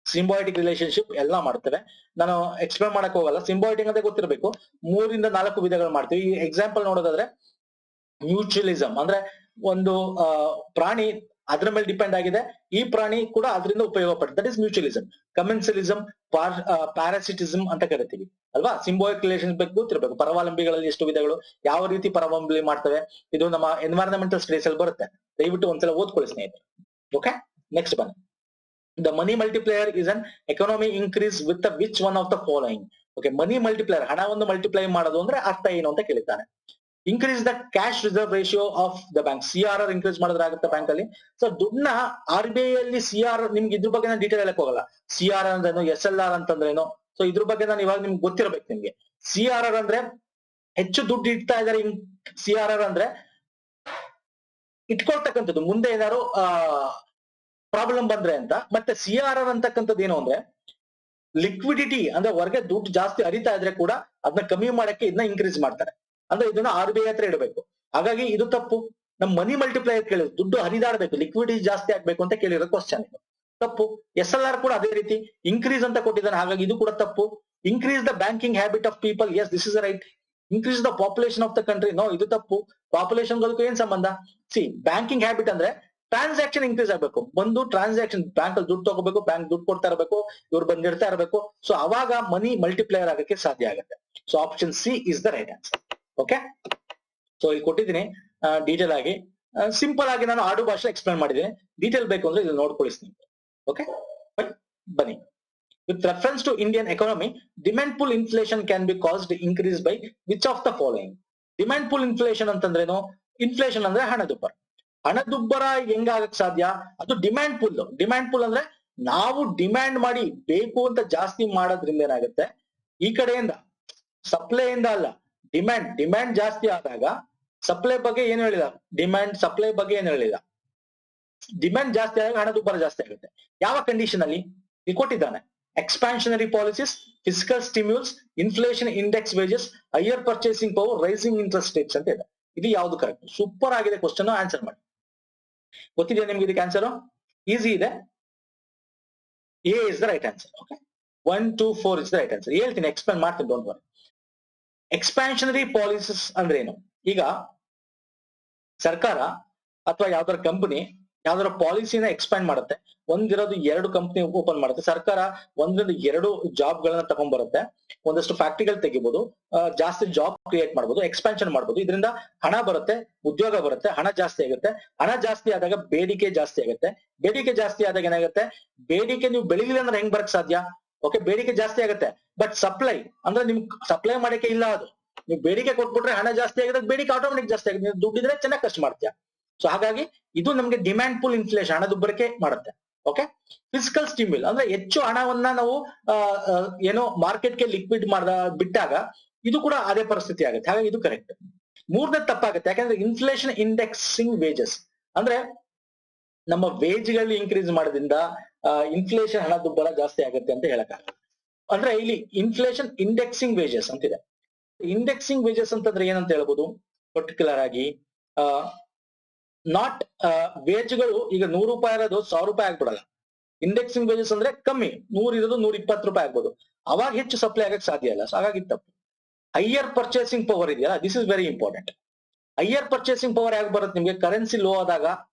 ಸಿಂಬಯೋಟಿಕ್ ರಿಲೇಶನ್ಶಿಪ್ ಎಲ್ಲ ಮಾಡ್ತೇವೆ, ನಾನು ಎಕ್ಸ್ಪ್ಲೇನ್ ಮಾಡಕ್ ಹೋಗಲ್ಲ. ಸಿಂಬಯೋಟಿಕ್ ಅಂತ ಗೊತ್ತಿರಬೇಕು, 3 ಇಂದ 4 ವಿಧಗಳು ಮಾಡ್ತೀವಿ. ಈ ಎಕ್ಸಾಂಪಲ್ ನೋಡೋದಾದ್ರೆ ಮ್ಯೂಚುವಲಿಸಂ ಅಂದ್ರೆ ಒಂದು ಪ್ರಾಣಿ ಅದ್ರ ಮೇಲೆ ಡಿಪೆಂಡ್ ಆಗಿದೆ, ಈ ಪ್ರಾಣಿ ಕೂಡ ಅದರಿಂದ ಉಪಯೋಗ ಪಡ್ತದೆ, ದಟ್ ಇಸ್ ಮ್ಯೂಚುವಲಿಸಂ. ಕಮೆನ್ಸಲಿಸಂ, ಪ್ಯಾರಾಸಿಟಿಸಂ ಅಂತ ಕರಿತೀವಿ ಅಲ್ವಾ. ಸಿಂಬಯೋಟಿಕ್ ರಿಲೇಶನ್ ಬಗ್ಗೆ ಗೊತ್ತಿರಬೇಕು. ಪರವಾಲಂಬಿಗಳಲ್ಲಿ ಎಷ್ಟು ವಿಧಗಳು, ಯಾವ ರೀತಿ ಪರವಾಲಂಬಿ ಮಾಡ್ತವೆ, ಇದು ನಮ್ಮ ಎನ್ವೈರನ್ಮೆಂಟಲ್ ಸ್ಟಡೀಸ್ ಅಲ್ಲಿ ಬರುತ್ತೆ, ದಯವಿಟ್ಟು ಒಂದ್ಸಲ ಓದ್ಕೊಳ್ಳಿ ಸ್ನೇಹಿತರೆ. ಓಕೆ, ನೆಕ್ಸ್ಟ್ ಬನ್ನಿ. The money multiplier is an economy increase with the which one of the following? Okay, money multiplier, ಹಣವನ್ನು ಮಲ್ಟಿಪ್ಲೈ ಮಾಡೋದು ಅಂದ್ರೆ ಅರ್ಥ ಏನು ಅಂತ ಕೇಳಿದ್ದಾನೆ. Increase the cash reserve ratio of the bank. CRR increase ಮಾಡಿದ್ರೆ ಆಗುತ್ತೆ ಬ್ಯಾಂಕ್ ಅಲ್ಲಿ. ಸೊ ದುಡ್ಡನ್ನ RBI ಅಲ್ಲಿ CRR, ನಿಮ್ಗೆ ಇದ್ರ ಬಗ್ಗೆ ನಾನು ಡೀಟೇಲ್ ಹೇಳಕ್ ಹೋಗಲ್ಲ. CRR ಅಂದ್ರೇನು, SLR ಅಂತಂದ್ರೇನು, ಸೊ ಇದ್ರ ಬಗ್ಗೆ ನಾನು ಇವಾಗ ನಿಮ್ಗೆ ಗೊತ್ತಿರಬೇಕು ನಿಮ್ಗೆ. CRR ಅಂದ್ರೆ ಹೆಚ್ಚು ದುಡ್ಡು ಇಡ್ತಾ ಇದಾರೆ. CRR ಅಂದ್ರೆ ಇಟ್ಕೊಳ್ತಕ್ಕಂಥದ್ದು, ಮುಂದೆ ಏನಾದ್ರು ಪ್ರಾಬ್ಲಮ್ ಬಂದ್ರೆ ಅಂತ. ಮತ್ತೆ CRR ಅಂತಕ್ಕಂಥದ್ದು ಏನು ಅಂದ್ರೆ ಲಿಕ್ವಿಡಿಟಿ, ಅಂದ್ರೆ ಹೊರಗೆ ದುಡ್ಡು ಜಾಸ್ತಿ ಹರಿತಾ ಇದ್ರೆ ಕೂಡ ಅದನ್ನ ಕಮ್ಮಿ ಮಾಡಕ್ಕೆ ಇದನ್ನ ಇನ್ಕ್ರೀಸ್ ಮಾಡ್ತಾರೆ, ಅಂದ್ರೆ ಇದನ್ನ RBI ಹತ್ರ ಇಡಬೇಕು. ಹಾಗಾಗಿ ಇದು ತಪ್ಪು. ನಮ್ ಮನಿ ಮಲ್ಟಿಪ್ಲೈಯರ್ ಕೇಳಿದ್ರು, ದುಡ್ಡು ಹರಿದಾಡ್ಬೇಕು, ಲಿಕ್ವಿಡಿಟಿ ಜಾಸ್ತಿ ಆಗ್ಬೇಕು ಅಂತ ಕೇಳಿರೋ ಕ್ವಶನ್ ಇದು ತಪ್ಪು. SLR ಕೂಡ ಅದೇ ರೀತಿ ಇನ್ಕ್ರೀಸ್ ಅಂತ ಕೊಟ್ಟಿದ್ದಾನೆ, ಹಾಗಾಗಿ ಇದು ಕೂಡ ತಪ್ಪು. Increase the banking habit of people, yes this is right. Increase the population of the country, no, ಇದು ತಪ್ಪು. ಪಾಪ್ಯುಲೇಷನ್ ಗಳಿಗೂ ಏನ್ ಸಂಬಂಧ? ಬ್ಯಾಂಕಿಂಗ್ ಹ್ಯಾಬಿಟ್ ಅಂದ್ರೆ ಟ್ರಾನ್ಸಾಕ್ಷನ್ ಇನ್ಕ್ರೀಸ್ ಆಗ್ಬೇಕು, ಬಂದು ಟ್ರಾನ್ಸಾಕ್ಷನ್, ಬ್ಯಾಂಕ್ ಅಲ್ಲಿ ದುಡ್ಡು ತಗೋಬೇಕು, ಬ್ಯಾಂಕ್ ದುಡ್ಡು ಕೊಡ್ತಾ ಇರಬೇಕು, ಇವ್ರು ಬಂದಿರ್ತಾ ಇರಬೇಕು. ಸೊ ಅವಾಗ ಮನಿ ಮಲ್ಟಿಪ್ಲೈಯರ್ ಆಗಕ್ಕೆ ಸಾಧ್ಯ ಆಗುತ್ತೆ. So option C is the right answer. Okay, so ಇಲ್ಲಿ ಕೊಟ್ಟಿದ್ದೀನಿ ಡೀಟೇಲ್ ಆಗಿ, ಸಿಂಪಲ್ ಆಗಿ ನಾನು ಆಡು ಭಾಷೆ ಎಕ್ಸ್ಪ್ಲೇನ್ ಮಾಡಿದ್ದೀನಿ. ಡೀಟೇಲ್ ಬೇಕು ಅಂದ್ರೆ ಇಲ್ಲಿ ನೋಡ್ಕೊಳ್ಳಿ. ಓಕೆ, ಬನ್ನಿ. With reference to Indian economy, demand pull inflation can be caused increase by which of the following? Demand pull inflation ಅಂತಂದ್ರೇನು? ಇನ್ಫ್ಲೇಷನ್ ಅಂದ್ರೆ ಹಣದುಬ್ಬರ. ಹಣದುಬ್ಬರ ಹೆಂಗಾಗಕ್ ಸಾಧ್ಯ? ಅದು ಡಿಮ್ಯಾಂಡ್ ಪುಲ್. ಡಿಮ್ಯಾಂಡ್ ಪುಲ್ ಅಂದ್ರೆ ನಾವು ಡಿಮ್ಯಾಂಡ್ ಮಾಡಿ ಬೇಕು ಅಂತ ಜಾಸ್ತಿ ಮಾಡೋದ್ರಿಂದ ಏನಾಗುತ್ತೆ, ಈ ಕಡೆಯಿಂದ ಸಪ್ಲೈಯಿಂದ ಅಲ್ಲ, ಡಿಮ್ಯಾಂಡ್ ಜಾಸ್ತಿ ಆದಾಗ ಸಪ್ಲೈ ಬಗ್ಗೆ ಏನು ಹೇಳಿಲ್ಲ, ಸಪ್ಲೈ ಬಗ್ಗೆ ಏನು ಹೇಳಿಲ್ಲ. ಡಿಮ್ಯಾಂಡ್ ಜಾಸ್ತಿ ಆದಾಗ ಹಣದುಬ್ಬರ ಜಾಸ್ತಿ ಆಗುತ್ತೆ. ಯಾವ ಕಂಡೀಷನ್ ಅಲ್ಲಿ? ಇಲ್ಲಿ ಕೊಟ್ಟಿದ್ದಾನೆ, expansionary policies, fiscal stimulus, inflation index wages, higher purchasing power, rising interest rates ಅಂತ ಇದೆ. ಇದು ಯಾವ್ದು ಕರೆಕ್ಟ್? ಸೂಪರ್ ಆಗಿದೆ ಕ್ವಶನ್, ಆನ್ಸರ್ ಮಾಡಿ. ಗೊತ್ತಿದೆಯಾ ನಿಮ್ಗೆ ಇದಕ್ಕೆ ಆನ್ಸರ್? ಈಸಿ ಇದೆ. A is the right answer. Okay, 1, 2, 4 is the right answer. ಹೇಳ್ತೀನಿ, ಎಕ್ಸ್ಪ್ಲೇನ್ ಮಾಡ್ತೀನಿ, ಡೋಂಟ್ ವರಿ. ಎಕ್ಸ್ಪಾನ್ಷನರಿ ಪಾಲಿಸೀಸ್ ಅಂದ್ರೆ ಏನು? ಈಗ ಸರ್ಕಾರ ಅಥವಾ ಯಾವ್ದಾರ ಕಂಪನಿ ಯಾವ್ದಾರ ಪಾಲಿಸಿನ ಎಕ್ಸ್ಪ್ಯಾಂಡ್ ಮಾಡುತ್ತೆ, ಒಂದಿರೋದು 2 ಕಂಪನಿ ಓಪನ್ ಮಾಡುತ್ತೆ. ಸರ್ಕಾರ 1ರಿಂದ 2 ಜಾಬ್ ಗಳನ್ನ ತಗೊಂಡ್ ಬರುತ್ತೆ, ಒಂದಷ್ಟು ಫ್ಯಾಕ್ಟರಿಗಳು ತೆಗಿಬಹುದು, ಜಾಸ್ತಿ ಜಾಬ್ ಕ್ರಿಯೇಟ್ ಮಾಡಬಹುದು, ಎಕ್ಸ್ಪಾನ್ಷನ್ ಮಾಡಬಹುದು. ಇದರಿಂದ ಹಣ ಬರುತ್ತೆ, ಉದ್ಯೋಗ ಬರುತ್ತೆ, ಹಣ ಜಾಸ್ತಿ ಆಗುತ್ತೆ. ಹಣ ಜಾಸ್ತಿ ಆದಾಗ ಬೇಡಿಕೆ ಜಾಸ್ತಿ ಆಗುತ್ತೆ. ಬೇಡಿಕೆ ಜಾಸ್ತಿ ಆದಾಗ ಏನಾಗುತ್ತೆ? ಬೇಡಿಕೆ ನೀವು ಬೆಳಿಲಿಲ್ಲ ಅಂದ್ರೆ ಹೆಂಗ್ ಬರಕ್ ಸಾಧ್ಯ? ಓಕೆ, ಬೇಡಿಕೆ ಜಾಸ್ತಿ ಆಗುತ್ತೆ, ಬಟ್ ಸಪ್ಲೈ ಅಂದ್ರೆ ನಿಮ್ ಸಪ್ಲೈ ಮಾಡಕ್ಕೆ ಇಲ್ಲ. ಅದು ನೀವು ಬೇಡಿಕೆ ಕೊಟ್ಬಿಟ್ರೆ ಹಣ ಜಾಸ್ತಿ ಆಗಿದೆ, ಬೇಡಿಕೆ ಆಟೋಮೆಟಿಕ್ ಜಾಸ್ತಿ ಆಗುತ್ತೆ. ನೀವು ದುಡ್ಡಿದ್ರೆ ಚೆನ್ನಾಗಿ ಖರ್ಚು ಮಾಡ್ತೀಯ. ಸೊ ಹಾಗಾಗಿ ಇದು ನಮ್ಗೆ ಡಿಮ್ಯಾಂಡ್ ಪುಲ್ ಇನ್ಫ್ಲೇಷನ್, ಹಣದುಬ್ಬರಕ್ಕೆ ಮಾಡುತ್ತೆ. ಓಕೆ, ಫಿಸಿಕಲ್ ಸ್ಟಿಮ್ಯೂಲ್ ಅಂದ್ರೆ ಹೆಚ್ಚು ಹಣವನ್ನ ನಾವು ಏನೋ ಮಾರ್ಕೆಟ್ಗೆ ಲಿಕ್ವಿಡ್ ಬಿಟ್ಟಾಗ ಇದು ಕೂಡ ಅದೇ ಪರಿಸ್ಥಿತಿ ಆಗುತ್ತೆ. ಹಾಗಾಗಿ ಇದು ಕರೆಕ್ಟ್. 3ನೇ ತಪ್ಪಾಗುತ್ತೆ, ಯಾಕಂದ್ರೆ ಇನ್ಫ್ಲೇಷನ್ ಇಂಡೆಕ್ಸಿಂಗ್ ವೇಜಸ್ ಅಂದ್ರೆ ನಮ್ಮ ವೇಜ್ಗಳು ಇನ್ಕ್ರೀಸ್ ಮಾಡೋದ್ರಿಂದ ಇನ್ಫ್ಲೇಷನ್, ಹಣದುಬ್ಬರ ಜಾಸ್ತಿ ಆಗುತ್ತೆ ಅಂತ ಹೇಳಕ್ಕಾಗಲ್ಲ. ಅಂದ್ರೆ ಇಲ್ಲಿ ಇನ್ಫ್ಲೇಷನ್ ಇಂಡೆಕ್ಸಿಂಗ್ ವೇಜಸ್ ಅಂತಿದೆ. ಇಂಡೆಕ್ಸಿಂಗ್ ವೇಜಸ್ ಅಂತಂದ್ರೆ ಏನಂತ ಹೇಳ್ಬೋದು? ಪರ್ಟಿಕ್ಯುಲರ್ ಆಗಿ ನಾಟ್ ವೇಜ್ಗಳು ಈಗ 100 ರೂಪಾಯಿ ಇರೋದು 1000 ರೂಪಾಯಿ ಆಗ್ಬಿಡಲ್ಲ. ಇಂಡೆಕ್ಸಿಂಗ್ ವೇಜಸ್ ಅಂದ್ರೆ ಕಮ್ಮಿ, 100 ಇರೋದು 120 ರೂಪಾಯಿ ಆಗ್ಬೋದು. ಅವಾಗ ಹೆಚ್ಚು ಸಪ್ಲೈ ಆಗಕ್ಕೆ ಸಾಧ್ಯ ಇಲ್ಲ. ಸೊ ಹಾಗಾಗಿ ತಪ್ಪು. ಹೈಯರ್ ಪರ್ಚೇಸಿಂಗ್ ಪವರ್ ಇದೆಯಲ್ಲ, this is very important. Higher purchasing power ಯಾಕೆ ಬರುತ್ತೆ ನಿಮ್ಗೆ? ಕರೆನ್ಸಿ ಲೋ ಆದಾಗ,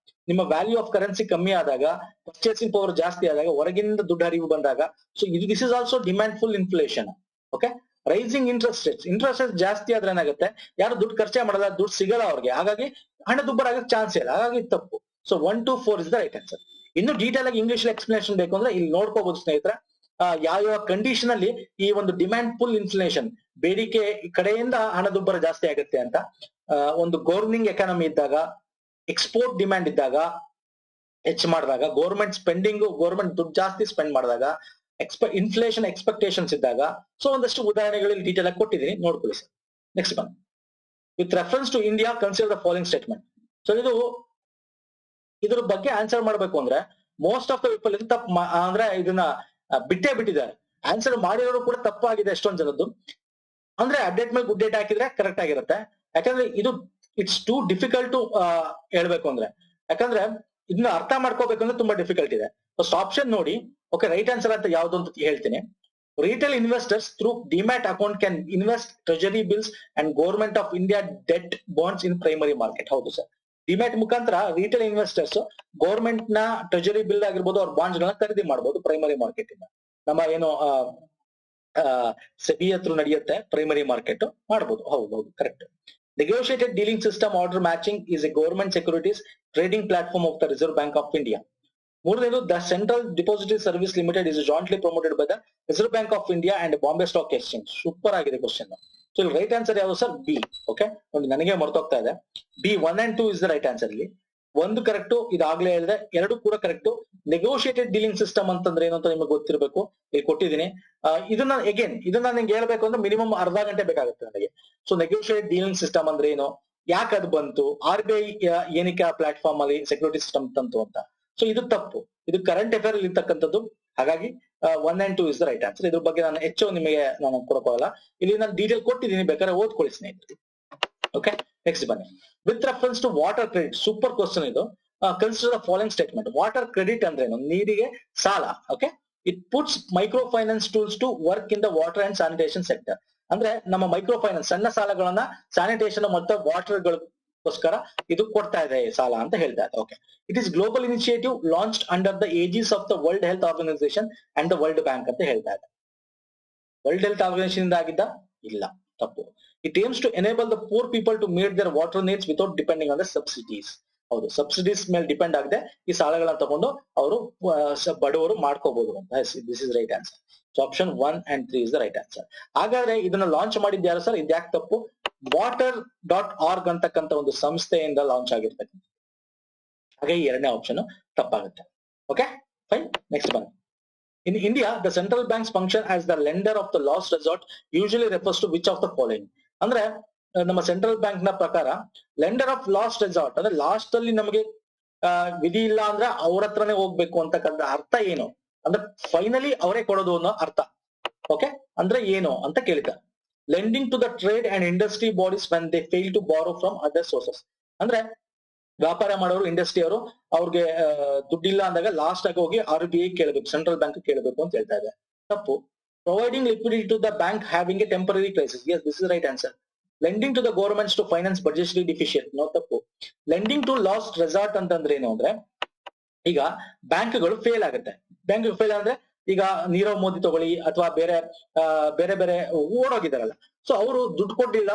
ನಿಮ್ಮ ವ್ಯಾಲ್ಯೂ ಆಫ್ ಕರೆನ್ಸಿ ಕಮ್ಮಿ ಆದಾಗ, ಪರ್ಚೇಸಿಂಗ್ ಪವರ್ ಜಾಸ್ತಿ ಆದಾಗ, ಹೊರಗಿನಿಂದ ದುಡ್ಡು ಹರಿವು ಬಂದಾಗ. ಸೊ ಇದು this is also demand pull inflation. Okay, rising interest rates, interest rate ಜಾಸ್ತಿ ಆದ್ರೆ ಏನಾಗುತ್ತೆ? ಯಾರು ದುಡ್ಡು ಖರ್ಚೆ ಮಾಡಲ್ಲ, ದುಡ್ಡು ಸಿಗಲ್ಲ ಅವ್ರಿಗೆ, ಹಾಗಾಗಿ ಹಣದುಬ್ಬರ ಆಗಕ್ಕೆ ಚಾನ್ಸ್ ಇಲ್ಲ. ಹಾಗಾಗಿ ತಪ್ಪು. So 1, 2, 4 is the right answer. ಇನ್ನು ಡೀಟೇಲ್ ಆಗಿ ಇಂಗ್ಲಿಷ್ ಎಕ್ಸ್ಪ್ಲನೇಷನ್ ಬೇಕು ಅಂದ್ರೆ ಇಲ್ಲಿ ನೋಡ್ಕೋಬಹುದು ಸ್ನೇಹಿತರೆ. ಯಾವ ಕಂಡೀಷನ್ ಅಲ್ಲಿ ಈ ಒಂದು ಡಿಮ್ಯಾಂಡ್ ಪುಲ್ ಇನ್ಫ್ಲೇಷನ್, ಬೇಡಿಕೆ ಕಡೆಯಿಂದ ಹಣದುಬ್ಬರ ಜಾಸ್ತಿ ಆಗುತ್ತೆ ಅಂತ. ಒಂದು ಗವರ್ನಿಂಗ್ ಎಕಾನಮಿ ಇದ್ದಾಗ, ಎಕ್ಸ್ಪೋರ್ಟ್ ಡಿಮ್ಯಾಂಡ್ ಇದ್ದಾಗ ಹೆಚ್ಚು ಮಾಡಿದಾಗ, ಗೌರ್ಮೆಂಟ್ ದುಡ್ಡು ಜಾಸ್ತಿ ಸ್ಪೆಂಡ್ ಮಾಡಿದಾಗ, ಇನ್ಫ್ಲೇಷನ್ ಎಕ್ಸ್ಪೆಕ್ಟೇಷನ್ಸ್ ಇದ್ದಾಗ. ಸೊ ಒಂದಷ್ಟು ಉದಾಹರಣೆಗಳಲ್ಲಿ ಡೀಟೇಲ್ ಆಗಿ ಕೊಟ್ಟಿದ್ದೀನಿ, ನೋಡ್ಕೊಳ್ಳಿ ಸರ್. ನೆಕ್ಸ್ಟ್ ಬನ್ನಿ. With reference to India consider the following statement. So ಇದ್ರ ಬಗ್ಗೆ ಆನ್ಸರ್ ಮಾಡ್ಬೇಕು ಅಂದ್ರೆ ಮೋಸ್ಟ್ ಆಫ್ ದ ಪೀಪಲ್ ಇದು ತಪ್ಪು ಅಂದ್ರೆ ಇದನ್ನ ಬಿಟ್ಟೇ ಬಿಟ್ಟಿದ್ದಾರೆ. ಆನ್ಸರ್ ಮಾಡಿರೋರು ಕೂಡ ತಪ್ಪಾಗಿದೆ ಎಷ್ಟೊಂದ್ ಜನದ್ದು. ಅಂದ್ರೆ ಅಪ್ಡೇಟ್ ಮೇಲೆ ಗುಡ್ ಡೇಟ್ ಹಾಕಿದ್ರೆ ಕರೆಕ್ಟ್ ಆಗಿರುತ್ತೆ. ಯಾಕಂದ್ರೆ ಇದು ಇಟ್ಸ್ ಟೂ ಡಿಫಿಕಲ್ಟ್ ಟು ಹೇಳ್ಬೇಕು ಅಂದ್ರೆ, ಯಾಕಂದ್ರೆ ಇದನ್ನ ಅರ್ಥ ಮಾಡ್ಕೋಬೇಕಂದ್ರೆ ತುಂಬಾ ಡಿಫಿಕಲ್ಟ್ ಇದೆ. ಫಸ್ಟ್ ಆಪ್ಷನ್ ನೋಡಿ. ಓಕೆ, ರೈಟ್ ಆನ್ಸರ್ ಅಂತ ಯಾವ್ದು ಅಂತ ಹೇಳ್ತೀನಿ. Retail investors through demat account can invest treasury bills and government of India debt bonds in primary market. ಹೌದು ಸರ್, ಡಿಮ್ಯಾಟ್ ಮುಖಾಂತರ ರಿಟೇಲ್ ಇನ್ವೆಸ್ಟರ್ಸ್ ಗೌರ್ಮೆಂಟ್ ನ ಟ್ರೆಜರಿ ಬಿಲ್ ಆಗಿರ್ಬೋದು ಅವ್ರ ಬಾಂಡ್ಸ್ ಗಳನ್ನ ಖರೀದಿ ಮಾಡಬಹುದು ಪ್ರೈಮರಿ ಮಾರ್ಕೆಟ್ ಇಂದ. ನಮ್ಮ ಏನು ಸೆಬಿ ಹತ್ರ ನಡೆಯುತ್ತೆ ಪ್ರೈಮರಿ ಮಾರ್ಕೆಟ್ ಮಾಡಬಹುದು. ಹೌದು correct. Negotiated dealing system order matching is a government securities trading platform of the reserve bank of India. ಮೂರನೇದು the central depository service limited is jointly promoted by the reserve bank of India and Bombay stock exchange. Super ಆಗಿದೆ question. So ಇಲ್ಲಿ right answer ಯಾವುದು sir? B. Okay, ನೋಡಿ ನನಗೆ ಮರ್ತೋಗ್ತಾ ಇದೆ. B 1 and 2 is the right answer. ಇಲ್ಲಿ ಒಂದು correct, ಇದಾಗ್ಲೇ ಹೇಳಿದೆ, ಎರಡು ಕೂಡ ಕರೆಕ್ಟ್. ನೆಗೋಷಿಯೇಟೆಡ್ ಡೀಲಿಂಗ್ ಸಿಸ್ಟಮ್ ಅಂತಂದ್ರೆ ಏನು ಅಂತ ನಿಮಗೆ ಗೊತ್ತಿರಬೇಕು. ಇಲ್ಲಿ ಕೊಟ್ಟಿದ್ದೀನಿ. ಇದನ್ನ ನಿಮ್ಗೆ ಹೇಳ್ಬೇಕು ಅಂದ್ರೆ ಮಿನಿಮಮ್ ಅರ್ಧ ಗಂಟೆ ಬೇಕಾಗುತ್ತೆ ನನಗೆ. ಸೊ ನೆಗೋಷಿಯೇಟೆಡ್ ಡೀಲಿಂಗ್ ಸಿಸ್ಟಮ್ ಅಂದ್ರೆ ಏನು, ಯಾಕೆ ಅದು ಬಂತು, RBI ಏನಕ್ಕೆ ಆ ಪ್ಲಾಟ್ಫಾರ್ಮ್ ಅಲ್ಲಿ ಸೆಕ್ಯೂರಿಟಿ ಸಿಸ್ಟಮ್ ತಂತು ಅಂತ. ಸೊ ಇದು ತಪ್ಪು, ಇದು ಕರೆಂಟ್ ಅಫೇರ್ ಅಲ್ಲಿ ಇರ್ತಕ್ಕಂಥದ್ದು. ಹಾಗಾಗಿ 1 and 2 is the right answer. ಇದ್ರ ಬಗ್ಗೆ ನಾನು ಹೆಚ್ಚು ನಿಮಗೆ ನಾನು ಕೊಡೋಕ್ಕಾಗಲ್ಲ. ಇಲ್ಲಿ ನಾನು ಡೀಟೇಲ್ ಕೊಟ್ಟಿದ್ದೀನಿ, ಬೇಕಾದ್ರೆ ಓದ್ಕೊಳ್ಳಿ ಸ್ನೇಹಿತರೆ. ಓಕೆ, ನೆಕ್ಸ್ಟ್ ಬನ್ನಿ. With reference to water credit, super question ಇದು. Consider the following statement. Water credit ಅಂದ್ರೆ ಏನು? ನೀರಿಗೆ ಸಾಲ. Okay, it puts micro finance tools to work in the water and sanitation sector. ಅಂದ್ರೆ ನಮ್ಮ ಮೈಕ್ರೋ ಫೈನಾನ್ಸ್ ಸಣ್ಣ ಸಾಲಗಳನ್ನ ಸ್ಯಾನಿಟೇಷನ್ ಮತ್ತು ವಾಟರ್ ಗೋಸ್ಕರ ಇದು ಕೊಡ್ತಾ ಇದೆ ಸಾಲ ಅಂತ ಹೇಳ್ತಾ ಇದೆ. Okay, it is global initiative launched under the aegis of the World Health Organisation and the World Bank ಅಂತ ಹೇಳ್ತಾ ಇದೆ. ವರ್ಲ್ಡ್ ಹೆಲ್ತ್ ಆರ್ಗನೈಸೇಷನ್ ಇಂದ ಆಗಿದ್ದ? ಇಲ್ಲ, ತಪ್ಪು. It aims to enable the poor people to meet their water needs without depending on the subsidies. ಹೌದು, subsidies ಮೇಲೆ depend ಆಗದೆ ಈ ಸಾಲಗಳನ್ನ ತಗೊಂಡು ಅವರು ಬಡವರು ಮಾಡ್ಕೋಬಹುದು ಅಂತ. This is right answer. So option 1 and 3 is the right answer. ಹಾಗಾದ್ರೆ ಇದನ್ನ ಲಾಂಚ್ ಮಾಡಿದ್ಯಾರು ಸರ್? ಇದ್ಯಾಕೆ ತಪ್ಪು? water.org ಅಂತಕ್ಕಂಥ ಒಂದು ಸಂಸ್ಥೆಯಿಂದ ಲಾಂಚ್ ಆಗಿರ್ತಕ್ಕಂಥ. ಹಾಗೆ ಎರಡನೇ ಆಪ್ಷನ್ ತಪ್ಪಾಗುತ್ತೆ. Okay, fine. ನೆಕ್ಸ್ಟ್ ಬನ್ನಿ. In India, the central banks function as the lender of the last resort usually refers to which of the following? ಅಂದ್ರೆ ನಮ್ಮ ಸೆಂಟ್ರಲ್ ಬ್ಯಾಂಕ್ ನ ಪ್ರಕಾರ ಲೆಂಡರ್ ಆಫ್ ಲಾಸ್ಟ್ ರೆಸಾರ್ಟ್ ಅಂದ್ರೆ ಲಾಸ್ಟ್ ಅಲ್ಲಿ ನಮಗೆ ವಿಧಿ ಇಲ್ಲ ಅಂದ್ರೆ ಅವ್ರ ಹತ್ರನೇ ಹೋಗ್ಬೇಕು ಅಂತಕ್ಕಂಥ ಅರ್ಥ ಏನು ಅಂದ್ರೆ ಫೈನಲಿ ಅವರೇ ಕೊಡೋದು ಅನ್ನೋ ಅರ್ಥ. ಓಕೆ, ಅಂದ್ರೆ ಏನು ಅಂತ ಕೇಳಿದ್ದಾರೆ. Lending to the trade and industry bodies when they fail to borrow from other sources. ಅಂದ್ರೆ ವ್ಯಾಪಾರ ಮಾಡೋರು, ಇಂಡಸ್ಟ್ರಿ ಅವರು, ಅವ್ರಿಗೆ ದುಡ್ಡಿಲ್ಲ ಅಂದಾಗ ಲಾಸ್ಟ್ ಆಗಿ ಹೋಗಿ RBI ಕೇಳಬೇಕು, ಸೆಂಟ್ರಲ್ ಬ್ಯಾಂಕ್ ಕೇಳಬೇಕು ಅಂತ ಹೇಳ್ತಾ ಇದೆ. ತಪ್ಪು. Providing liquidity to the bank having a temporary crisis. Yes, this is right answer. Lending to the governments to finance budgetary deficient. No, ತಪ್ಪು. ಲೆಂಡಿಂಗ್ ಟು ಲಾಸ್ಟ್ ರೆಸಾರ್ಟ್ ಅಂತಂದ್ರೆ ಏನು ಅಂದ್ರೆ ಈಗ ಬ್ಯಾಂಕ್ಗಳು ಫೇಲ್ ಆಗುತ್ತೆ. ಬ್ಯಾಂಕ್ ಫೇಲ್ ಅಂದ್ರೆ ಈಗ ನೀರವ್ ಮೋದಿ ತಗೊಳ್ಳಿ ಅಥವಾ ಬೇರೆ ಬೇರೆ ಓಡೋಗಿದಾರಲ್ಲ, ಸೊ ಅವರು ದುಡ್ಡು ಕೊಡ್ಲಿಲ್ಲ,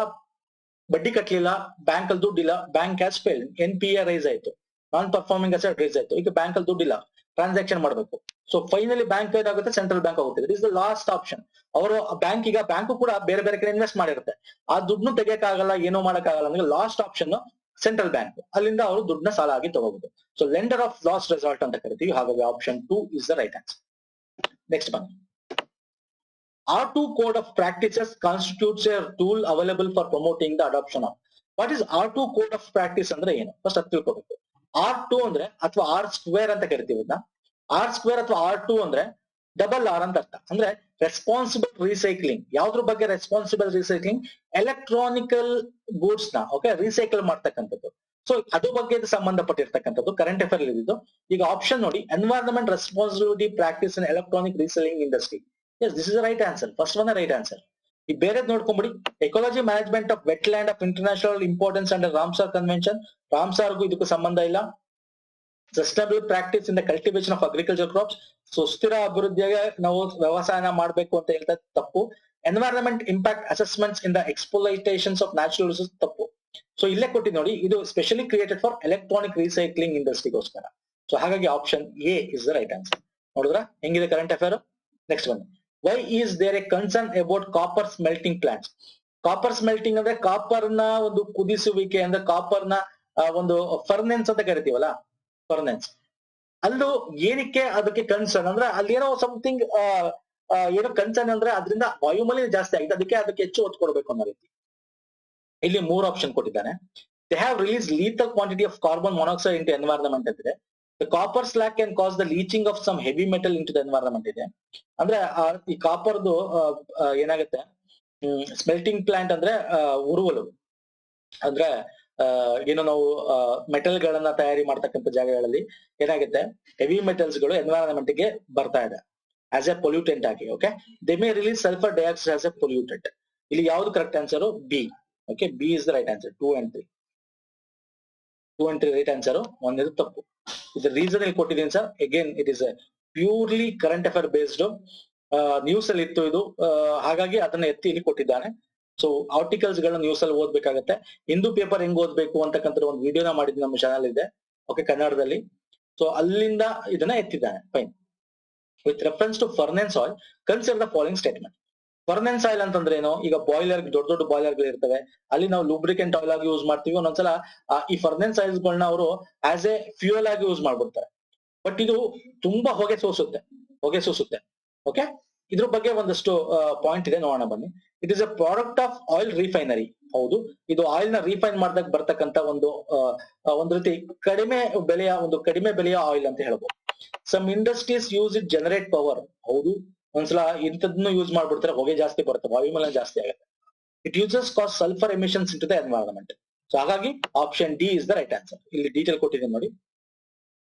ಬಡ್ಡಿ ಕಟ್ಟಲಿಲ್ಲ, ಬ್ಯಾಂಕ್ ಅಲ್ಲಿ ದುಡ್ಡಿಲ್ಲ, bank has fail, NPA rise ಆಯ್ತು, ನಾನ್ ಪರ್ಫಾರ್ಮಿಂಗ್ ಅಸೆಟ್ ರೈಸ್ ಆಯ್ತು. ಈಗ ಬ್ಯಾಂಕ್ ಅಲ್ಲಿ ದುಡ್ಡಿಲ್ಲ, ಟ್ರಾನ್ಸಾಕ್ಷನ್ ಮಾಡಬೇಕು. ಸೊ ಫೈನಲಿ ಬ್ಯಾಂಕ್ ಏನಾಗುತ್ತೆ? ಸೆಂಟ್ರಲ್ ಬ್ಯಾಂಕ್ ಆಗುತ್ತೆ. It is the last option. ಅವರು ಬ್ಯಾಂಕ್ ಈಗ ಬ್ಯಾಂಕ್ ಕೂಡ ಬೇರೆ ಬೇರೆ ಕಡೆ ಇನ್ವೆಸ್ಟ್ ಮಾಡಿರುತ್ತೆ, ಆ ದುಡ್ಡು ತೆಗಿಯಕ್ಕಾಗಲ್ಲ, ಏನೋ ಮಾಡಕ್ಕಾಗಲ್ಲ ಅಂದ್ರೆ ಲಾಸ್ಟ್ ಆಪ್ಷನ್ ಸೆಂಟ್ರಲ್ ಬ್ಯಾಂಕ್, ಅಲ್ಲಿಂದ ಅವರು ದುಡ್ಡನ್ನ ಸಾಲ ಆಗಿ ತಗೋಬಹುದು. So lender of last resort ಅಂತ ಕರಿತೀವಿ. ಹಾಗಾಗಿ option 2 is the right answer. Next ಬನ್ನಿ. R2 code of practices constitutes a tool available for promoting the adoption of. What is R2 code of practice ಅಂದ್ರೆ ಏನು? ಫಸ್ಟ್ ಅದು ತಿಳ್ಕೋಬೇಕು. R2 ಅಂದ್ರೆ ಅಥವಾ R² ಅಂತ ಕರಿತೀವಿ. R² ಅಥವಾ R2 ಅಂದ್ರೆ ಡಬಲ್ R ಅಂತ ಅರ್ಥ. ಅಂದ್ರೆ ರೆಸ್ಪಾನ್ಸಿಬಲ್ ರೀಸೈಕ್ಲಿಂಗ್. ಯಾವ್ದ್ರ ಬಗ್ಗೆ ರೆಸ್ಪಾನ್ಸಿಬಲ್ ರೀಸೈಕ್ಲಿಂಗ್? ಎಲೆಕ್ಟ್ರಾನಿಕಲ್ ಗೂಡ್ಸ್ ನ ರೀಸೈಕಲ್ ಮಾಡ್ತಕ್ಕಂಥದ್ದು. ಸೊ ಅದ್ರ ಬಗ್ಗೆ ಸಂಬಂಧಪಟ್ಟಿರ್ತಕ್ಕಂಥದ್ದು ಕರೆಂಟ್ ಅಫೇರ್ ಇದ್ದು. ಈಗ ಆಪ್ಷನ್ ನೋಡಿ, environment responsibility practice in electronic reselling industry. Yes, this is the right answer. First one the right answer. ಈ ಬೇರೆದ್ ನೋಡ್ಕೊಂಬಿಡಿ. Ecology management of wetland of international importance under Ramsar convention. ರಾಮ್ಸಾರ್ಗೂ ಇದಕ್ಕೂ ಸಂಬಂಧ ಇಲ್ಲ. Sustainable practice in the cultivation of agriculture crops. ಸುಸ್ಥಿರ ಅಭಿವೃದ್ಧಿಗೆ ನಾವು ವ್ಯವಸಾಯನ ಮಾಡ್ಬೇಕು ಅಂತ ಹೇಳ್ತಾ ತಪ್ಪು. Environment impact assessments in the exploitations of natural resource ತಪ್ಪು. ಸೊ ಇಲ್ಲೇ ಕೊಟ್ಟಿದ್ದು ನೋಡಿ, ಇದು specially created for electronic recycling ಇಂಡಸ್ಟ್ರಿಗೋಸ್ಕರ. ಸೊ ಹಾಗಾಗಿ option A is the right answer. ನೋಡಿದ್ರ ಹೆಂಗಿದೆ ಕರೆಂಟ್ ಅಫೇರ್. ನೆಕ್ಸ್ಟ್ ಬನ್ನಿ. Why is there a concern about copper smelting plants? Copper smelting ಅಂದ್ರೆ ಕಾಪರ್ ನ ಒಂದು ಕುದಿಸುವಿಕೆ, ಅಂದ್ರೆ ಕಾಪರ್ ನ ಒಂದು ಫರ್ನೆನ್ಸ್ ಅಂತ ಕರಿತೀವಲ್ಲ, ಫರ್ನೆನ್ಸ್. ಅಲ್ಲೂ ಏನಕ್ಕೆ ಅದಕ್ಕೆ ಕನ್ಸರ್ನ್ ಅಂದ್ರೆ ಅಲ್ಲಿ ಏನೋ ಸಮಥಿಂಗ್ ಏನೋ ಕನ್ಸರ್ನ್ ಅಂದ್ರೆ ಅದರಿಂದ ವಾಯುಮಾಲಿನ್ಯ ಜಾಸ್ತಿ ಆಗಿದೆ, ಅದಕ್ಕೆ ಹೆಚ್ಚು ಒತ್ತು ಕೊಡಬೇಕು ಅನ್ನೋ ರೀತಿ. ಇಲ್ಲಿ 3 ಆಪ್ಷನ್ ಕೊಟ್ಟಿದ್ದಾನೆ. They have release lethal quantity of carbon monoxide into environment ಅಂತಿದೆ. The copper slack can cause the leaching of some heavy metal into the environment ಇದೆ. ಅಂದ್ರೆ ಈ ಕಾಪರ್ದು ಏನಾಗುತ್ತೆ, ಸ್ಮೆಲ್ಟಿಂಗ್ ಪ್ಲಾಂಟ್ ಅಂದ್ರೆ ಉರುವಲು ಅಂದ್ರೆ ಏನು ನಾವು ಮೆಟಲ್ ಗಳನ್ನ ತಯಾರಿ ಮಾಡ್ತಕ್ಕಂಥ ಜಾಗಗಳಲ್ಲಿ ಏನಾಗುತ್ತೆ, ಹೆವಿ ಮೆಟಲ್ಸ್ ಗಳು ಎನ್ವೈರನ್ಮೆಂಟ್ ಗೆ ಬರ್ತಾ ಇದೆ ಆಸ್ ಎ ಪೊಲ್ಯೂಟೆಂಟ್ ಆಗಿ. Okay, they may release sulphur dioxide as a pollutant. ಇಲ್ಲಿ ಯಾವ್ದು correct answer? B. Okay, B is the right answer. 2 and 3 right answer. ಒಂದೇದು ತಪ್ಪು. ಇದು ರೀಸನ್ ಇಲ್ಲಿ ಕೊಟ್ಟಿದ್ದೀನಿ sir. Again it is purely current affair based news ಅಲ್ಲಿ ಇತ್ತು ಇದು, ಹಾಗಾಗಿ ಅದನ್ನ ಎತ್ತಿ ಇಲ್ಲಿ ಕೊಟ್ಟಿದ್ದಾನೆ. ಸೊ ಆರ್ಟಿಕಲ್ಸ್ ಗಳನ್ನ ನ್ಯೂಸ್ ಅಲ್ಲಿ ಓದ್ಬೇಕಾಗತ್ತೆ. ಹಿಂದೂ ಪೇಪರ್ ಹೆಂಗ್ ಓದ್ಬೇಕು ಅಂತಕ್ಕಂಥ ಒಂದು ವಿಡಿಯೋನ ಮಾಡಿದ್ ನಮ್ಮ ಚಾನಲ್ ಇದೆ, ಓಕೆ, ಕನ್ನಡದಲ್ಲಿ. ಸೊ ಅಲ್ಲಿಂದ ಇದನ್ನ ಎತ್ತಿದ್ದಾನೆ. Fine. With reference to furnace oil consider the following statement. Furnace oil ಅಂತಂದ್ರೆ ಏನು? ಈಗ ಬಾಯ್ಲರ್, ದೊಡ್ಡ ದೊಡ್ಡ ಬಾಯ್ಲರ್ ಗಳು ಇರ್ತವೆ, ಅಲ್ಲಿ ನಾವು ಲೂಬ್ರಿಕೆಂಟ್ ಆಯಿಲ್ ಆಗಿ ಯೂಸ್ ಮಾಡ್ತೀವಿ. ಒಂದೊಂದ್ಸಲ ಈ ಫರ್ನೆನ್ಸ್ ಆಯಿಲ್ಸ್ ಗಳನ್ನ ಅವರು ಆಸ್ ಎ ಫ್ಯೂಯಲ್ ಆಗಿ ಯೂಸ್ ಮಾಡ್ಬಿಡ್ತಾರೆ. ಬಟ್ ಇದು ತುಂಬಾ ಹೊಗೆ ಸೂಸುತ್ತೆ. ಓಕೆ, ಇದ್ರ ಬಗ್ಗೆ ಒಂದಷ್ಟು ಪಾಯಿಂಟ್ ಇದೆ, ನೋಡೋಣ ಬನ್ನಿ. It is a product of oil refinery. ಹೌದು, ಇದು ಆಯಿಲ್ ನ ರಿಫೈನ್ ಮಾಡಿದಾಗ ಬರ್ತಕ್ಕಂತ ಒಂದು ರೀತಿ ಕಡಿಮೆ ಬೆಲೆಯ ಆಯಿಲ್ ಅಂತ ಹೇಳ್ಬೋದು. Some industries use it generate power. ಹೌದು, ಒಂದ್ಸಲ ಇಂಥದ್ನು ಯೂಸ್ ಮಾಡ್ಬಿಡ್ತಾರೆ, ಹೊಗೆ ಜಾಸ್ತಿ ಬರುತ್ತೆ, ವಾಯುಮಾಲಿನ್ಯ ಜಾಸ್ತಿ ಆಗುತ್ತೆ. It uses cause sulphur emissions in to the environment. So ಹಾಗಾಗಿ option D is the right answer. ಇಲ್ಲಿ ಡೀಟೇಲ್ ಕೊಟ್ಟಿದ್ದೀನಿ ನೋಡಿ,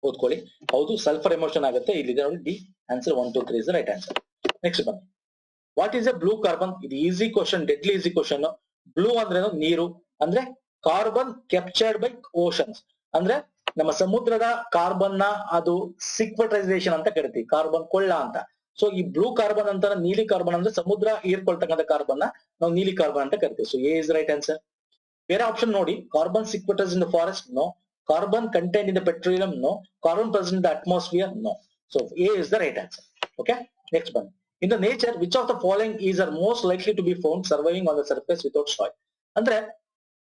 ಓದ್ಕೊಳ್ಳಿ. ಹೌದು, ಸಲ್ಫರ್ ಎಮಿಷನ್ ಆಗುತ್ತೆ, ಇಲ್ಲಿದೆ ನೋಡಿ D answer. 1, 2, 3 is the right answer. Next ಬನ್ನಿ. What is a blue carbon? ಇದು easy question, deadly easy question. Blue ಅಂದ್ರೆ ನೀರು, ಅಂದ್ರೆ ಕಾರ್ಬನ್ ಕ್ಯಾಪ್ಚರ್ಡ್ ಬೈ ಓಷನ್ಸ್. ಅಂದ್ರೆ ನಮ್ಮ ಸಮುದ್ರದ ಕಾರ್ಬನ್ ನ ಅದು ಸಿಕ್ವಟೈಸೇಷನ್ ಅಂತ ಕರಿತೀವಿ, ಕಾರ್ಬನ್ ಕೊಳ್ಳ ಅಂತ. ಸೊ ಈ ಬ್ಲೂ ಕಾರ್ಬನ್ ಅಂತ, ನೀಲಿ ಕಾರ್ಬನ್ ಅಂದ್ರೆ ಸಮುದ್ರ ಹೀರ್ಕೊಳ್ತಕ್ಕಂಥ ಕಾರ್ಬನ್ ನ ನಾವು ನೀಲಿ ಕಾರ್ಬನ್ ಅಂತ ಕರಿತೀವಿ. So A is right answer. ಬೇರೆ ಆಪ್ಷನ್ ನೋಡಿ. Carbon sequestered in the forest, no. Carbon content in the petroleum, no. Carbon present in the atmosphere, no. So A is the right answer. Okay, next ಬನ್ನಿ. In the nature, which of the following is are most likely to be found surviving on the surface without soil? ಅಂದ್ರೆ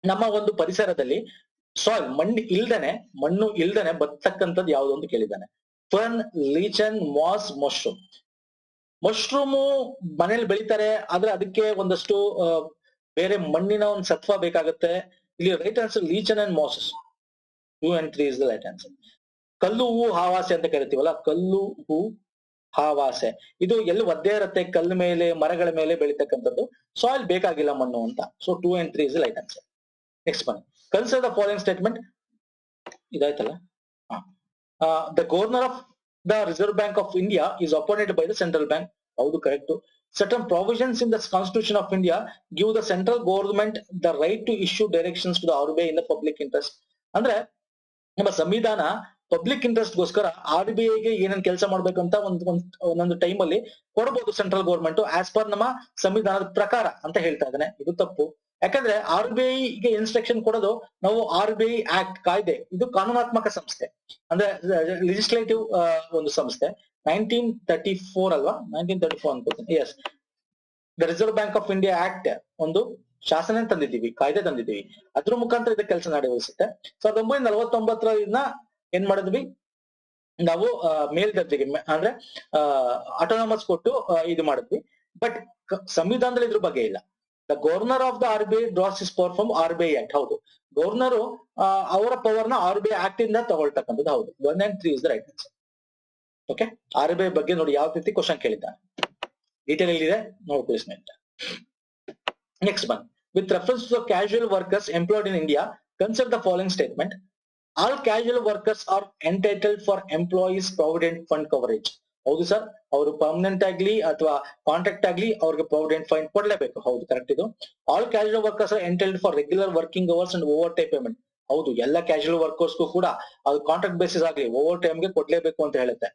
ನಮ್ಮ ಒಂದು ಪರಿಸರದಲ್ಲಿ soil, ಮಣ್ಣು ಇಲ್ದನೆ ಬರ್ತಕ್ಕಂಥದ್ದು ಯಾವುದು ಅಂತ ಕೇಳಿದ್ದಾನೆ. Fern, lichen, moss, mushroom. Mushroom ಮನೇಲಿ ಬೆಳಿತಾರೆ, ಆದ್ರೆ ಅದಕ್ಕೆ ಒಂದಷ್ಟು ಬೇರೆ ಮಣ್ಣಿನ ಒಂದು ಸತ್ವ ಬೇಕಾಗುತ್ತೆ. ಇಲ್ಲಿ right answer lichen and mosses. 2 and 3 is the right answer. ಕಲ್ಲು ಹೂ ಹಾವಾಸೆ ಅಂತ ಕರಿತೀವಲ್ಲ, ಕಲ್ಲು ಹೂ ಹಾವಾಸೆ, ಇದು ಎಲ್ಲಿ ಒದ್ದೆ ಇರುತ್ತೆ, ಕಲ್ಲು ಮೇಲೆ, ಮರಗಳ ಮೇಲೆ ಬೆಳಿತಕ್ಕಂಥದ್ದು. ಸಾಯಿಲ್ ಬೇಕಾಗಿಲ್ಲ ಮಣ್ಣು ಅಂತ. So 2 and 3 is the right answer. Next ಬನ್ನಿ. Consider the following statement. ಇದಾಯ್ತಲ್ಲ. The governor of the reserve bank of India is appointed by the central bank. ಹೌದು, correct. Certain provisions in the Constitution of India give the central government the right to issue directions to the RBI in the public interest. ಅಂದ್ರೆ ನಮ್ಮ ಸಂವಿಧಾನ public interest ಗೋಸ್ಕರ RBI ಗೆ ಏನೇನ್ ಕೆಲಸ ಮಾಡ್ಬೇಕು ಅಂತ ಒಂದೊಂದು ಟೈಮ್ ಅಲ್ಲಿ ಕೊಡಬಹುದು ಸೆಂಟ್ರಲ್ ಗವರ್ಮೆಂಟ್ ಆಸ್ ಪರ್ ನಮ್ಮ ಸಂವಿಧಾನದ ಪ್ರಕಾರ ಅಂತ ಹೇಳ್ತಾ ಇದ್ದಾನೆ. ಇದು ತಪ್ಪು. ಯಾಕಂದ್ರೆ RBI ಗೆ ಇನ್ಸ್ಟ್ರಕ್ಷನ್ ಕೊಡೋದು ನಾವು RBI ಆಕ್ಟ್, ಕಾಯ್ದೆ, ಇದು ಕಾನೂನಾತ್ಮಕ ಸಂಸ್ಥೆ, ಅಂದ್ರೆ ಲೆಜಿಸ್ಲೇಟಿವ್ ಒಂದು ಸಂಸ್ಥೆ. 1934 ಅಲ್ವಾ, 1934 ಅನ್ಕೋತೀನಿ. Yes, the reserve bank of India Act ಒಂದು ಶಾಸನ ತಂದಿದ್ದೀವಿ, ಕಾಯ್ದೆ ತಂದಿದ್ದೀವಿ, ಅದ್ರ ಮುಖಾಂತರ ಇದಕ್ಕೆ ಕೆಲಸ ನಿರ್ವಹಿಸುತ್ತೆ. 1949 ಏನ್ ಮಾಡಿದ್ವಿ ನಾವು, ಮೇಲ್ದರ್ಜೆಗೆ ಅಂದ್ರೆ ಆಟೋನಮಸ್ ಕೊಟ್ಟು ಇದು ಮಾಡಿದ್ವಿ. ಬಟ್ ಸಂವಿಧಾನದಲ್ಲಿ ಇದ್ರ ಬಗ್ಗೆ ಇಲ್ಲ. The governor of the RBI draws is power from RBI act. ಹೌದು, ಗವರ್ನರ್ ಅವರ ಪವರ್ ನ RBI ಆಕ್ಟ್ ಇಂದ ತಗೊಳ್ತಕ್ಕಂಥದ್ದು. ಹೌದು, 1 and 3 is the right answer. Okay, RBI ಬಗ್ಗೆ ನೋಡಿ ಯಾವ ರೀತಿ ಕ್ವಶನ್ ಕೇಳಿದ್ದಾನೆ, ಡೀಟೇಲ್ ಇಲ್ಲಿದೆ ನೋಡಿ. ನೆಕ್ಸ್ಟ್ ಬನ್ನಿ. With reference to casual workers employed in India, consider the following statement. All casual workers are entitled for employees provident fund coverage. ಹೌದು sir, ಅವರು permanent ಆಗ್ಲಿ ಅಥವಾ ಕಾಂಟ್ರಾಕ್ಟ್ ಆಗ್ಲಿ ಅವ್ರಿಗೆ ಪ್ರಾವಿಡೆಂಟ್ ಫಂಡ್ ಕೊಡ್ಲೇಬೇಕು. ಹೌದು, ಕರೆಕ್ಟ್ ಇದು. All casual workers are entitled for regular working hours and over time payment. ಹೌದು, ಎಲ್ಲ ಕ್ಯಾಶುಯಲ್ ವರ್ಕರ್ಸ್ಗೂ ಕೂಡ ಅದು ಕಾಂಟ್ರಾಕ್ಟ್ ಬೇಸಿಸ್ ಆಗ್ಲಿ ಓವರ್ ಟೈಮ್ಗೆ ಕೊಡ್ಲೇಬೇಕು ಅಂತ ಹೇಳುತ್ತೆ.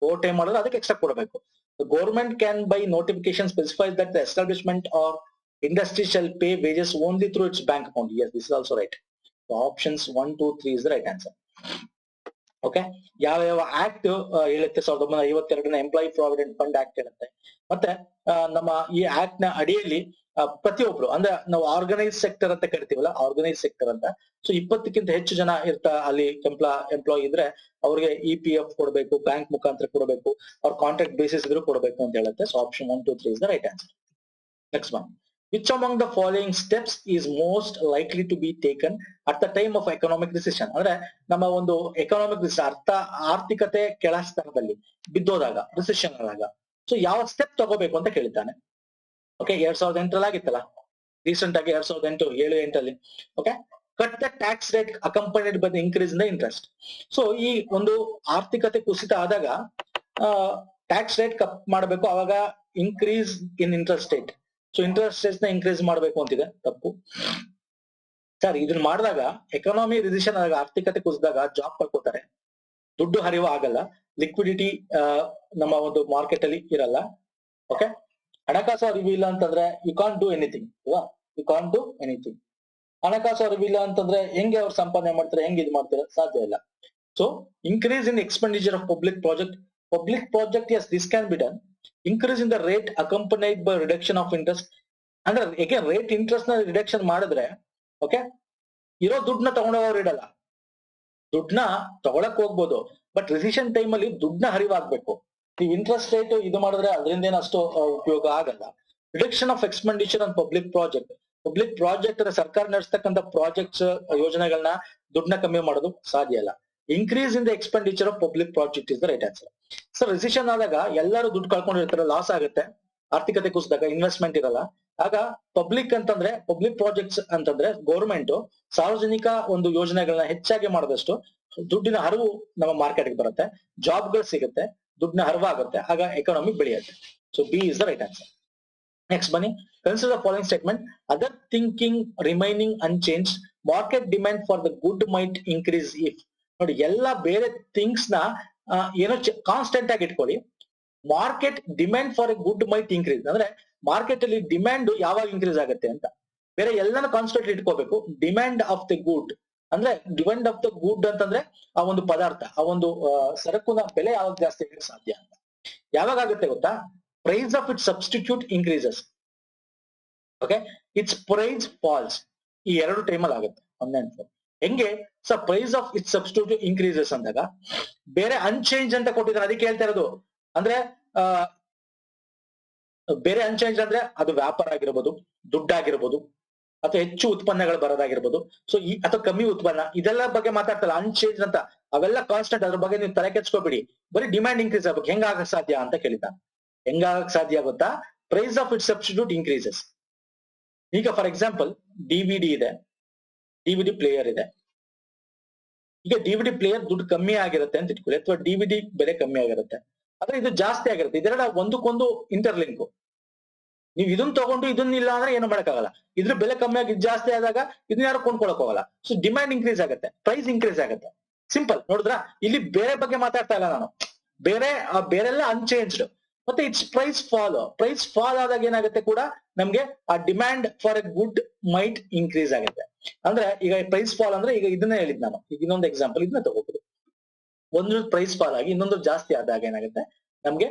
ಓವರ್ ಟೈಮ್ ಮಾಡಿದ್ರೆ ಅದಕ್ಕೆ ಎಕ್ಸ್ಟ್ರಾ ಕೊಡಬೇಕು. Government can by notification specifies that the establishment or industry shall pay wages only through its bank account. Yes, this is also right. So options 1, 2, 3 is the right answer. Okay, ಯಾವ act ಹೇಳುತ್ತೆ? 1952 employee provident fund act ಹೇಳುತ್ತೆ. ಮತ್ತೆ ನಮ್ಮ ಈ act ನ ಅಡಿಯಲ್ಲಿ ಪ್ರತಿಯೊಬ್ರು, ಅಂದ್ರೆ ನಾವು ಆರ್ಗನೈಸ್ ಸೆಕ್ಟರ್ ಅಂತ ಕರಿತೀವಲ್ಲ, ಆರ್ಗನೈಸ್ ಸೆಕ್ಟರ್ ಅಂತ. ಸೊ 20ಕ್ಕಿಂತ ಹೆಚ್ಚು ಜನ ಅಲ್ಲಿ ಎಂಪ್ಲಾಯ್ ಇದ್ರೆ ಅವ್ರಿಗೆ EPF ಕೊಡಬೇಕು, ಬ್ಯಾಂಕ್ ಮುಖಾಂತರ ಕೊಡಬೇಕು, ಅವ್ರ ಕಾಂಟ್ರಾಕ್ಟ್ ಬೇಸಿಸ್ ಇದ್ರೂ ಕೊಡಬೇಕು ಅಂತ ಹೇಳುತ್ತೆ. So option 1, 2, 3 is the right answer. Next one. Which among the following steps is most likely to be taken at the time of economic recession? ಅಂದ್ರೆ ನಮ್ಮ ಒಂದು ಎಕನಾಮಿಕ್ ಆರ್ಥಿಕತೆ ಕೆಳಸ್ತರದಲ್ಲಿ ಬಿದ್ದೋದಾಗ, ರಿಸೆಷನ್ ಆದಾಗ ಸೊ ಯಾವ ಸ್ಟೆಪ್ ತಗೋಬೇಕು ಅಂತ ಕೇಳಿದ್ದಾನೆ. ಓಕೆ, 2008 ಆಗಿತ್ತಲ್ಲ, ರೀಸೆಂಟ್ ಆಗಿ 2008 okay, cut the tax rate accompanied by the increase in the interest. So ಈ ಒಂದು ಆರ್ಥಿಕತೆ ಕುಸಿತ ಆದಾಗ ಟ್ಯಾಕ್ಸ್ ರೇಟ್ ಕಟ್ ಮಾಡಬೇಕು, ಅವಾಗ increase in interest rate. So interest rate ನ ಇನ್ಕ್ರೀಸ್ ಮಾಡಬೇಕು ಅಂತಿದೆ, ತಪ್ಪು ಸರ್. ಇದನ್ನ ಮಾಡಿದಾಗ ಎಕಾನಮಿ ರಿಸೆಷನ್ ಆದಾಗ, ಆರ್ಥಿಕತೆ ಕುಸಿದಾಗ ಜಾಬ್ ಕಳ್ಕೊತಾರೆ, ದುಡ್ಡು ಹರಿವು ಆಗಲ್ಲ, ಲಿಕ್ವಿಡಿಟಿ ನಮ್ಮ ಒಂದು ಮಾರ್ಕೆಟ್ ಅಲ್ಲಿ ಇರಲ್ಲ. ಓಕೆ, ಹಣಕಾಸು ಅರಿವು ಇಲ್ಲ ಅಂತಂದ್ರೆ you can't do anything, you can't do anything. ಹಣಕಾಸು ಅರಿವು ಇಲ್ಲ ಅಂತಂದ್ರೆ ಹೆಂಗೆ ಅವ್ರು ಸಂಪಾದನೆ ಮಾಡ್ತಾರೆ, ಹೆಂಗೆ ಇದು ಮಾಡ್ತಾರೆ, ಸಾಧ್ಯ ಇಲ್ಲ. So increase in expenditure of public project, yes this can be done. Increase in the rate accompanied by reduction of interest. ಅಂದ್ರೆ ಹೇಗೆ ರೇಟ್ ಇಂಟ್ರೆಸ್ಟ್ ನ ರಿಡಕ್ಷನ್ ಮಾಡಿದ್ರೆ ಓಕೆ, ಇರೋ ದುಡ್ಡನ್ನ ತಗೊಂಡವ್ರು ಇಡಲ್ಲ, ದುಡ್ಡನ್ನ ತಗೊಳಕ್ ಹೋಗ್ಬೋದು, ಬಟ್ ರಿಸಿಷನ್ ಟೈಮ್ ಅಲ್ಲಿ ದುಡ್ಡನ್ನ ಹರಿವಾಗ್ಬೇಕು. ನೀವು ಇಂಟ್ರೆಸ್ಟ್ ರೇಟ್ ಇದು ಮಾಡಿದ್ರೆ ಅದರಿಂದ ಏನು ಅಷ್ಟು ಉಪಯೋಗ ಆಗಲ್ಲ. Reduction of expenditure on public project ಅಂದ್ರೆ ಸರ್ಕಾರ ನಡೆಸ್ತಕ್ಕಂಥ ಪ್ರಾಜೆಕ್ಟ್ಸ್ ಯೋಜನೆಗಳನ್ನ ದುಡ್ಡನ್ನ ಕಮ್ಮಿ ಮಾಡೋದು ಸಾಧ್ಯ ಇಲ್ಲ. Increase in the expenditure of public project is the right answer. Sir recession ಆದಾಗ ಎಲ್ಲರೂ ದುಡ್ಡು ಕಳ್ಕೊಂಡಿರ್ತಾರೆ, ಲಾಸ್ ಆಗುತ್ತೆ, ಆರ್ಥಿಕತೆ ಕುಸಿದಾಗ ಇನ್ವೆಸ್ಟ್ಮೆಂಟ್ ಇರಲ್ಲ. ಆಗ ಪಬ್ಲಿಕ್ ಪ್ರಾಜೆಕ್ಟ್ಸ್ ಅಂತಂದ್ರೆ ಗೌರ್ಮೆಂಟ್ ಸಾರ್ವಜನಿಕ ಒಂದು ಯೋಜನೆಗಳನ್ನ ಹೆಚ್ಚಾಗಿ ಮಾಡಿದಷ್ಟು ದುಡ್ಡಿನ ಹರಿವು ನಮ್ಮ ಮಾರ್ಕೆಟ್ಗೆ ಬರುತ್ತೆ, ಜಾಬ್ಗಳು ಸಿಗುತ್ತೆ, ದುಡ್ಡಿನ ಹರಿವು ಆಗುತ್ತೆ, ಆಗ ಎಕಾನಮಿ ಬೆಳೆಯುತ್ತೆ. So B is the right answer. Next ಬನ್ನಿ, consider the following statement. Other thinking remaining unchanged, market demand for the good might increase if. ನೋಡಿ, ಎಲ್ಲ ಬೇರೆ ಥಿಂಗ್ಸ್ ನ ಏನೋ ಕಾನ್ಸ್ಟೆಂಟ್ ಆಗಿ ಇಟ್ಕೊಳ್ಳಿ. Market demand for a good might increase ಅಂದ್ರೆ market ಅಲ್ಲಿ ಡಿಮ್ಯಾಂಡ್ ಯಾವಾಗ ಇನ್ಕ್ರೀಸ್ ಆಗುತ್ತೆ ಅಂತ, ಬೇರೆ ಎಲ್ಲಾನು ಕಾನ್ಸ್ಟೆಂಟ್ ಇಟ್ಕೋಬೇಕು. ಡಿಮ್ಯಾಂಡ್ ಆಫ್ ದ ಗುಡ್ ಅಂದ್ರೆ ಡಿಮ್ಯಾಂಡ್ ಆಫ್ ದ ಗುಡ್ ಅಂತಂದ್ರೆ ಆ ಒಂದು ಪದಾರ್ಥ, ಆ ಒಂದು ಸರಕುನ ಬೆಲೆ ಯಾವಾಗ ಜಾಸ್ತಿ ಆಗಕ್ಕೆ ಸಾಧ್ಯ ಅಂತ. ಯಾವಾಗ ಆಗುತ್ತೆ ಗೊತ್ತಾ? Price of its substitute increases, okay, its price falls. ಈ ಎರಡು ಟೈಮಲ್ಲಿ ಆಗುತ್ತೆ. 1 and 4 ಹೆಂಗೆ sir? Price of its substitute increases ಅಂದಾಗ ಬೇರೆ ಅನ್ಚೇಂಜ್ ಅಂತ ಕೊಟ್ಟಿದ್ದಾರೆ, ಅದಕ್ಕೆ ಹೇಳ್ತಾ ಇರೋದು. ಅಂದ್ರೆ ಬೇರೆ ಅನ್ಚೇಂಜ್ ಅಂದ್ರೆ ಅದು ವ್ಯಾಪಾರ ಆಗಿರ್ಬೋದು, ದುಡ್ಡಾಗಿರ್ಬೋದು, ಅಥವಾ ಹೆಚ್ಚು ಉತ್ಪನ್ನಗಳು ಬರೋದಾಗಿರ್ಬೋದು, ಸೊ ಅಥವಾ ಕಮ್ಮಿ ಉತ್ಪನ್ನ, ಇದೆಲ್ಲ ಬಗ್ಗೆ ಮಾತಾಡ್ತಲ್ಲ ಅನ್ಚೇಂಜ್ ಅಂತ. ಅವೆಲ್ಲ ಕಾನ್ಸ್ಟೆಂಟ್, ಅದ್ರ ಬಗ್ಗೆ ನೀವು ತಲೆ ಕೆಚ್ಕೋಬೇಡಿ. ಬರೀ ಡಿಮ್ಯಾಂಡ್ ಇನ್ಕ್ರೀಸ್ ಆಗ್ಬೇಕು. ಹೆಂಗಾಗಕ್ ಸಾಧ್ಯ ಅಂತ ಕೇಳಿದ. ಹೆಂಗಾಗಕ್ ಸಾಧ್ಯ ಗೊತ್ತಾ? Price of its substitute increases. ಈಗ ಫಾರ್ ಎಕ್ಸಾಂಪಲ್ ಡಿವಿಡಿ ಇದೆ, ಡಿವಿಡಿ ಪ್ಲೇಯರ್ ಇದೆ. ಈಗ ಡಿವಿಡಿ ಪ್ಲೇಯರ್ ದುಡ್ಡು ಕಮ್ಮಿ ಆಗಿರುತ್ತೆ ಅಂತ ಇಟ್ಕೊಳ್ಳಿ, ಅಥವಾ ಡಿವಿಡಿ ಬೆಲೆ ಕಮ್ಮಿ ಆಗಿರುತ್ತೆ, ಆದ್ರೆ ಇದು ಜಾಸ್ತಿ ಆಗಿರುತ್ತೆ. ಇದೆರಡ ಒಂದಕ್ಕೊಂದು ಇಂಟರ್ಲಿಂಕ್. ನೀವು ಇದನ್ನ ತಗೊಂಡು ಇದನ್ನಿಲ್ಲ ಅಂದ್ರೆ ಏನು ಮಾಡಕ್ಕಾಗಲ್ಲ. ಇದ್ರ ಬೆಲೆ ಕಮ್ಮಿ ಆಗಿ ಜಾಸ್ತಿ ಆದಾಗ ಇದನ್ನ ಯಾರು ಕೊಂಡ್ಕೊಳಕ್ ಹೋಗಲ್ಲ. ಸೊ ಡಿಮ್ಯಾಂಡ್ ಇನ್ಕ್ರೀಸ್ ಆಗುತ್ತೆ, ಪ್ರೈಸ್ ಇನ್ಕ್ರೀಸ್ ಆಗುತ್ತೆ. ಸಿಂಪಲ್. ನೋಡಿದ್ರ, ಇಲ್ಲಿ ಬೇರೆ ಬಗ್ಗೆ ಮಾತಾಡ್ತಾ ಇಲ್ಲ ನಾನು, ಬೇರೆಲ್ಲ ಅನ್ಚೇಂಜ್ಡ್. ಮತ್ತೆ ಇಟ್ಸ್ ಪ್ರೈಸ್ ಫಾಲ್ ಆದಾಗ ಏನಾಗುತ್ತೆ ಕೂಡ ನಮ್ಗೆ ಆ demand for a good might increase ಆಗುತ್ತೆ. ಅಂದ್ರೆ ಈಗ ಪ್ರೈಸ್ ಫಾಲ್ ಅಂದ್ರೆ ಈಗ ಇದನ್ನ ಹೇಳಿದ್ ನಾನು. ಈಗ ಇನ್ನೊಂದು ಎಕ್ಸಾಂಪಲ್ ಇದನ್ನ ತಗೋಬಹುದು. ಒಂದು ಪ್ರೈಸ್ ಫಾಲ್ ಆಗಿ ಇನ್ನೊಂದು ಜಾಸ್ತಿ ಆದಾಗ ಏನಾಗುತ್ತೆ ನಮ್ಗೆ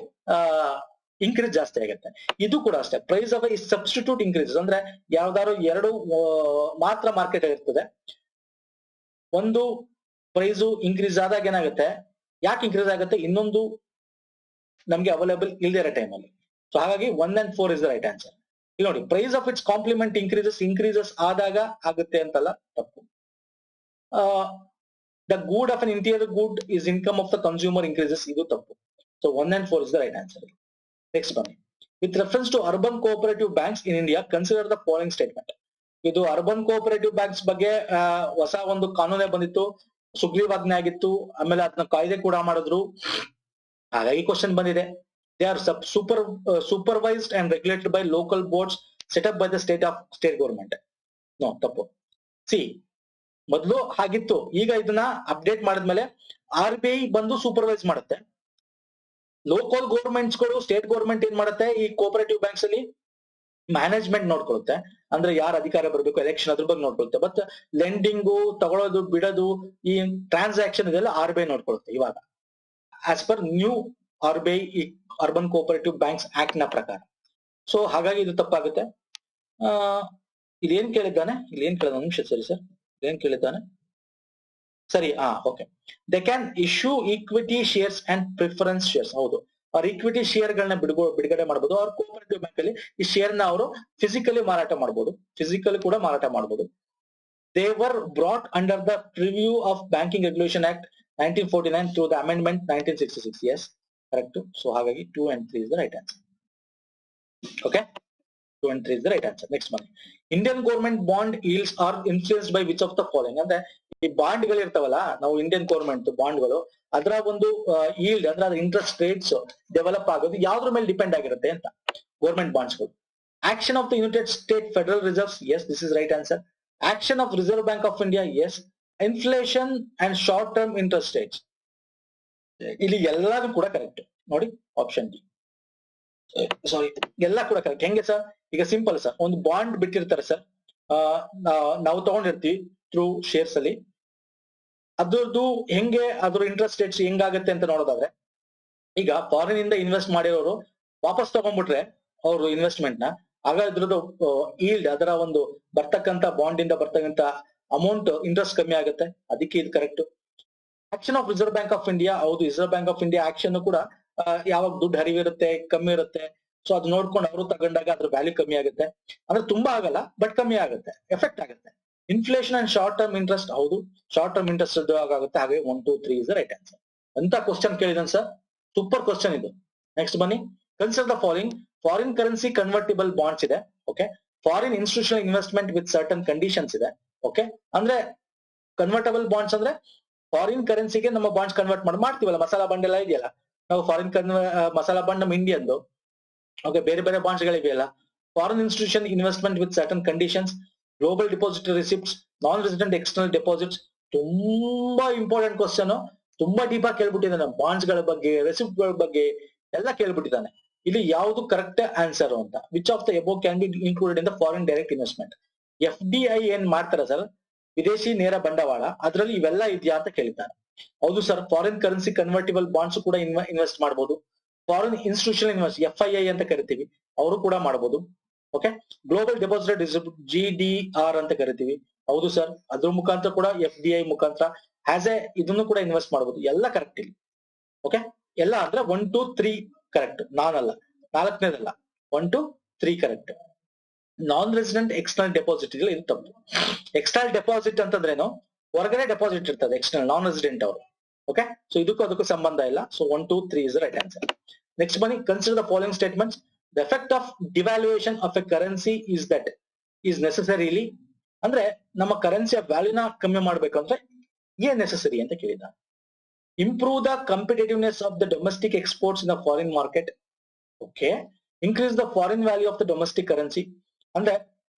ಇನ್ಕ್ರೀಸ್ ಜಾಸ್ತಿ ಆಗುತ್ತೆ. ಇದು ಕೂಡ ಅಷ್ಟೇ, price of its substitute increase ಅಂದ್ರೆ ಯಾವ್ದಾದ್ರು ಎರಡು ಮಾತ್ರ ಮಾರ್ಕೆಟ್ ಇರ್ತದೆ. ಒಂದು ಪ್ರೈಸು ಇನ್ಕ್ರೀಸ್ ಆದಾಗ ಏನಾಗುತ್ತೆ, ಯಾಕೆ ಇನ್ಕ್ರೀಸ್ ಆಗುತ್ತೆ, ಇನ್ನೊಂದು ನಮ್ಗೆ ಅವೈಲೇಬಲ್ ಇಲ್ಲದೆ ಇರೋ ಟೈಮಲ್ಲಿ. ಸೊ ಹಾಗಾಗಿ 1 and 4 is the right answer. ಇಲ್ಲಿ ನೋಡಿ, price of its complement increases ಆದಾಗ ಆಗುತ್ತೆ ಅಂತಲ್ಲ, ತಪ್ಪು. The good of an inferior good is income of the consumer increases, ಇದು ತಪ್ಪು. So 1 and 4 is the right answer. Next ಬನ್ನಿ, with reference to urban cooperative banks in India consider the following statement. ಇದು urban cooperative banks ಬಗ್ಗೆ ಹೊಸ ಒಂದು ಕಾನೂನೇ ಬಂದಿತ್ತು, ಸುಗ್ರೀವಾಜ್ಞೆ ಆಗಿತ್ತು, ಆಮೇಲೆ ಅದನ್ನ ಕಾಯ್ದೆ ಕೂಡ ಮಾಡಿದ್ರು. ಹಾಗಾಗಿ ಕ್ವಶನ್ ಬಂದಿದೆ. They are supervised and regulated by local boards set up by the state government. No, ತಪ್ಪು. ಸಿ, ಮೊದಲು ಹಾಗಿತ್ತು, ಈಗ ಇದನ್ನ ಅಪ್ಡೇಟ್ ಮಾಡಿದ್ಮೇಲೆ RBI ಬಂದು ಸೂಪರ್ವೈಸ್ ಮಾಡುತ್ತೆ. ಲೋಕಲ್ ಗೌರ್ಮೆಂಟ್ಸ್ಗಳು, ಸ್ಟೇಟ್ ಗೌರ್ಮೆಂಟ್ ಏನ್ ಮಾಡುತ್ತೆ, ಈ ಕೋಆಪರೇಟಿವ್ ಬ್ಯಾಂಕ್ಸ್ ಅಲ್ಲಿ ಮ್ಯಾನೇಜ್ಮೆಂಟ್ ನೋಡ್ಕೊಳ್ಳುತ್ತೆ. ಅಂದ್ರೆ ಯಾರು ಅಧಿಕಾರ ಬರಬೇಕು, ಎಲೆಕ್ಷನ್, ಅದ್ರ ಬಗ್ಗೆ ನೋಡ್ಕೊಳ್ಳುತ್ತೆ. ಬಟ್ ಲೆಂಡಿಂಗು, ತಗೊಳ್ಳೋದು, ಬಿಡೋದು, ಈ ಟ್ರಾನ್ಸಾಕ್ಷನ್ ಇದೆಲ್ಲ RBI ನೋಡ್ಕೊಳ್ಳುತ್ತೆ ಇವಾಗ, as per new RBI urban cooperative banks act ನ ಪ್ರಕಾರ. ಸೊ ಹಾಗಾಗಿ ಇದು ತಪ್ಪಾಗುತ್ತೆ. ಇದೇನ್ ಕೇಳಿದ್ದಾನೆ, ನಿಮಿಷ, ಸರಿ ಸರ್, ಏನ್ ಕೇಳಿದ್ದಾನೆ, ಸರಿ. Okay. They can issue equity shares and preference shares. ಹೌದು, ಅವ್ರ ಈಕ್ವಿಟಿ ಶೇರ್ ಗಳನ್ನ ಬಿಡುಗಡೆ ಮಾಡಬಹುದು. ಅವ್ರ ಕೋಆಪರೇಟಿವ್ ಬ್ಯಾಂಕ್ ಅಲ್ಲಿ ಈ ಶೇರ್ ನ ಅವರು ಫಿಸಿಕಲಿ ಮಾರಾಟ ಮಾಡಬಹುದು, ಫಿಸಿಕಲಿ ಕೂಡ ಮಾರಾಟ ಮಾಡಬಹುದು. They were brought under the Preview of Banking Regulation Act 1949 through the Amendment 1966. Yes, correct. So ಹಾಗಾಗಿ 2 and 3 is the right answer. Okay, 2 and 3 is the right answer. Next one. Indian government bond yields are influenced by which of the following? ಅಂದ್ರೆ ಈ bond ಗಳು ಇರ್ತಾವಲ್ಲ, ನಾವು Indian government bond ಗಳು, ಅದರ ಒಂದು yield ಅಂದ್ರೆ ಅದರ ಇಂಟ್ರೆಸ್ಟ್ ರೇಟ್ಸ್ ಡೆವಲಪ್ ಆಗೋದು ಯಾವ್ದ್ರ ಮೇಲೆ ಡಿಪೆಂಡ್ ಆಗಿರುತ್ತೆ ಅಂತ. ಗವರ್ಮೆಂಟ್ ಬಾಂಡ್ಸ್ ಗಳು. Action of the United States Federal Reserves. Yes, this is right answer. Action of Reserve Bank of India. Yes. Inflation and short term interest rates. ಇಲ್ಲಿ ಎಲ್ಲಾನು ಕೂಡ correct ನೋಡಿ, ಆಪ್ಷನ್ ಡಿ. ಸಾರಿ, ಎಲ್ಲ ಕೂಡ correct. ಹೆಂಗೆ sir? ಈಗ simple sir, ಒಂದು bond ಬಿಟ್ಟಿರ್ತಾರೆ ಸರ್, ನಾವು ತಗೊಂಡಿರ್ತೀವಿ ಥ್ರೂ ಶೇರ್ಸ್ ಅಲ್ಲಿ. ಅದ್ರದ್ದು ಹೆಂಗೆ ಅದ್ರ ಇಂಟ್ರೆಸ್ಟ್ ರೇಟ್ಸ್ ಹೆಂಗಾಗತ್ತೆ ಅಂತ ನೋಡೋದಾದ್ರೆ, ಈಗ ಫಾರಿನ್ ಇಂದ ಇನ್ವೆಸ್ಟ್ ಮಾಡಿರೋರು ವಾಪಸ್ ತಗೊಂಡ್ಬಿಟ್ರೆ ಅವರು ಇನ್ವೆಸ್ಟ್ಮೆಂಟ್ ನ, ಆಗ ಇದ್ರದ್ದು ಈಲ್ಡ್, ಅದರ ಒಂದು ಬರ್ತಕ್ಕಂತ ಬಾಂಡ್ ಇಂದ ಬರ್ತಕ್ಕಂತ ಅಮೌಂಟ್ ಇಂಟ್ರೆಸ್ಟ್ ಕಮ್ಮಿ ಆಗುತ್ತೆ. ಅದಕ್ಕೆ ಇದು correct. Action of reserve bank of India. ಹೌದು, reserve bank of India action ಕೂಡ ಯಾವಾಗ ದುಡ್ಡು ಹರಿವಿರುತ್ತೆ, ಕಮ್ಮಿ ಇರುತ್ತೆ, ಸೊ ಅದು ನೋಡ್ಕೊಂಡು ಅವರು ತಗೊಂಡಾಗ ಅದ್ರ ವ್ಯಾಲ್ಯೂ ಕಮ್ಮಿ ಆಗುತ್ತೆ. ಅಂದ್ರೆ ತುಂಬಾ ಆಗಲ್ಲ, ಬಟ್ ಕಮ್ಮಿ ಆಗುತ್ತೆ, ಎಫೆಕ್ಟ್ ಆಗುತ್ತೆ. Inflation and short term interest. ಹೌದು, ಶಾರ್ಟ್ ಟರ್ಮ್ ಇಂಟ್ರೆಸ್ಟ್ ಆಗುತ್ತೆ. ಹಾಗೆ 1, 2, 3 ಇಸ್ ದ ರೈಟ್ ಆನ್ಸರ್. ಅಂತ ಕ್ವಶನ್ ಕೇಳಿದನ್ ಸರ್, ಸೂಪರ್ ಕ್ವಶನ್ ಇದು. ನೆಕ್ಸ್ಟ್ ಬನ್ನಿ. Consider the following. Foreign currency convertible bonds ಇದೆ. Okay. Foreign institutional investment with certain conditions ಇದೆ. Okay. ಅಂದ್ರೆ ಕನ್ವರ್ಟಬಲ್ ಬಾಂಡ್ಸ್ ಅಂದ್ರೆ ಫಾರಿನ್ ಕರೆನ್ಸಿಗೆ ನಮ್ಮ ಬಾಂಡ್ಸ್ ಕನ್ವರ್ಟ್ ಮಾಡ್ತೀವಲ್ಲ, ಮಸಾಲಾ ಬಾಂಡ್ ಎಲ್ಲ ಇದೆಯಲ್ಲ, ನಾವು ಫಾರಿನ್ ಮಸಾಲಾ ಬಾಂಡ್ ನಮ್ಮ ಇಂಡಿಯನ್ದು. ಓಕೆ. ಬೇರೆ ಬೇರೆ ಬಾಂಡ್ಸ್ ಗಳಿವೆಯಲ್ಲ. Foreign institution investment with certain conditions, global depository receipts, non resident external deposits. ತುಂಬಾ ಇಂಪಾರ್ಟೆಂಟ್ ಕ್ವಶನ್, ತುಂಬಾ ಡೀಪ್ ಆಗಿ ಕೇಳ್ಬಿಟ್ಟಿದ್ದಾನೆ. ಬಾಂಡ್ಸ್ ಗಳ ಬಗ್ಗೆ, ರೆಸಿಪ್ಟ್ ಗಳ ಬಗ್ಗೆ ಎಲ್ಲ ಕೇಳ್ಬಿಟ್ಟಿದ್ದಾನೆ. ಇಲ್ಲಿ ಯಾವುದು ಕರೆಕ್ಟ್ ಆನ್ಸರ್ ಅಂತ. Which of the above can be included in the foreign direct investment. FDI ಏನ್ ಮಾಡ್ತಾರೆ ಸರ್, ವಿದೇಶಿ ನೇರ ಬಂಡವಾಳ, ಅದರಲ್ಲಿ ಇವೆಲ್ಲ ಇದೆಯಾ ಅಂತ ಕೇಳಿದ್ದಾರೆ. ಹೌದು sir, foreign currency convertible bonds ಕೂಡ ಇನ್ವೆಸ್ಟ್ ಮಾಡಬಹುದು. ಫಾರಿನ್ ಇನ್ಸ್ಟಿಟ್ಯೂಷನಲ್ ಇನ್ವೆಸ್ಟ್, FII ಅಂತ ಕರಿತೀವಿ, ಅವರು ಕೂಡ ಮಾಡಬಹುದು. Okay. Global depository receipt, GDR ಅಂತ ಕರಿತೀವಿ. ಹೌದು ಸರ್, ಅದ್ರ ಮುಖಾಂತರ ಕೂಡ FDI ಮುಖಾಂತರ ಇದನ್ನು ಕೂಡ ಇನ್ವೆಸ್ಟ್ ಮಾಡಬಹುದು. ಎಲ್ಲ ಕರೆಕ್ಟ್ ಇಲ್ಲಿ. ಓಕೆ. ಎಲ್ಲ ಅಂದ್ರೆ 1, 2, 3 ಕರೆಕ್ಟ್. ನಾನಲ್ಲ, 4ನೇದಲ್ಲ, 1, 2, 3 correct. Non resident external deposit ಇದು ತಪ್ಪು. ಎಕ್ಸ್ಟರ್ನಲ್ ಡೆಪಾಸಿಟ್ ಅಂತಂದ್ರೇನು, ಹೊರಗಡೆ ಡೆಪಾಸಿಟ್ ಇರ್ತದೆ ಎಕ್ಸ್ಟರ್ನಲ್, ನಾನ್ ರೆಸಿಡೆಂಟ್ ಅವರು. ಓಕೆ. ಸೊ ಅದಕ್ಕೂ ಸಂಬಂಧ ಇಲ್ಲ. So 1, 2, 3 is the right answer. Next ಬನ್ನಿ. Consider the following statements. The effect of devaluation of a currency is that is necessarily, ಅಂದ್ರೆ ನಮ್ಮ ಕರೆನ್ಸಿಯ ವ್ಯಾಲ್ಯೂನ ಕಮ್ಮಿ ಮಾಡ್ಬೇಕಂದ್ರೆ ಏನ್ ನೆಸೆಸರಿ ಅಂತ ಕೇಳಿದ. Improve the competitiveness of the domestic exports in the foreign market. Okay. Increase the foreign value of the domestic currency, ಅಂದ್ರೆ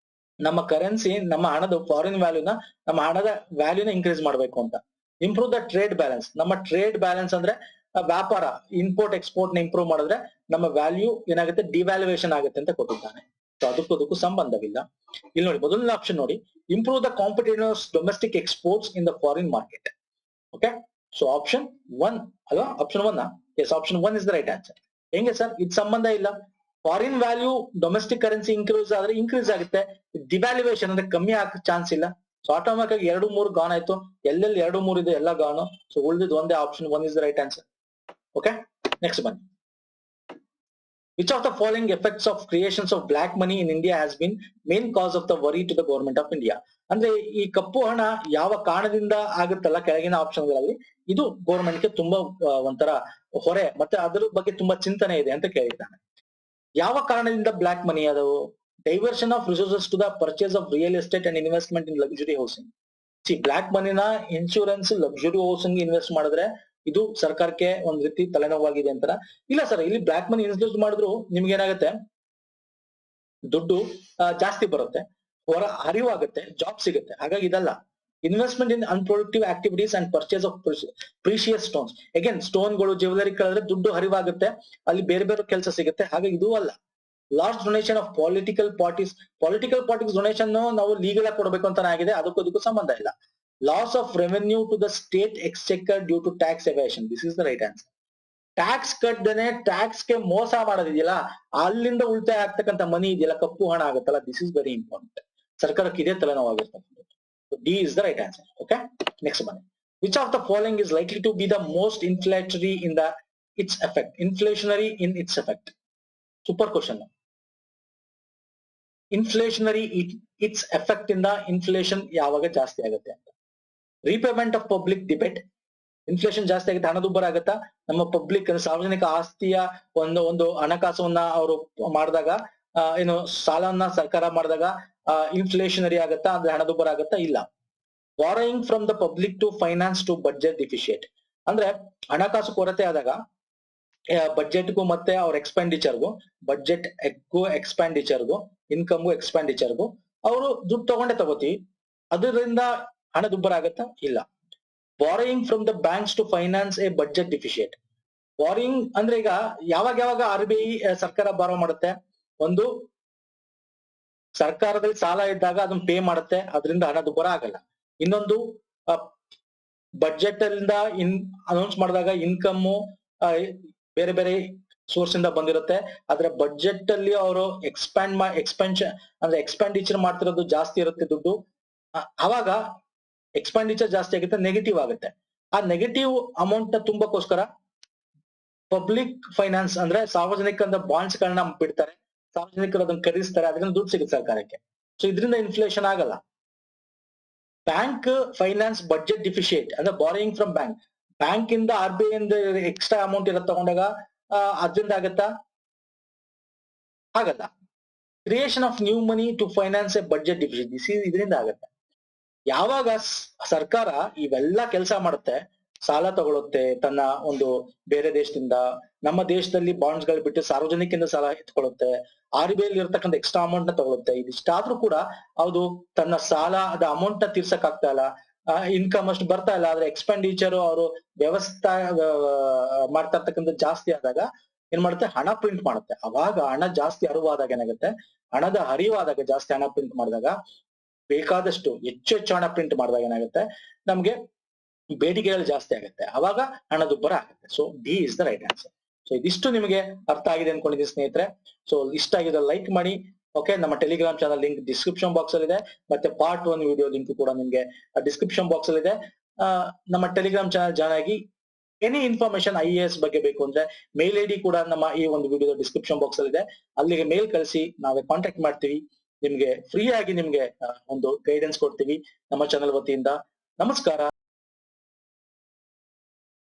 ನಮ್ಮ ಕರೆನ್ಸಿ, ನಮ್ಮ ಹಣದ ಫಾರಿನ್ ವ್ಯಾಲ್ಯೂನ, ನಮ್ಮ ಹಣದ ವ್ಯಾಲ್ಯೂನ ಇನ್ಕ್ರೀಸ್ ಮಾಡ್ಬೇಕು ಅಂತ. ಇಂಪ್ರೂವ್ ದ ಟ್ರೇಡ್ ಬ್ಯಾಲೆನ್ಸ್, ನಮ್ಮ ಟ್ರೇಡ್ ಬ್ಯಾಲೆನ್ಸ್ ಅಂದ್ರೆ ವ್ಯಾಪಾರ, ಇಂಪೋರ್ಟ್ ಎಕ್ಸ್ಪೋರ್ಟ್ ನ ಇಂಪ್ರೂವ್ ಮಾಡಿದ್ರೆ ನಮ್ಮ ವ್ಯಾಲ್ಯೂ ಏನಾಗುತ್ತೆ, ಡಿವ್ಯಾಲ್ಯೂಯೇಷನ್ ಆಗುತ್ತೆ ಅಂತ ಕೊಟ್ಟಿದ್ದಾನೆ. ಸೊ ಅದಕ್ಕೂ ಸಂಬಂಧವಿಲ್ಲ. ಇಲ್ಲಿ ನೋಡಿ, ಮೊದಲನೇ ಆಪ್ಷನ್ ನೋಡಿ, improve the competitiveness domestic exports in the foreign market. Okay. So option 1 ಅಲ್ವಾ? Option 1. Yes, option 1 is the right answer. ಹೆಂಗೆ ಸರ್? ಇದು ಸಂಬಂಧ ಇಲ್ಲ. Foreign value domestic currency increase ಆದ್ರೆ ಇನ್ಕ್ರೀಸ್ ಆಗುತ್ತೆ, ಡಿವ್ಯಾಲ್ಯೂಯೇಷನ್ ಅಂದ್ರೆ ಕಮ್ಮಿ ಆಗಕ್ಕೆ ಚಾನ್ಸ್ ಇಲ್ಲ. ಸೊ ಆಟೋಮ್ಯಾಟಿಕ್ ಆಗಿ 2, 3 ಗಾನ್ ಆಯ್ತು. ಎಲ್ಲೆಲ್ಲಿ 2, 3 ಇದೆ ಎಲ್ಲ ಗಾನು. ಸೊ ಉಳಿದಿದ್ದು ಒಂದೇ, option 1 is the right answer. Okay. Next ಬನ್ನಿ. Which of the following effects of creations of black money in India has been main cause of the worry to the government of India? ಅಂದ್ರೆ ಈ ಕಪ್ಪು ಹಣ ಯಾವ ಕಾರಣದಿಂದ ಆಗುತ್ತಲ್ಲ, ಕೆಳಗಿನ ಆಪ್ಷನ್ಗಳಲ್ಲಿ ಇದು government ಗೆ ತುಂಬಾ ಒಂಥರ ಹೊರೆ, ಮತ್ತೆ ಅದ್ರ ಬಗ್ಗೆ ತುಂಬಾ ಚಿಂತನೆ ಇದೆ ಅಂತ ಕೇಳಿದ್ದಾನೆ. ಯಾವ ಕಾರಣದಿಂದ ಬ್ಲಾಕ್ ಮನಿ ಅದವು? Diversion of resources to the purchase of real estate and investment in luxury housing. Black ಮನಿನ ಇನ್ಶೂರೆನ್ಸ್, ಲಕ್ಸುರಿ ಹೌಸಿಂಗ್ ಇನ್ವೆಸ್ಟ್ ಮಾಡಿದ್ರೆ ಇದು ಸರ್ಕಾರಕ್ಕೆ ಒಂದ್ ರೀತಿ ತಲೆನೋವಾಗಿದೆ ಅಂತಾರ? ಇಲ್ಲ ಸರ್, ಇಲ್ಲಿ ಬ್ಲಾಕ್ ಮನಿ ಇನ್ವೆಸ್ಟ್ ಮಾಡಿದ್ರು ನಿಮ್ಗೆ ಏನಾಗುತ್ತೆ, ದುಡ್ಡು ಜಾಸ್ತಿ ಬರುತ್ತೆ, ಹೊರ ಹರಿವಾಗುತ್ತೆ, ಜಾಬ್ ಸಿಗುತ್ತೆ. ಹಾಗಾಗಿ ಇದಲ್ಲ. Investment in unproductive activities and purchase of precious stones. Again ಸ್ಟೋನ್ಗಳು, ಜ್ಯುವೆಲರಿ ಕಳೆದ್ರೆ ದುಡ್ಡು ಹರಿವಾಗುತ್ತೆ, ಅಲ್ಲಿ ಬೇರೆ ಬೇರೆ ಕೆಲಸ ಸಿಗುತ್ತೆ. ಹಾಗಾಗಿ ಇದು ಅಲ್ಲ. Large donation of political parties donation ನಾವು ಲೀಗಲ್ ಆಗಿ ಕೊಡಬೇಕು ಅಂತ ಆಗಿದೆ, ಅದಕ್ಕೂ ಸಂಬಂಧ ಇಲ್ಲ. Loss of revenue to the state exchequer due to tax evasion. This is the right answer. Tax ಕಟ್ಟದೇನೆ ಟ್ಯಾಕ್ಸ್ ಗೆ ಮೋಸ ಮಾಡೋದಿದೆಯಲ್ಲ, ಅಲ್ಲಿಂದ ಉಳಿತಾಯ ಆಗ್ತಕ್ಕಂಥ ಮನಿ ಇದೆಯಲ್ಲ, ಕಪ್ಪು ಹಣ ಆಗುತ್ತಲ್ಲ, ದಿಸ್ ಇಸ್ ವೆರಿ ಇಂಪಾರ್ಟೆಂಟ್. ಸರ್ಕಾರಕ್ಕೆ ಇದೇ ತಲೆನೋವಾಗಿರ್ತಕ್ಕಂಥದ್ದು. D is the right answer. Okay. Next ಬನ್ನಿ. Which of the following is likely to be the most inflationary in the its effect. Inflationary in its effect. Super question. Inflationary its effect ಇಂದ inflation ಯಾವಾಗ ಜಾಸ್ತಿ ಆಗುತ್ತೆ ಅಂತ. Repayment of public debate. Inflation ಜಾಸ್ತಿ ಆಗುತ್ತೆ, ಹಣದುಬ್ಬರ ಆಗುತ್ತಾ? ನಮ್ಮ ಪಬ್ಲಿಕ್ ಸಾರ್ವಜನಿಕ ಆಸ್ತಿಯ ಒಂದು ಹಣಕಾಸವನ್ನ ಅವರು ಮಾಡಿದಾಗ, ಏನು ಸಾಲವನ್ನ ಸರ್ಕಾರ ಮಾಡಿದಾಗ ಇನ್ಫ್ಲೇಷನರಿ ಆಗುತ್ತಾ, ಅಂದ್ರೆ ಹಣದುಬ್ಬರ ಆಗುತ್ತಾ? ಇಲ್ಲ. Borrowing from the public to finance to budget deficit. ಅಂದ್ರೆ ಹಣಕಾಸು ಕೊರತೆ ಆದಾಗ ಬಡ್ಜೆಟ್ಗೂ ಮತ್ತೆ ಅವ್ರ ಎಕ್ಸ್ಪೆಂಡಿಚರ್ಗೂ, ಎಕ್ಸ್ಪೆಂಡಿಚರ್ಗೂ, ಇನ್ಕಮ್ಗೂ ಎಕ್ಸ್ಪೆಂಡಿಚರ್ಗೂ ಅವರು ದುಡ್ಡು ತಗೋತೀವಿ, ಅದರಿಂದ ಹಣದುಬ್ಬರ ಆಗತ್ತಾ? ಇಲ್ಲ. Borrowing from the banks to finance a budget deficit. Borrowing ಅಂದ್ರೆ ಈಗ ಯಾವಾಗ RBI ಸರ್ಕಾರ ಬಾರೋ ಮಾಡುತ್ತೆ? ಒಂದು ಸರ್ಕಾರದಲ್ಲಿ ಸಾಲ ಇದ್ದಾಗ ಅದನ್ನ ಪೇ ಮಾಡುತ್ತೆ, ಅದರಿಂದ ಹಣದುಬ್ಬರ ಆಗಲ್ಲ. ಇನ್ನೊಂದು ಬಡ್ಜೆಟ್ ಅಲ್ಲಿಂದ ಅನೌನ್ಸ್ ಮಾಡಿದಾಗ ಇನ್ಕಮ್ ಬೇರೆ ಬೇರೆ ಸೋರ್ಸ್ ಇಂದ ಬಂದಿರುತ್ತೆ, ಆದ್ರೆ ಬಡ್ಜೆಟ್ ಅಲ್ಲಿ ಅವರು ಎಕ್ಸ್ಪೆನ್ಷನ್ ಅಂದ್ರೆ ಎಕ್ಸ್ಪೆಂಡಿಚರ್ ಮಾಡ್ತಿರೋದು ಜಾಸ್ತಿ ಇರುತ್ತೆ ದುಡ್ಡು, ಅವಾಗ ಎಕ್ಸ್ಪೆಂಡಿಚರ್ ಜಾಸ್ತಿ ಆಗುತ್ತೆ, ನೆಗೆಟಿವ್ ಆಗುತ್ತೆ. ಆ ನೆಗೆಟಿವ್ ಅಮೌಂಟ್ ನ ತುಂಬಕ್ಕೋಸ್ಕರ ಪಬ್ಲಿಕ್ ಫೈನಾನ್ಸ್ ಅಂದ್ರೆ ಸಾರ್ವಜನಿಕ ಬಾಂಡ್ಸ್ ಗಳನ್ನ ಬಿಡ್ತಾರೆ, ಸಾರ್ವಜನಿಕರು ಅದನ್ನ ಖರೀದಿಸ್ತಾರೆ, ಅದರಿಂದ ದುಡ್ಡು ಸಿಗುತ್ತೆ ಸರ್ಕಾರಕ್ಕೆ. ಸೊ ಇದರಿಂದ ಇನ್ಫ್ಲೇಷನ್ ಆಗಲ್ಲ. ಬ್ಯಾಂಕ್ ಫೈನಾನ್ಸ್ ಬಡ್ಜೆಟ್ ಡಿಫಿಶಿಯೇಟ್ ಅಂದ್ರೆ ಬಾರೋಯಿಂಗ್ ಫ್ರಮ್ ಬ್ಯಾಂಕ್ ಇಂದ RBI ಇಂದ ಎಕ್ಸ್ಟ್ರಾ ಅಮೌಂಟ್ ಇರೋ ತಗೊಂಡಾಗ ಅದರಿಂದ ಆಗತ್ತಾ? ಆಗಲ್ಲ. Creation of new money to finance a budget deficit, ಇದರಿಂದ ಆಗತ್ತೆ. ಯಾವಾಗ ಸರ್ಕಾರ ಇವೆಲ್ಲ ಕೆಲಸ ಮಾಡುತ್ತೆ, ಸಾಲ ತಗೊಳುತ್ತೆ ತನ್ನ ಒಂದು ಬೇರೆ ದೇಶದಿಂದ, ನಮ್ಮ ದೇಶದಲ್ಲಿ ಬಾಂಡ್ಸ್ ಗಳು ಬಿಟ್ಟು ಸಾರ್ವಜನಿಕರಿಂದ ಸಾಲ ಎತ್ಕೊಳ್ಳುತ್ತೆ, RBI ಇರತಕ್ಕಂಥ ಎಕ್ಸ್ಟ್ರಾ ಅಮೌಂಟ್ ನ ತಗೊಳುತ್ತೆ, ಇದಿಷ್ಟಾದ್ರೂ ಕೂಡ ಅದು ತನ್ನ ಸಾಲದ ಅಮೌಂಟ್ ನ ತೀರ್ಸಕ್ ಆಗ್ತಾ ಇಲ್ಲ, ಇನ್ಕಮ್ ಅಷ್ಟು ಬರ್ತಾ ಇಲ್ಲ, ಆದ್ರೆ ಎಕ್ಸ್ಪೆಂಡಿಚರ್ ಅವರು ವ್ಯವಸ್ಥೆ ಮಾಡ್ತಾ ಇರ್ತಕ್ಕಂಥ ಜಾಸ್ತಿ ಆದಾಗ ಏನ್ ಮಾಡುತ್ತೆ? ಹಣ ಪ್ರಿಂಟ್ ಮಾಡುತ್ತೆ. ಅವಾಗ ಹಣ ಜಾಸ್ತಿ ಹರಿವಾದಾಗ ಏನಾಗುತ್ತೆ? ಹಣದ ಹರಿವಾದಾಗ ಜಾಸ್ತಿ ಹಣ ಪ್ರಿಂಟ್ ಮಾಡಿದಾಗ, ಬೇಕಾದಷ್ಟು ಹೆಚ್ಚು ಹಣ ಪ್ರಿಂಟ್ ಮಾಡಿದಾಗ ಏನಾಗುತ್ತೆ? ನಮ್ಗೆ ಬೇಡಿಕೆಗಳು ಜಾಸ್ತಿ ಆಗುತ್ತೆ, ಅವಾಗ ಹಣದುಬ್ಬರ ಆಗುತ್ತೆ. So D is the right answer. So ಇದಿಷ್ಟು ನಿಮಗೆ ಅರ್ಥ ಆಗಿದೆ ಅನ್ಕೊಂಡಿದ್ದೀನಿ ಸ್ನೇಹಿತರೆ. ಸೊ ಇಷ್ಟ ಆಗಿದೆ ಲೈಕ್ ಮಾಡಿ. ಓಕೆ, ನಮ್ಮ Telegram channel link description box ಅಲ್ಲಿ ಇದೆ, ಮತ್ತೆ ಪಾರ್ಟ್ 1 ವಿಡಿಯೋ ಲಿಂಕ್ ಕೂಡ ನಿಮ್ಗೆ ಡಿಸ್ಕ್ರಿಪ್ಷನ್ ಬಾಕ್ಸ್ ಅಲ್ಲಿ ಇದೆ. ನಮ್ಮ ಟೆಲಿಗ್ರಾಮ್ ಚಾನಲ್ ಜಾಯ್ನ್ ಆಗಿ. ಎನಿ ಇನ್ಫಾರ್ಮೇಶನ್ IAS ಬಗ್ಗೆ ಬೇಕು ಅಂದ್ರೆ ಮೇಲ್ ID ಕೂಡ ನಮ್ಮ ಈ ಒಂದು ವಿಡಿಯೋ ಡಿಸ್ಕ್ರಿಪ್ಷನ್ ಬಾಕ್ಸ್ ಅಲ್ಲಿ ಇದೆ, ಅಲ್ಲಿಗೆ ಮೇಲ್ ಕಳಿಸಿ, ನಾವೇ ಕಾಂಟ್ಯಾಕ್ಟ್ ಮಾಡ್ತೀವಿ. ನಿಮ್ಗೆ ಫ್ರೀ ಆಗಿ ನಿಮ್ಗೆ ಒಂದು ಗೈಡೆನ್ಸ್ ಕೊಡ್ತೀವಿ ನಮ್ಮ ಚಾನಲ್ ವತಿಯಿಂದ. ನಮಸ್ಕಾರ.